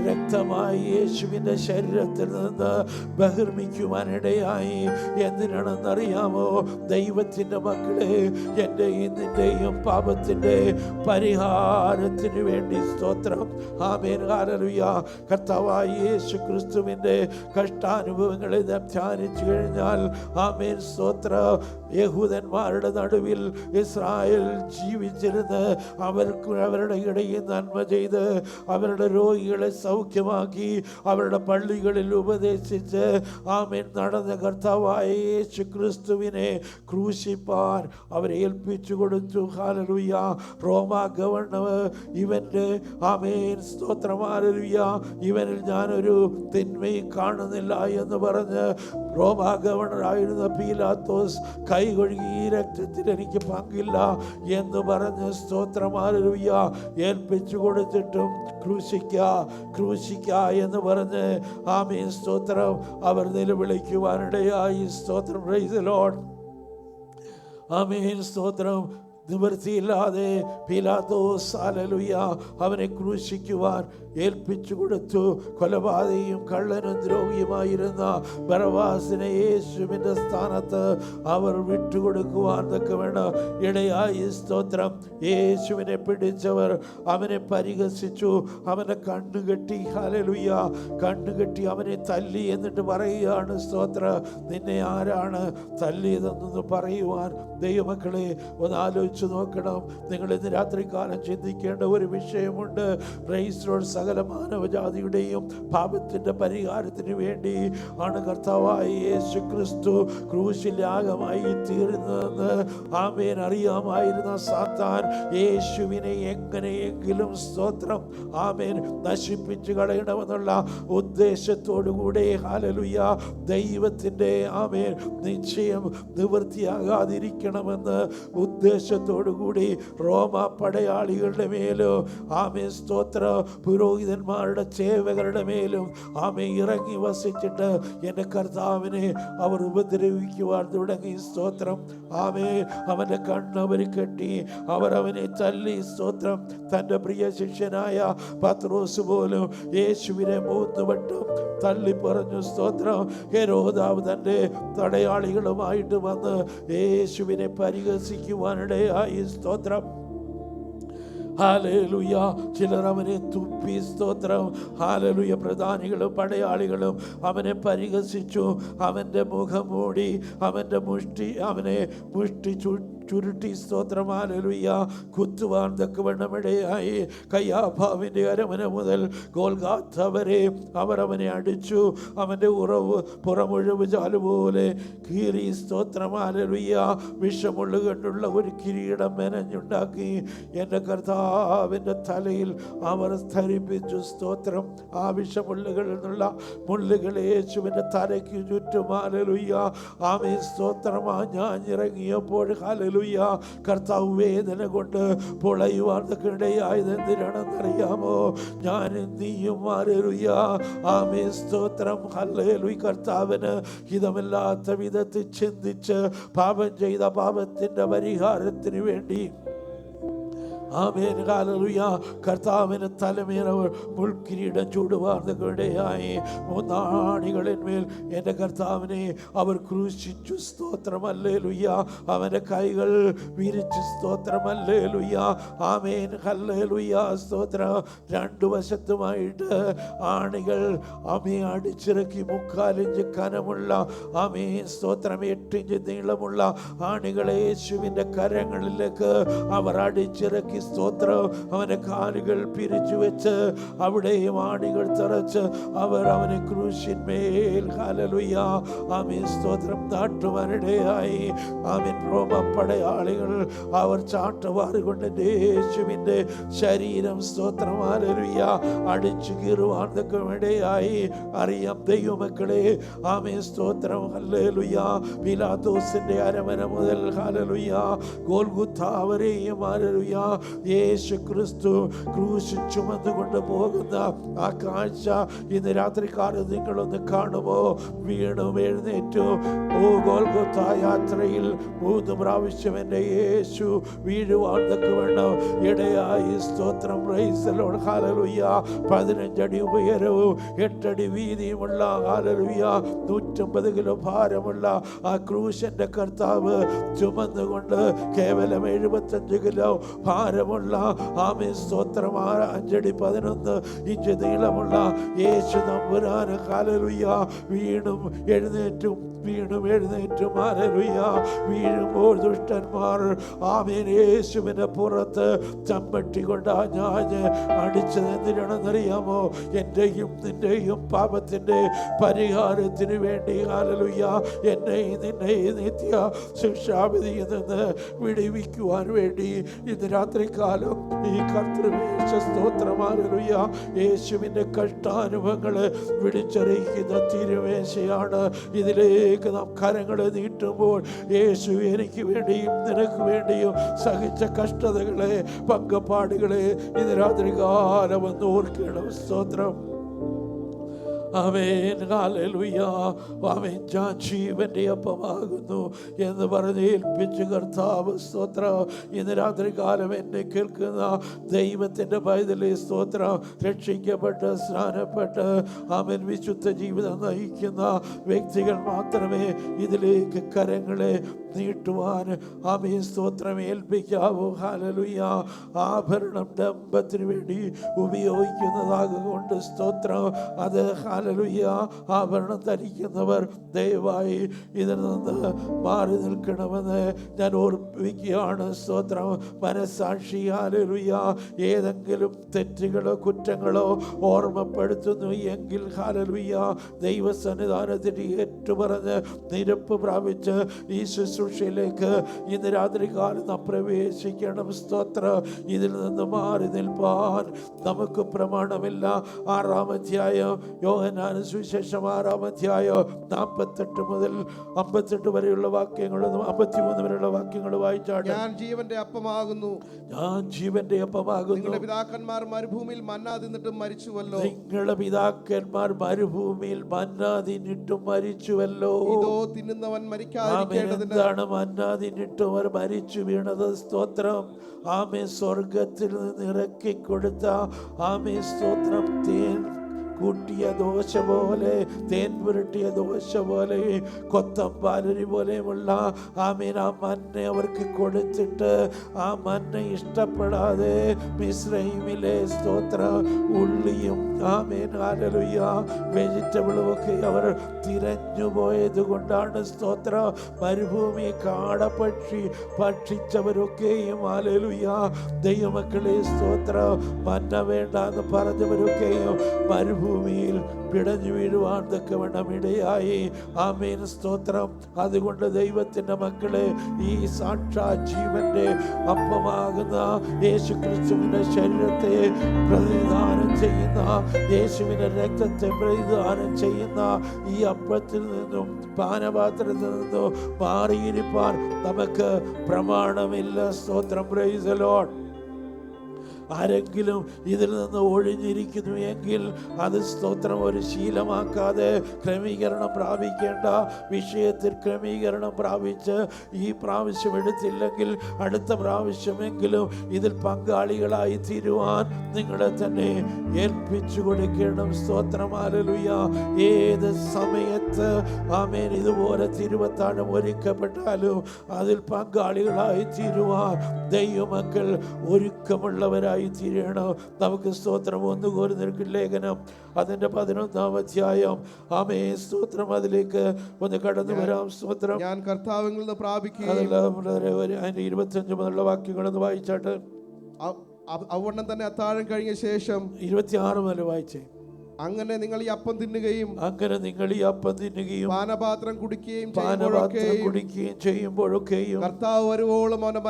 രക്തമായി യേശുവിൻ്റെ ശരീരത്തിൽ നിന്ന് ബഹിർമിക്കുവാനിടയായി. എന്തിനാണെന്നറിയാമോ? ദൈവത്തിൻ്റെ മക്കളെ, എൻ്റെയും നിൻ്റെയും പാപത്തിൻ്റെ പരിഹാരത്തിന് വേണ്ടി. സ്തോത്രം. ആമേൻ. ഹല്ലേലൂയ. കർത്താവായ യേശു ക്രിസ്തുവിൻ്റെ കഷ്ടാനുഭവങ്ങളെ ധ്യാനിച്ചു കഴിഞ്ഞാൽ ആമേൻ സ്തോത്രം. യഹൂദന്മാരുടെ നടുവിൽ ഇസ്രായേൽ ജീവിച്ചിരുന്ന് അവർക്ക് അവരുടെ ഇടയിൽ നന്മ ചെയ്ത് അവരുടെ രോഗികളെ സൗഖ്യമാക്കി അവരുടെ പള്ളികളിൽ ഉപദേശിച്ച് ആമേൻ നടന്ന കർത്താവായ യേശു ക്രിസ്തുവിനെ ക്രൂശിപ്പാൻ അവരെ ഏൽപ്പിച്ചു കൊടുത്തു. ഹല്ലേലൂയ. റോമാ ഗവർണർ ഇവൻ്റെ ആമേൻ സ്തോത്രം. ഹല്ലേലൂയ. ഇവനിൽ ഞാനൊരു തിന്മയും കാണുന്നില്ല എന്ന് പറഞ്ഞ് റോമാ ഗവർണറായിരുന്ന പീലാത്തോസ് കൈകഴുകി ഈ രക്തത്തിൽ എനിക്ക് പങ്കില്ല എന്ന് പറഞ്ഞ് സ്തോത്രം. ഹല്ലേലൂയ ഏൽപ്പിച്ചു കൊടുത്തിട്ടും ക്രൂശിക്ക എന്ന് പറഞ്ഞ് ആമേൻ സ്തോത്രം അവർ നിലവിളിക്കുവാനിടയായി. സ്തോത്രം. Praise the Lord. ആമേൻ സ്തോത്രം. നിവൃത്തിയില്ലാതെ പീലാത്തോസ് ഹല്ലേലൂയ അവനെ ക്രൂശിക്കുവാൻ ഏൽപ്പിച്ചു കൊടുത്തു. കൊലപാതകയും കള്ളനും ദ്രോഹിയുമായിരുന്ന ബറബ്ബാസിനെ യേശുവിൻ്റെ സ്ഥാനത്ത് അവർ വിട്ടുകൊടുക്കുവാൻ തക്കവണ്ണം ഇടയായി. സ്തോത്രം. യേശുവിനെ പിടിച്ചവർ അവനെ പരിഹസിച്ചു, അവനെ കണ്ണുകെട്ടി. ഹല്ലേലൂയ. കണ്ണുകെട്ടി അവനെ തല്ലി. എന്നിട്ട് പറയുകയാണ് സ്തോത്രം, നിന്നെ ആരാണ് തല്ലിയതെന്നൊന്ന് പറയുവാൻ. ദൈവമക്കളെ ഒന്ന് ആലോചിച്ച് നോക്കണം. നിങ്ങൾ ഇന്ന് രാത്രികാലം ചിന്തിക്കേണ്ട ഒരു വിഷയമുണ്ട്. Praise Lord. സകല മാനവജാതിയുടെയും പാപത്തിൻ്റെ പരിഹാരത്തിന് വേണ്ടി ആണ് കർത്താവായ യേശു ക്രിസ്തു ക്രൂശിൽ യാഗമായി തീർന്നതെന്ന് ആമേൻ അറിയാമായിരുന്ന സാത്താൻ യേശുവിനെ എങ്ങനെയെങ്കിലും സ്തോത്രം ആമേൻ നശിപ്പിച്ചു കളയണമെന്നുള്ള ഉദ്ദേശത്തോടുകൂടെ ഹല്ലേലൂയ ദൈവത്തിൻ്റെ ആമേൻ നിശ്ചയം നിവൃത്തിയാകാതിരിക്കണമെന്ന് ഉദ്ദേശത്തോടു സഹായത്തോടുകൂടി റോമ പടയാളികളുടെ മേലും ആമേ സ്തോത്ര പുരോഹിതന്മാരുടെ സേവകരുടെ മേലും ആമേ ഇറങ്ങി വസിച്ചിട്ട് എൻ്റെ കർത്താവിനെ അവർ ഉപദ്രവിക്കുവാൻ തുടങ്ങി. സ്തോത്രം. ആമേ അവൻ്റെ കണ്ണവർ കെട്ടി അവർ അവനെ തല്ലി. സ്തോത്രം. തൻ്റെ പ്രിയ ശിഷ്യനായ പത്രോസ് പോലും യേശുവിനെ 3 വട്ടം തള്ളി പറഞ്ഞു. സ്തോത്രം. ഹെരോദാവ് തൻ്റെ പടയാളികളുമായിട്ട് വന്ന് യേശുവിനെ പരിഹസിക്കുവാനിടയായി. സ്തോത്രം. ഹല്ലേലൂയ. ചിലർ അവനെ തുപ്പി. സ്തോത്രം. ഹല്ലേലൂയ. പ്രധാനികളും പടയാളികളും അവനെ പരിഹസിച്ചു. അവൻ്റെ മുഖം മൂടി അവൻ്റെ അവനെ മുഷ്ടി ചുരുട്ടി. സ്തോത്രം. ഹല്ലേലൂയ. കുത്തുവാൻ തക്കവണ്ണമിടയായി. കയ്യാഫാവിൻ്റെ അരമന മുതൽ ഗോൽഗാഥ വരെ അവർ അവനെ അടിച്ചു. അവൻ്റെ പുറമുഴവ് ചാലുപോലെ കീറി. സ്തോത്രം. ഹല്ലേലൂയ. വിഷമുള്ളു കണ്ടുള്ള ഒരു കിരീടം മെനഞ്ഞുണ്ടാക്കി എൻ്റെ കർത്താവിൻ്റെ തലയിൽ അവർ ധരിപ്പിച്ചു. സ്തോത്രം. ആ വിഷമുള്ളുകളിൽ നിന്നുള്ള മുള്ളുകൾ യേശുവിൻ്റെ തലയ്ക്ക് ചുറ്റും. ഹല്ലേലൂയ. ആമേൻ. സ്തോത്രമാ ഞാനിറങ്ങിയപ്പോൾ ഹല്ലേലൂയ കർത്താവ് വേദന കൊണ്ട് പൊളയുവാർക്കിടയായത് എന്തിനാണെന്നറിയാമോ? ഞാനും നീയും. ഹല്ലേലൂയ. ആമേൻ. സ്തോത്രം. ഹല്ലേലൂയ. കർത്താവിന് ഹിതമില്ലാത്ത വിധത്തിൽ ചിന്തിച്ച് പാപം ചെയ്ത പാപത്തിൻ്റെ പരിഹാരത്തിന് വേണ്ടി ആമേൻ. ഹല്ലേലൂയ. കർത്താവിന് തലമേൽ മുൾക്കിരീടം ചൂടുവാർന്നതിനിടയായി 3 ആണികളിന്മേൽ എൻ്റെ കർത്താവിനെ അവർ ക്രൂശിച്ചു. സ്തോത്രം. ഹല്ലേലൂയ. അവൻ്റെ കൈകൾ വിരിച്ചു. സ്തോത്രം. ഹല്ലേലൂയ. ആമേൻ. ഹല്ലേലൂയ. സ്തോത്രം. 2 വശത്തുമായിട്ട് ആണികൾ ആമേൻ അടിച്ചിറക്കി. 3/4 ഇഞ്ച് കനമുള്ള ആമേൻ സ്തോത്രം 8 ഇഞ്ച് നീളമുള്ള ആണികളെ യേശുവിൻ്റെ കരങ്ങളിലേക്ക് അവർ അടിച്ചിറക്കി. സ്തോത്രം. അവന്റെ കാലുകൾ പിരിച്ചു വെച്ച് അവിടെയും ആണികൾ തറച്ച് അവർ അവനെ ക്രൂശിന്മേൽ ഹല്ലേലൂയ ആമേൻ സ്തോത്രം നാട്ടുവാനിടയായി. ആമേൻ. റോമ പടയാളികൾ അവർ ചാട്ടവാറുകൊണ്ട് യേശുവിൻ്റെ ശരീരം സ്തോത്രം ഹല്ലേലൂയ അടിച്ചു കീറുവാൻ ഇടയായി. അറിയാം ദൈവമക്കളെ. ആമേൻ സ്തോത്രം. ഹല്ലേലൂയ. പിലാത്തോസിന്റെ അരമന മുതൽ ഹല്ലേലൂയ ഗോൽഗുഥാ വരെയും ഹല്ലേലൂയ യേശു ക്രിസ്തു ക്രൂശ് ചുമന്നുകൊണ്ട് പോകുന്ന ആ കാഴ്ച ഇന്ന് രാത്രികാലം നിങ്ങളൊന്ന് കാണുമോ? വീണും എഴുന്നേറ്റു. ഓ ഗോൽഗോഥാ യാത്രയിൽ 3 പ്രാവശ്യം എൻ്റെ യേശു വീഴുവാൻ തക്കവണ്ണം ഇടയായി. സ്തോത്രം. Praise the Lord. ഹല്ലേലൂയ. 15 അടി ഉയരവും 8 അടി വീതിയുമുള്ള ഹല്ലേലൂയ 150 കിലോ ഭാരമുള്ള ആ ക്രൂശന്റെ കർത്താവ് ചുമന്നുകൊണ്ട് കേവലം 75 കിലോ ഭാരമുള്ള ആമേൻ സ്തോത്രം 5 അടി 11 ഇഞ്ച് നീളമുള്ള യേശു തമ്പുരാൻ ഹല്ലേലൂയ വീണും എഴുന്നേറ്റും ഹല്ലേലൂയ. വീഴുമ്പോൾ ദുഷ്ടന്മാർ ആമേൻ യേശുവിന്റെ പുറത്ത് ചമ്മട്ടി കൊണ്ട് ആഞ്ഞാഞ്ഞ് അടിച്ചത് എന്തിനാണെന്നറിയാമോ? എന്റെയും നിന്റെയും പാപത്തിന്റെ പരിഹാരത്തിന് വേണ്ടി ഹല്ലേലൂയ എന്നെയും നിന്നെയും നിത്യ ശിക്ഷാവിധിയിൽ നിന്ന് വിടുവിക്കുവാൻ വേണ്ടി ഇന്ന് രാത്രികാലം ഈ കർത്തൃമേശ സ്തോത്രം ഹല്ലേലൂയ യേശുവിന്റെ കഷ്ടാനുഭവങ്ങള് വിളിച്ചറിയിക്കുന്ന തിരുമേശയാണ്. ഇതിലേക്ക് നാം കരങ്ങളെ നീട്ടുമ്പോൾ യേശു എനിക്ക് വേണ്ടിയും നിനക്ക് വേണ്ടിയും സഹിച്ച കഷ്ടതകളെ പങ്കപ്പാടുകളെ ഇന്ന് രാത്രികാലം ഒന്ന് ഓർക്കണം. സ്തോത്രം. ആമേൻ. ഹല്ലേലൂയ. ആമേൻ. ഞാൻ ജീവന്റെ അപ്പമാകുന്നു എന്ന് പറഞ്ഞ് ഏൽപ്പിച്ച് കർത്താവ് സ്തോത്രം. ഇന്ന് രാത്രികാലം എന്നെ കേൾക്കുന്ന ദൈവത്തിൻ്റെ പൈതലേ സ്തോത്രം. രക്ഷിക്കപ്പെട്ട് സ്നാനപ്പെട്ട് ആമേൻ വിശുദ്ധ ജീവിതം നയിക്കുന്ന വ്യക്തികൾ മാത്രമേ ഇതിലേക്ക് കരങ്ങളെ നീട്ടുവാൻ ആമേൻ സ്തോത്രം ഏൽപ്പിക്കാവൂ. ഹല്ലേലൂയ. ആഭരണം ഡംബത്തിന് വേണ്ടി ഉപയോഗിക്കുന്നതാകൊണ്ട് സ്തോത്രം. അത് ഹല്ലേലൂയ ആഭരണം ധരിക്കുന്നവർ ദയവായി ഇതിൽ നിന്ന് മാറി നിൽക്കണമെന്ന് ഞാൻ ഓർപ്പിക്കുകയാണ്. സ്തോത്രം. മനസ്സാക്ഷി ഹല്ലേലൂയ ഏതെങ്കിലും തെറ്റുകളോ കുറ്റങ്ങളോ ഓർമ്മപ്പെടുത്തുന്നു എങ്കിൽ ഹല്ലേലൂയ ദൈവസന്നിധാനത്തിൽ ഏറ്റുപറഞ്ഞ് നിരപ്പ് പ്രാപിച്ച് ഈ ശുശ്രൂഷയിലേക്ക് ഇന്ന് രാത്രികാലം നാം പ്രവേശിക്കണം. സ്തോത്രം. ഇതിൽ നിന്ന് മാറി നിൽപ്പാൻ നമുക്ക് പ്രമാണമില്ല. 6-ാം അധ്യായം യോഹന്നാൻ യോഹന്നാൻ സുവിശേഷം 6-ാം അധ്യായം 48 മുതൽ 58 വരെയുള്ള വാക്യങ്ങൾ 53 വരെയുള്ള വാക്യങ്ങൾ വായിച്ചാണ്. ഞാൻ ജീവന്റെ അപ്പമാകുന്നു, ഞാൻ ജീവന്റെ അപ്പമാകുന്നു. നിങ്ങളുടെ പിതാക്കന്മാർ മരുഭൂമിയിൽ മന്ന തിന്നിട്ടും മരിച്ചുവല്ലോ. നിങ്ങളുടെ പിതാക്കന്മാർ മരുഭൂമിയിൽ മന്ന തിന്നിട്ടും മരിച്ചുവല്ലോ. ഇതോ തിന്നുന്നവൻ മരിക്കാതിരിക്കേണ്ടതിന്. എന്താണ് മന്ന തിന്നിട്ടും അവർ മരിച്ചു വീണത്? സ്തോത്രം. ആമേ സ്വർഗത്തിൽ നിന്ന് ഇറക്കി കൊടുത്ത ആമേ സ്തോത്രം തേൻ കൂട്ടിയ ദോശ പോലെ, തേൻ പുരട്ടിയ ദോശ പോലെ, കൊത്തമ്പാലരി പോലെയുമുള്ള ആമേൻ ആ മന്ന അവർക്ക് കൊടുത്തിട്ട് ആ മന്ന ഇഷ്ടപ്പെടാതെ മിസ്രൈമിലെ സ്തോത്ര ഉള്ളിയും ആമേൻ ഹല്ലേലൂയ വെജിറ്റബിളും ഒക്കെ അവർ തിരഞ്ഞു പോയത് കൊണ്ടാണ് സ്തോത്ര മരുഭൂമി കാടപക്ഷി ഭക്ഷിച്ചവരൊക്കെയും ഹല്ലേലൂയ ദൈവമക്കളെ സ്തോത്ര മന്ന വേണ്ട എന്ന് പറഞ്ഞവരൊക്കെയും മരുഭൂമിയിൽ പിടഞ്ഞു വീഴുവാൻ തക്കവണ്ണം ഇടയായി. ആമേൻ സ്തോത്രം. അതുകൊണ്ട് ദൈവത്തിൻ്റെ മക്കളെ, ഈ സാക്ഷാ ജീവന്റെ അപ്പമാകുന്ന യേശു ക്രിസ്തുവിന്റെ ശരീരത്തെ പ്രതിദാനം ചെയ്യുന്ന, യേശുവിന്റെ രക്തത്തെ പ്രതിദാനം ചെയ്യുന്ന ഈ അപ്പത്തിൽ നിന്നും പാനപാത്രത്തിൽ നിന്നും മാറിയിരിപ്പാൻ നമുക്ക് പ്രമാണമില്ല. സ്തോത്രം. Praise the Lord. ആരെങ്കിലും ഇതിൽ നിന്ന് ഒഴിഞ്ഞിരിക്കുന്നു എങ്കിൽ അത് സ്തോത്രം ഒരു ശീലമാക്കാതെ ക്രമീകരണം പ്രാപിക്കേണ്ട വിഷയത്തിൽ ക്രമീകരണം പ്രാപിച്ച് ഈ പ്രാവശ്യം എടുത്തില്ലെങ്കിൽ അടുത്ത പ്രാവശ്യമെങ്കിലും ഇതിൽ പങ്കാളികളായി തീരുവാൻ നിങ്ങളെ തന്നെ ഏൽപ്പിച്ചു കൊടുക്കണം. സ്തോത്രം. ഹല്ലേലൂയ. ഏത് സമയത്ത് ആമേൻ ഇതുപോലെ തിരുവത്താഴം ഒരുക്കപ്പെട്ടാലും അതിൽ പങ്കാളികളായി തീരുവാൻ ദൈവമക്കൾ ഒരുക്കമുള്ളവരായി തീരണം. നമുക്ക് സ്തോത്രം. 1 കൊരിന്ത്യർ ലേഖനം അതിന്റെ 11-ാം അധ്യായം ആമേ സ്തോത്രം അതിലേക്ക് ഒന്ന് കടന്നു വരാം. സ്തോത്രം. ഞാൻ കർത്താവിൽ നിന്ന് പ്രാപിക്കുകയും അതിന്റെ 25 മുതലുള്ള വാക്യങ്ങളൊന്ന് വായിച്ചാട്ട്. അവണ്ണം തന്നെ അത്താഴം കഴിഞ്ഞ ശേഷം 26 മുതൽ വായിച്ചേ. അങ്ങനെ നിങ്ങൾ ഈ അപ്പം തിന്നുകയും പാനപാത്രം കുടിക്കുകയും ചെയ്യുമ്പോഴൊക്കെയും കർത്താവ് വരുവോളം അവന്റെ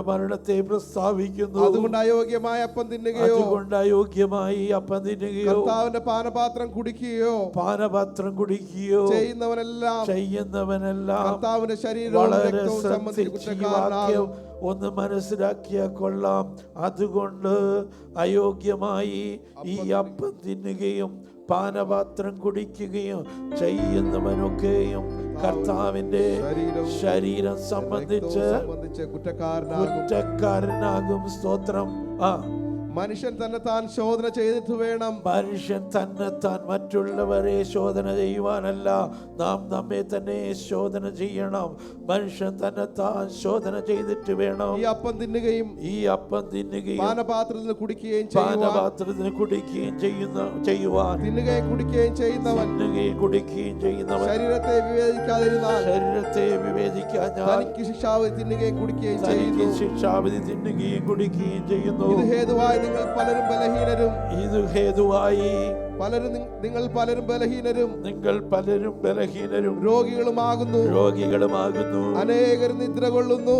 മരണത്തെ പ്രസ്താവിക്കുന്നു. അതുകൊണ്ട് അയോഗ്യമായ അപ്പം തിന്നുകയോ കർത്താവിന്റെ പാനപാത്രം കുടിക്കുകയോ ചെയ്യുന്നവനെല്ലാം കർത്താവിന്റെ ശരീരവും രക്തവും സംബന്ധിച്ച് കുറ്റക്കാരനാകും. ഒന്ന് മനസ്സിലാക്കിയ കൊള്ളാം. അതുകൊണ്ട് അയോഗ്യമായി ഈ അപ്പം തിന്നുകയും പാനപാത്രം കുടിക്കുകയും ചെയ്യുന്നവനൊക്കെയും കർത്താവിന്റെ ശരീരം സംബന്ധിച്ച് കുറ്റക്കാരനാകും. സ്തോത്രം. മനുഷ്യൻ തന്നെത്താൻ ശോധന ചെയ്തിട്ട് വേണം. മനുഷ്യൻ തന്നെത്താൻ മറ്റുള്ളവരെ ശോധന ചെയ്യുവാനല്ല, നാം നമ്മെ തന്നെ ശോധന ചെയ്യണം. മനുഷ്യൻ തന്നെത്താൻ ശോധന ചെയ്തിട്ട് വേണം ഈ അപ്പം തിന്നുകയും പാനപാത്രത്തിൽ കുടിക്കുകയും ചെയ്യുവാൻ. തിന്നുകയും കുടിക്കുകയും ചെയ്യുന്നവൻ ശരീരത്തെ വിവേചിക്കാതിരുന്നാൽ തനിക്ക് ശിക്ഷാവിധി തിന്നുകയും കുടിക്കുകയും ചെയ്യുന്നു. ഇത് ഹേതുവായി നിങ്ങൾ പലരും ബലഹീനരും രോഗികളുമാകുന്നു. അനേകർ നിദ്ര കൊള്ളുന്നു.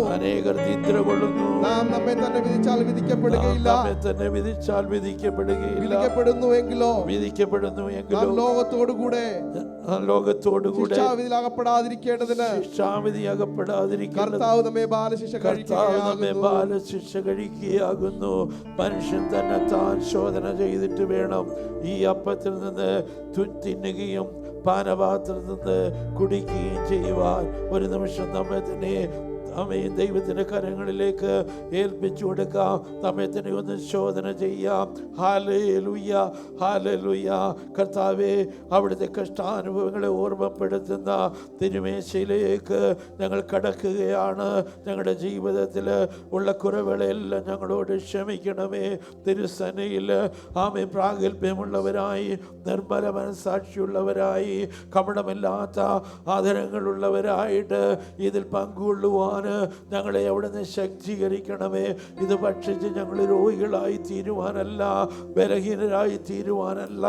നാം നമ്മെ തന്നെ വിധിച്ചാൽ വിധിക്കപ്പെടുകയില്ല. വിധിക്കപ്പെടുന്നുവെങ്കിലോ നാം ലോകത്തോടുകൂടെ ശിക്ഷാവിധിയിൽ അകപ്പെടാതിരിക്കേണ്ടതിന് കർത്താവ് നമ്മെ ബാലശിക്ഷ കഴിക്കുകയാകുന്നു. മനുഷ്യൻ തന്നെ താൻ ശോധന ചെയ്തിട്ട് വേണം ഈ അപ്പത്തിൽ നിന്ന് തിന്നുകയും പാനപാത്രത്തിൽ നിന്ന് കുടിക്കുകയും ചെയ്യുവാൻ. ഒരു നിമിഷം നമ്മെ തന്നെ ദൈവത്തിന്റെ കരങ്ങളിലേക്ക് ഏൽപ്പിച്ചു കൊടുക്കാം. നമ്മെ തന്നെ ഒന്ന് ശോധന ചെയ്യാം. Hallelujah, hallelujah. കർത്താവേ, അവിടുത്തെ കഷ്ടാനുഭവങ്ങളെ ഓർമ്മപ്പെടുത്തുന്ന തിരുമേശയിലേക്ക് ഞങ്ങൾ കടക്കുകയാണ്. ഞങ്ങളുടെ ജീവിതത്തിൽ ഉള്ള കുറവുകളെല്ലാം ഞങ്ങളോട് ക്ഷമിക്കണമേ. തിരുസനയിൽ ആമേ പ്രാഗൽഭ്യമുള്ളവരായി, നിർമ്മല മനസാക്ഷിയുള്ളവരായി, കപടമില്ലാത്ത ആദരങ്ങളുള്ളവരായിട്ട് ഇതിൽ പങ്കുകൊള്ളുവാൻ ചെയ്യുവാൻ ഞങ്ങളെ അവിടുന്ന് ശക്തീകരിക്കണമേ. ഇത് ഭക്ഷിച്ച് ഞങ്ങൾ രോഗികളായി തീരുവാനല്ല, ബലഹീനരായി തീരുവാനല്ല,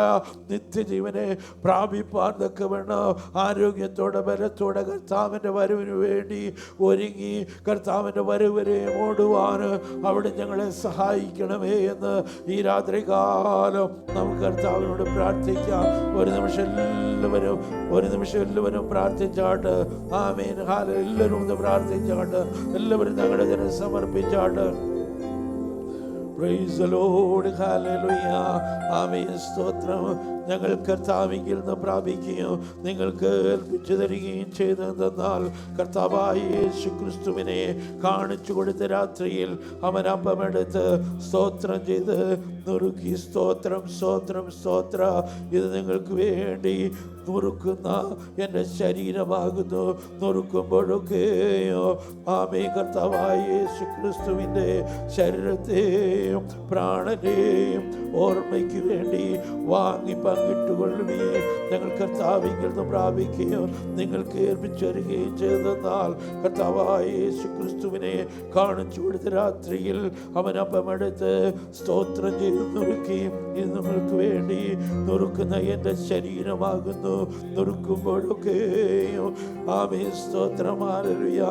നിത്യജീവനെ പ്രാപിപ്പാൻ തക്കവണ്ണം ആരോഗ്യത്തോടെ ബലത്തോടെ കർത്താവിൻ്റെ വരവിന് വേണ്ടി ഒരുങ്ങി കർത്താവിൻ്റെ വരവ് വരെ ഓടുവാൻ അവിടെ ഞങ്ങളെ സഹായിക്കണമേ എന്ന് ഈ രാത്രി കാലം നമുക്ക് കർത്താവിനോട് പ്രാർത്ഥിക്കാം. ഒരു നിമിഷം എല്ലാവരും പ്രാർത്ഥിച്ചാട്ട്. ആമേൻ. എല്ലാവരും ഒന്ന് പ്രാർത്ഥിച്ചാട്ട്. എല്ലാവരും ഞങ്ങളുടെ ജനം സമർപ്പിച്ചാട്ട്. Praise the Lord. Hallelujah. ആമേൻ. സ്തോത്രം. ഞങ്ങൾ കർത്താവിങ്കിൽ നിന്ന് പ്രാപിക്കുകയും നിങ്ങൾക്ക് ഏൽപ്പിച്ചു തരികയും ചെയ്തെന്നാൽ കർത്താവായ യേശു ക്രിസ്തുവിനെ കാണിച്ചു കൊടുത്ത രാത്രിയിൽ അവൻ അപ്പമെടുത്ത് സ്തോത്രം ചെയ്ത് നുറുക്കി. സ്തോത്രം, സ്തോത്രം, സ്തോത്ര. ഇത് നിങ്ങൾക്ക് വേണ്ടി നുറുക്കുന്ന എൻ്റെ ശരീരമാകുന്നു. നുറുക്കുമ്പോഴൊക്കെയോ ആമേ കർത്താവായ യേശു ക്രിസ്തുവിൻ്റെ ശരീരത്തെയും പ്രാണനെയും ഓർമ്മയ്ക്ക് വേണ്ടി വാങ്ങി പങ്കിട്ടുകൊള്ളുകയും ഞങ്ങൾ കർത്താവിങ്കിൽ നിന്ന് പ്രാപിക്കുകയും നിങ്ങൾക്ക് ഏൽപ്പിച്ചു തരികയും ചെയ്തെന്നാൽ കർത്താവായ യേശു ക്രിസ്തുവിനെ കാണിച്ചു കൊടുത്ത രാത്രിയിൽ അവൻ അപ്പമെടുത്ത് സ്തോത്രം ചെയ്ത് നുറുക്കി. ഇത് നിങ്ങൾക്ക് വേണ്ടി നുറുക്കുന്ന എൻ്റെ ശരീരമാകുന്നു. നുറുക്കുമ്പോഴൊക്കെയും ആമേൻ. സ്തോത്രം. ഹല്ലേലൂയ.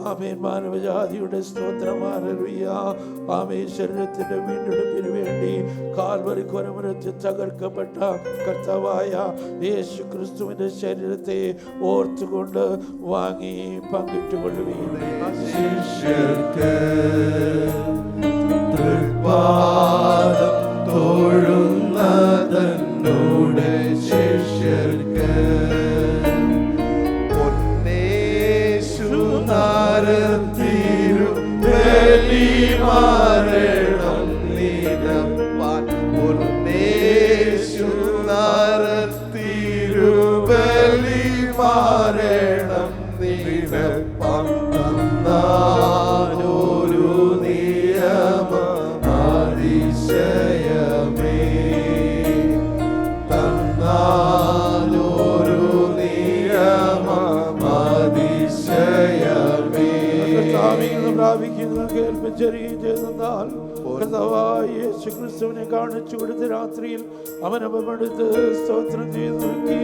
ആമേൻ. മാനവജാതിയുടെ സ്തോത്രം. ഹല്ലേലൂയ. ആമേൻ. ശരീരത്തിൻ്റെ വീണ്ടെടുപ്പിന് വേണ്ടി കാൽവരി കൊലമരത്തിൽ തകർക്കപ്പെട്ട കർത്താവായ യേശു ക്രിസ്തുവിന്റെ ശരീരത്തെ ഓർത്തുകൊണ്ട് വാങ്ങി പങ്കിട്ടുകൊള്ളുകയും ശിഷ്യർക്ക് തൃപ്പാദം തൊഴുന്ന തന്നോട് ശിഷ്യർക്ക് പൊന്നേശുനാരത്തിരു ബലിമാരണം നിരപ്പാൻ പൊന്നേശുനാരത്തിരു ബലിമാരണം നിരപ്പാൻ തന്നാനൊരു നിയമമതിശയമേ തന്നാനൊരു നിയമമതിശയമേ പ്രാപിക്കുന്നു കേൾപ്പിച്ചറിയുകയും ചെയ്തെന്നാൽ കർത്താവായ യേശു ക്രിസ്തുവിനെ കാണിച്ചു കൊടുത്ത രാത്രിയിൽ അവൻ അപമെടുത്ത് സ്തോത്രം ചെയ്ത് നോക്കി.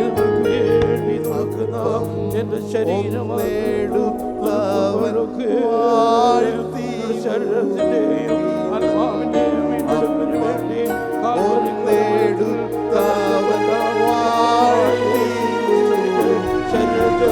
ഇത് വേണ്ടി നോക്കുന്ന എന്റെ ശരീരത്തിന്റെയും ആത്മാവിന്റെയും വീണ്ടെടുപ്പിന് വേണ്ടി ശരീരത്തെ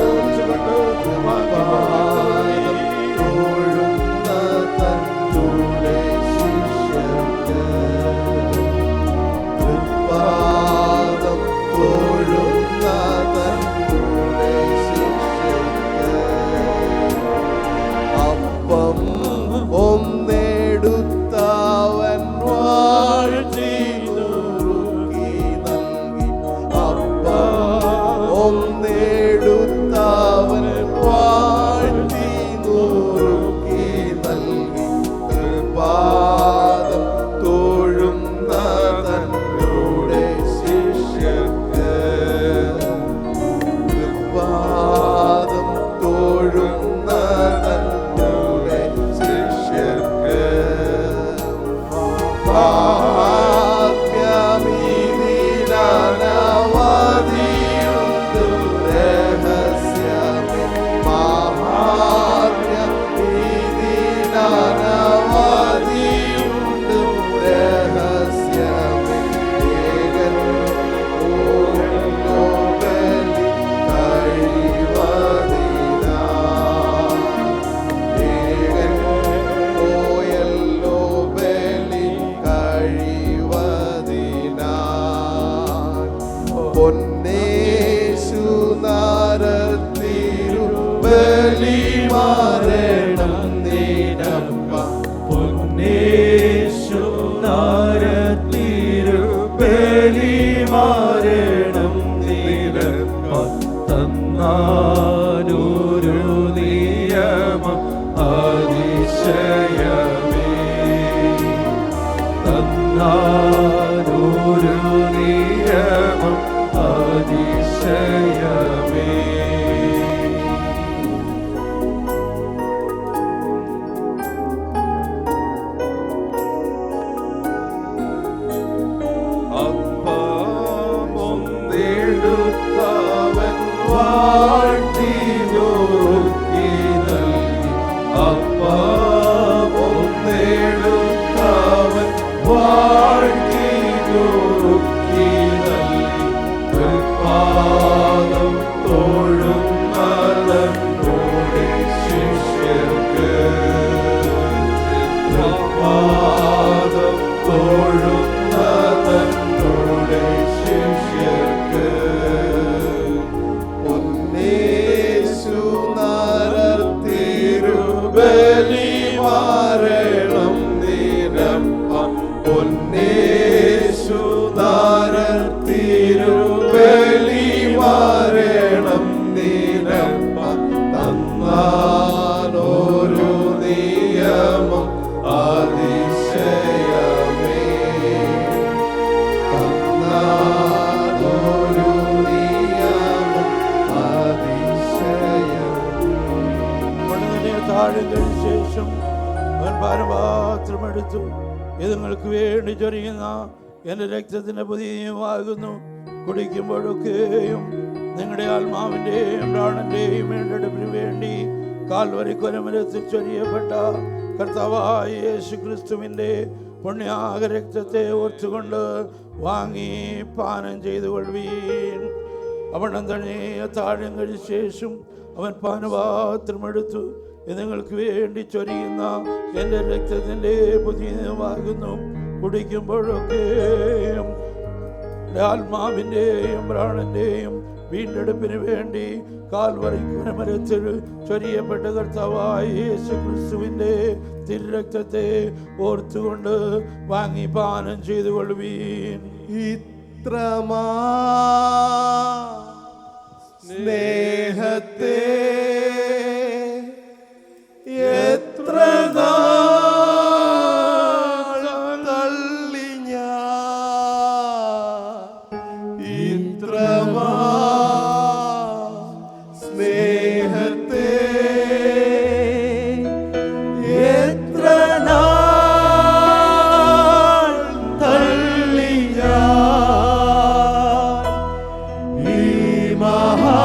ഒന്നെടുത്തവൻ വാഴ്ത്തി നുറുക്കി നൽകി. അപ്പം ഒന്നെടുത്തവൻ വാഴ്ത്തി നുറുക്കി നൽകി. തൃപാദം തൊഴുന്ന തന്നോടെ ശിഷ്യർക്ക് തൃപാദം തൊഴുന്ന തന്നോടെ ശിഷ്യർക്ക് ഭാഗ്യമീനവധിയുണ്ടു രഹസ്യമേ ഭാഗ്യമീനവധിയുണ്ടു രഹസ്യമേ ഏകൻ ഓരോ ബലി കഴിവതിനാ ഏകൻ ഓയല്ലോ ബലി കഴിവതിനാ പൊന്നേശുനാരത്തിരു ബലിമാരണം നിരപ്പ പൊന്നേശുനാരത്തിരു ബലിമാരണം നിരപ്പ തന്നാനൊരു നിയമം അതിശയമേ തന്നാനൊരു നിയമം അതിശയമേ പാദം തൊഴുന്ന തന്നോടെ ശിഷ്യർക്ക് തിരുബലി മാറണം നിരപ്പ പൊന്നേശുനാരൻ തിരുബലി മാറണം നിരപ്പ തന്നാലൊരു നിയമം അതിശയമേ തന്നാലൊരു നിയമം അതിശയമേ താഴെങ്കിൽ ശേഷം അവൻ പാനപാത്രമെടുത്തു ഇത് നിങ്ങൾക്ക് വേണ്ടി ചൊരിയുന്ന എൻ്റെ രക്തത്തിൻ്റെ പുതിയമാകുന്നു കുടിക്കുമ്പോഴൊക്കെയും നിങ്ങളുടെ ആത്മാവിൻ്റെയും പ്രാണന്റെയും വീണ്ടെടുപ്പിന് വേണ്ടി കാൽവരി കൊലമരത്തിൽ ചൊരിയപ്പെട്ട കർത്താവായ യേശു ക്രിസ്തുവിൻ്റെ പുണ്യാക രക്തത്തെ ഓർത്തുകൊണ്ട് വാങ്ങി പാനം ചെയ്തു കൊള്ളുവീൻ. അവണ്ണം തന്നെ താഴം കഴിച്ച ശേഷം അവൻ പാനപാത്രമെടുത്തു ഇത് നിങ്ങൾക്ക് വേണ്ടി ചൊരിയുന്ന എൻ്റെ രക്തത്തിൻ്റെ പുതിയമാകുന്നു കുടിക്കുമ്പോഴൊക്കെയും ആത്മാവിൻ്റെയും പ്രാണന്റെയും വീണ്ടെടുപ്പിന് വേണ്ടി കാൽവരി മരത്തിൽ ചൊരിയപ്പെട്ട കർത്താവായ യേശു ക്രിസ്തുവിൻ്റെ തിരുരക്തത്തെ ഓർത്തുകൊണ്ട് വാങ്ങി പാനം ചെയ്തു കൊള്ളുവീൻ. ഇത്രമാ സ്നേഹത്തെ എത്ര തള്ളി ഞാൻ ഇത്രമാ സ്നേഹത്തെ എത്ര തള്ളി ഞാൻ ഈ മഹാ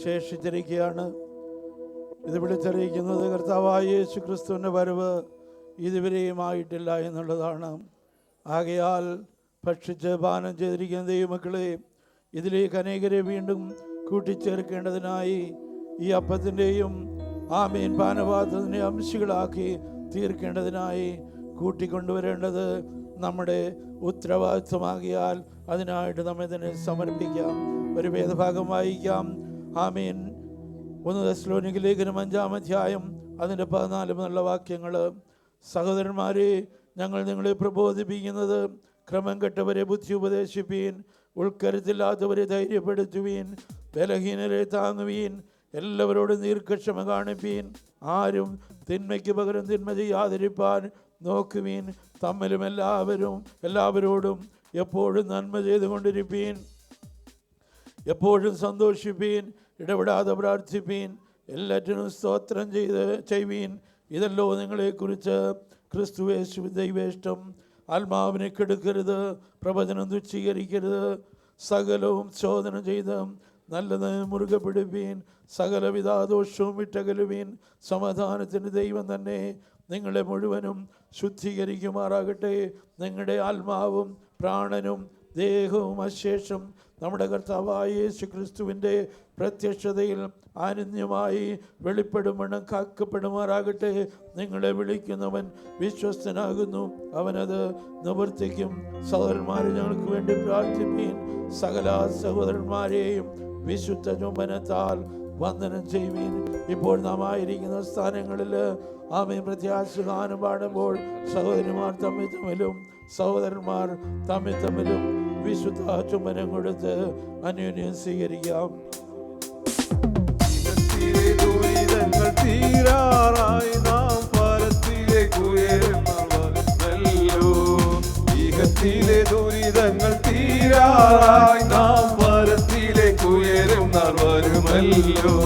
ശേഷിച്ചിരിക്കുകയാണ്. ഇത് വിളിച്ചറിയിക്കുന്നത് കർത്താവായ യേശു ക്രിസ്തുവിൻ്റെ വരവ് ഇതുവരെയും ആയിട്ടില്ല എന്നുള്ളതാണ്. ആകയാൽ ഭക്ഷിച്ച് പാനം ചെയ്തിരിക്കുന്ന ദൈവമക്കളെ, ഇതിലേക്ക് അനേകരെ വീണ്ടും കൂട്ടിച്ചേർക്കേണ്ടതിനായി ഈ അപ്പത്തിൻ്റെയും ആമേൻ പാനപാത്രത്തിൻ്റെ അംശികളാക്കി തീർക്കേണ്ടതിനായി കൂട്ടിക്കൊണ്ടുവരേണ്ടത് നമ്മുടെ ഉത്തരവാദിത്വമാകിയാൽ അതിനായിട്ട് നമ്മെ തന്നെ സമർപ്പിക്കാം. ഒരു വേദഭാഗം വായിക്കാം. ആമേൻ. 1 തെസ്സലോനിക്ക ലേഖനം 5-ാം അധ്യായം അതിൻ്റെ 14 വാക്യങ്ങൾ. സഹോദരന്മാരെ, ഞങ്ങൾ നിങ്ങളെ പ്രബോധിപ്പിക്കുന്നത് ക്രമം കെട്ടവരെ ബുദ്ധി ഉപദേശിപ്പീൻ, ഉൾക്കരുത്തില്ലാത്തവരെ ധൈര്യപ്പെടുത്തുവീൻ, ബലഹീനരെ താങ്ങുവീൻ, എല്ലാവരോടും ദീർഘക്ഷമ കാണിപ്പീൻ, ആരും തിന്മയ്ക്ക് പകരം തിന്മ ചെയ്യാതിരിപ്പാൻ നോക്കുവീൻ, തമ്മിലും എല്ലാവരോടും എപ്പോഴും നന്മ ചെയ്തുകൊണ്ടിരിപ്പീൻ, എപ്പോഴും സന്തോഷിപ്പീൻ, ഇടപെടാതെ പ്രാർത്ഥിപ്പീൻ, എല്ലാറ്റിനും സ്തോത്രം ചെയ്യുവീൻ. ഇതല്ലോ നിങ്ങളെക്കുറിച്ച് ക്രിസ്തുയേശുവിൻ ദൈവേഷ്ടം. ആത്മാവിനെ കെടുക്കരുത്, പ്രവചനം തുച്ഛീകരിക്കരുത്, സകലവും ശോധന ചെയ്ത് നല്ലത് മുറുകെ പിടിപ്പീൻ, സകലവിധ ദോഷവും വിട്ടകലുവീൻ. സമാധാനത്തിൻ്റെ ദൈവം തന്നെ നിങ്ങളെ മുഴുവനും ശുദ്ധീകരിക്കുമാറാകട്ടെ. നിങ്ങളുടെ ആത്മാവും പ്രാണനും ദേഹവും അശേഷം നമ്മുടെ കർത്താവായ യേശു ക്രിസ്തുവിൻ്റെ പ്രത്യക്ഷതയിൽ ആനന്ദമായി വെളിപ്പെടുമെണ്ണം കാക്കപ്പെടുമാറാകട്ടെ. നിങ്ങളെ വിളിക്കുന്നവൻ വിശ്വസ്തനാകുന്നു, അവനത് നിവർത്തിക്കും. സഹോദരന്മാരെ, ഞങ്ങൾക്ക് വേണ്ടി പ്രാർത്ഥിപ്പീൻ. സകല സഹോദരന്മാരെയും വിശുദ്ധ ചുംബനത്താൽ വന്ദനം ചെയ്യുവീൻ. ഇപ്പോൾ നാം ആയിരിക്കുന്ന സ്ഥാനങ്ങളിൽ ആമേൻ പ്രത്യാശഗാനം പാടുമ്പോൾ സഹോദരിമാർ തമ്മിലും സഹോദരന്മാർ തമ്മിലും വിശുദ്ധ ചുംബനം കൊടുത്ത് അന്യോന്യം സ്വീകരിക്കാം. ദുരിതങ്ങൾ തീരാറായി നാം പരത്തിലേക്ക് ഉയരുന്നവരല്ലോ. ഈഹത്തിലെ ദുരിതങ്ങൾ തീരാറായി നാം പരത്തിലേക്ക് ഉയരുന്നവരുമല്ലോ.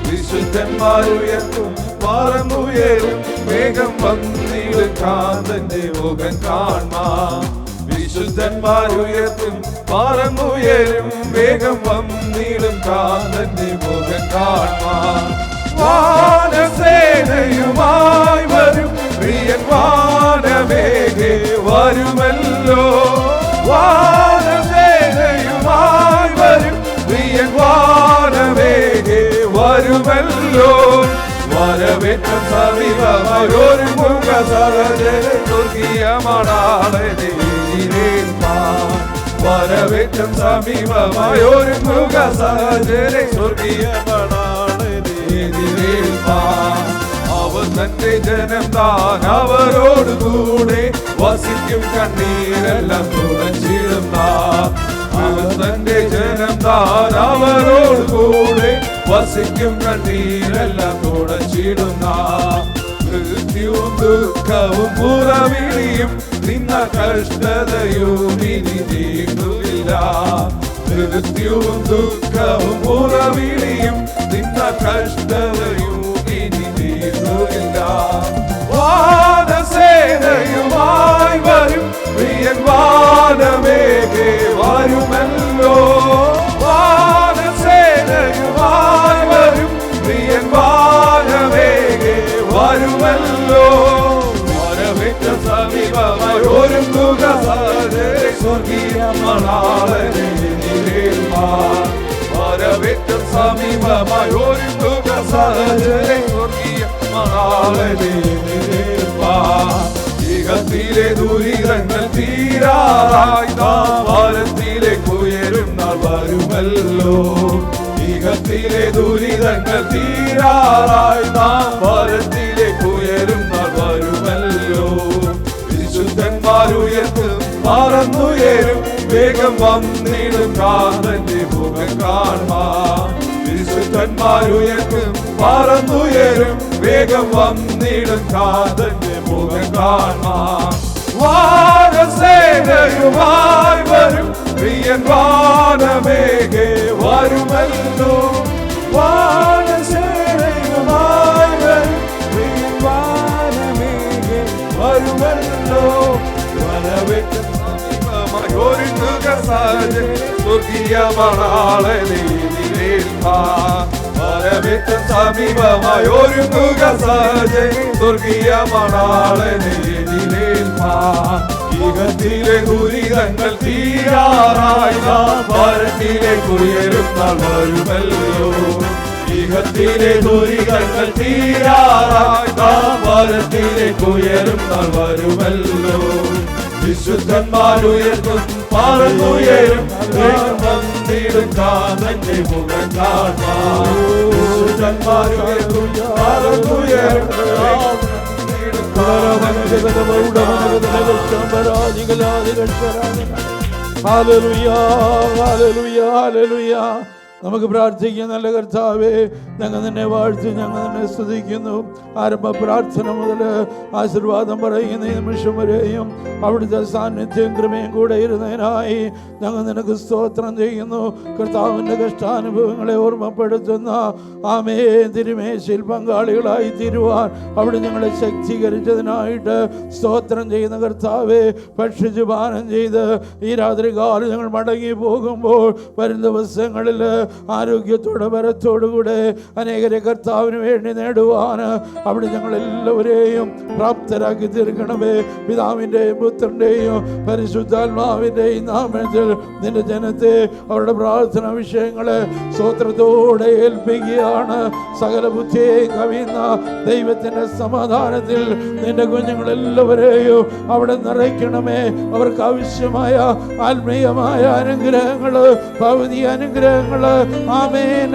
വിശുദ്ധന്മാരുയർത്തും പറന്നുയരും, വേഗം വന്നിടും കാന്തന്റെ മുഖം കാൺമാൻ. വിശുദ്ധന്മാരുയർത്തും പറന്നുയരും, വേഗം വന്നിടും കാന്തന്റെ മുഖം കാൺമാൻ. വാനസേനയുമായി വരും പ്രിയൻ വാനവേഗേ വരുമല്ലോ. വാനസേനയുമായി വരും പ്രിയൻ വാനവേഗേ വരുമല്ലോ. വരവേറ്റം സമീപമായൊരു മുഖ സ്വർഗീയമണാളനെ എതിരേൽപ്പാൻ. വരവേറ്റം സമീപമായൊരു മുഖ സഹജനെ സ്വർഗീയമണാളനെ എതിരേൽപ്പാൻ. അവർ തന്റെ ജനം താൻ അവരോട് കൂടെ വസിക്കും കണ്ണീരെല്ലാം തുടച്ചിടുന്ന അവൻ തന്റെ ജനം താൻ അവരോട് കൂടെ വസിക്കും കണ്ണീരെല്ലാം തുടച്ചിടുന്ന മൃത്യുവും ദുഃഖവും പുറവിളിയും നിന്ന കഷ്ടതയും ഇനി നീങ്ങുന്നില്ല മൃത്യുവും ദുഃഖവും പുറവിളിയും നിന്ന കഷ്ടതയും ഇനി നീങ്ങുന്നില്ല വാനസേനയുമായി വരും പ്രിയൻ വാനമേഘേ വരുമല്ലോ വാനസേനയുമായി വരും പ്രിയൻ വാനമേഘേ വരുമല്ലോ വരവേറ്റ സമീപമായി ഒരുങ്ങുക സഹചര്യ സ്വർഗീയ മണാളനെ വരവേറ്റ സമീപമായി ഒരുങ്ങുക സഹചര്യ സ്വർഗീയ മണാളനെ ീകത്തിലെ ദുരിതങ്ങൾ തീരാറായി വാരത്തിലേക്ക് ഉയരുന്ന വരുമല്ലോ ീകത്തിലെ ദുരിതങ്ങൾ തീരാറായി വാരത്തിലേക്ക് ഉയരുന്ന വരുമല്ലോ വിശുദ്ധന്മാരുയർത്തും പറന്നുയരും വേഗം വന്നിടും കാതന്റെ മുഖം കാണാം വിശുദ്ധന്മാരുയർത്തും പറന്നുയരും വേഗം വന്നിടും കാതന്റെ മുഖം കാണാം വാനസേനയുമായി വരും പ്രിയൻ വാനമേഘേ വരുമല്ലോ വാനസേനയുമായി വരും പ്രിയൻ വാനമേഘേ വരുമല്ലോ വരവേറ്റ സമീപമായി ഒരുങ്ങുക സഹചര്യ സ്വർഗീയ മണാളനെ വരവേറ്റ സമീപമായി ഒരുങ്ങുക സഹചര്യ സ്വർഗീയ മണാളനെ ീകത്തിലെ ദുരിതങ്ങൾ തീരാറായി ഭാരത്തിലേക്ക് ഉയരുന്ന വരുമല്ലോ ീകത്തിലെ ദുരിതങ്ങൾ തീരാറായി ഭാരത്തിലേക്ക് ഉയരുന്ന വരുമല്ലോ വിശുദ്ധന്മാരുയർത്തും പറന്നുയരും വന്നിടും കാതന്റെ മുഖം കാണാം വിശുദ്ധന്മാരുയർത്തും പറന്നുയരും നമുക്ക് പ്രാർത്ഥിക്കാം. നല്ല കർത്താവേ, ഞങ്ങൾ നിന്നെ വാഴ്ത്തി, ഞങ്ങൾ നിന്നെ സ്തുതിക്കുന്നു. ആരംഭ പ്രാർത്ഥന മുതൽ ആശീർവാദം പറയുന്ന ഈ നിമിഷം വരെയും അവിടുത്തെ സാന്നിധ്യം കൃപയും കൂടെ ഇരുന്നതിനായി ഞങ്ങൾ നിനക്ക് സ്തോത്രം ചെയ്യുന്നു. കർത്താവിൻ്റെ കഷ്ടാനുഭവങ്ങളെ ഓർമ്മപ്പെടുത്തുന്ന ആമേ തിരുമേശയിൽ പങ്കാളികളായി തീരുവാൻ അവിടെ ഞങ്ങളെ ശക്തീകരിച്ചതിനായിട്ട് സ്തോത്രം ചെയ്യുന്ന കർത്താവെ, ഭക്ഷിച്ച് പാനം ചെയ്ത് ഈ രാത്രി കാലം ഞങ്ങൾ മടങ്ങി പോകുമ്പോൾ വരും ദിവസങ്ങളിൽ ആരോഗ്യത്തോടെ ബലത്തോടുകൂടെ അനേകരെ കർത്താവിന് വേണ്ടി നേടുവാൻ അവിടെ ഞങ്ങളെല്ലാവരെയും പ്രാപ്തരാക്കി തീർക്കണമേ. പിതാവിൻ്റെയും പുത്രൻ്റെയും പരിശുദ്ധാത്മാവിൻ്റെയും നാമത്തിൽ നിന്റെ ജനത്തെ അവരുടെ പ്രാർത്ഥന വിഷയങ്ങളെ സ്തോത്രത്തോടെ ഏൽപ്പിക്കുകയാണ്. സകല ബുദ്ധിയെ കവിയുന്ന ദൈവത്തിൻ്റെ സമാധാനത്തിൽ നിന്റെ കുഞ്ഞുങ്ങളെല്ലാവരെയും അവിടെ നിറയ്ക്കണമേ. അവർക്ക് ആവശ്യമായ ആത്മീയമായ അനുഗ്രഹങ്ങൾ, ഭൗതിക അനുഗ്രഹങ്ങൾ, ആമേൻ,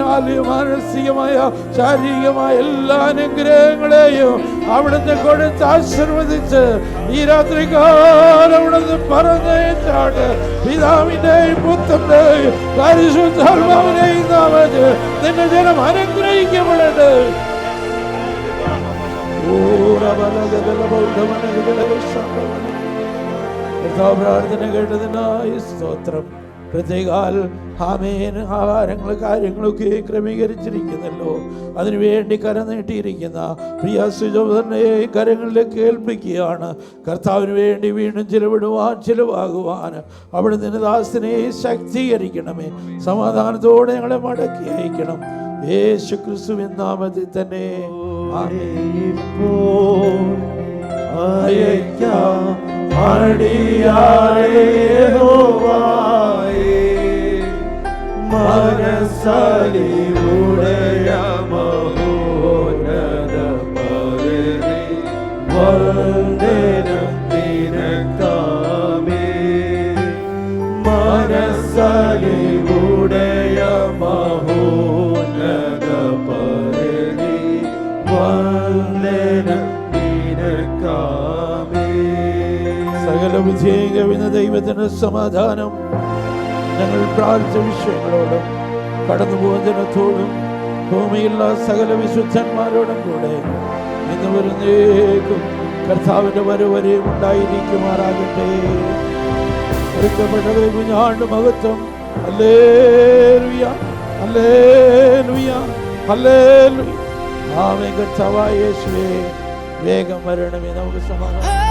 മാനസികമായ ശാരീരികമായ എല്ലാ അനുഗ്രഹങ്ങളെയും അവിടുന്ന് കൊടുത്ത് ആശീർവദിച്ച് ഈ രാത്രികാലം അവിടുന്ന് പറഞ്ഞേറ്റാണ്. പിതാവിന്റെയും പുത്രന്റെയും പരിശുദ്ധാത്മാവിനെയും നാമത്തിൽ നിന്റെ ജനം അനുഗ്രഹിക്കപ്പെടട്ടെ. പ്രാർത്ഥന കേട്ടതിനായി സ്തോത്രം. പ്രത്യേകാൽ ആമേൻ ആഹാരങ്ങൾ കാര്യങ്ങളൊക്കെ ക്രമീകരിച്ചിരിക്കുന്നല്ലോ. അതിനുവേണ്ടി കരം നീട്ടിയിരിക്കുന്ന പ്രിയ സുജോധനെ കരങ്ങളിലേക്ക് ഏൽപ്പിക്കുകയാണ്. കർത്താവിന് വേണ്ടി വീണ്ടും ചിലവാകുവാൻ അവിടെ നിന്ന് ദാസനെ ശക്തീകരിക്കണമേ. സമാധാനത്തോടെ ഞങ്ങളെ മടക്കി അയക്കണം. യേശു ക്രിസ്തുവിൻ നാമത്തിൽ തന്നെ മനസ്സലിവുടയ മഹോന്നത പരമേ വന്ദനം നിനക്കാമേ. മനസ്സലിവുടയ മഹോന്നത പരമേ വന്ദനം ദൈവത്തിന് സമാധാനം ഞങ്ങൾ പ്രാർത്ഥിച്ച വിഷയങ്ങളോടും കടന്നുപോകുന്ന ജനത്തോടും ഭൂമിയിലുള്ള സകല വിശുദ്ധന്മാരോടും കൂടെ ഇന്ന് വരുന്നേക്കും കർത്താവിന്റെ വരവരെയും ഉണ്ടായിരിക്കുമാറാകട്ടെ. ഒരുക്കപ്പെട്ടത് കുഞ്ഞാണ്ട് മഹത്വം. ഹല്ലേലൂയ, ഹല്ലേലൂയ, ഹല്ലേലൂയ. ആമേൻ. കർത്താവായ യേശുവേ, വേഗം വരണമേ. നമുക്ക് സമാധാനം.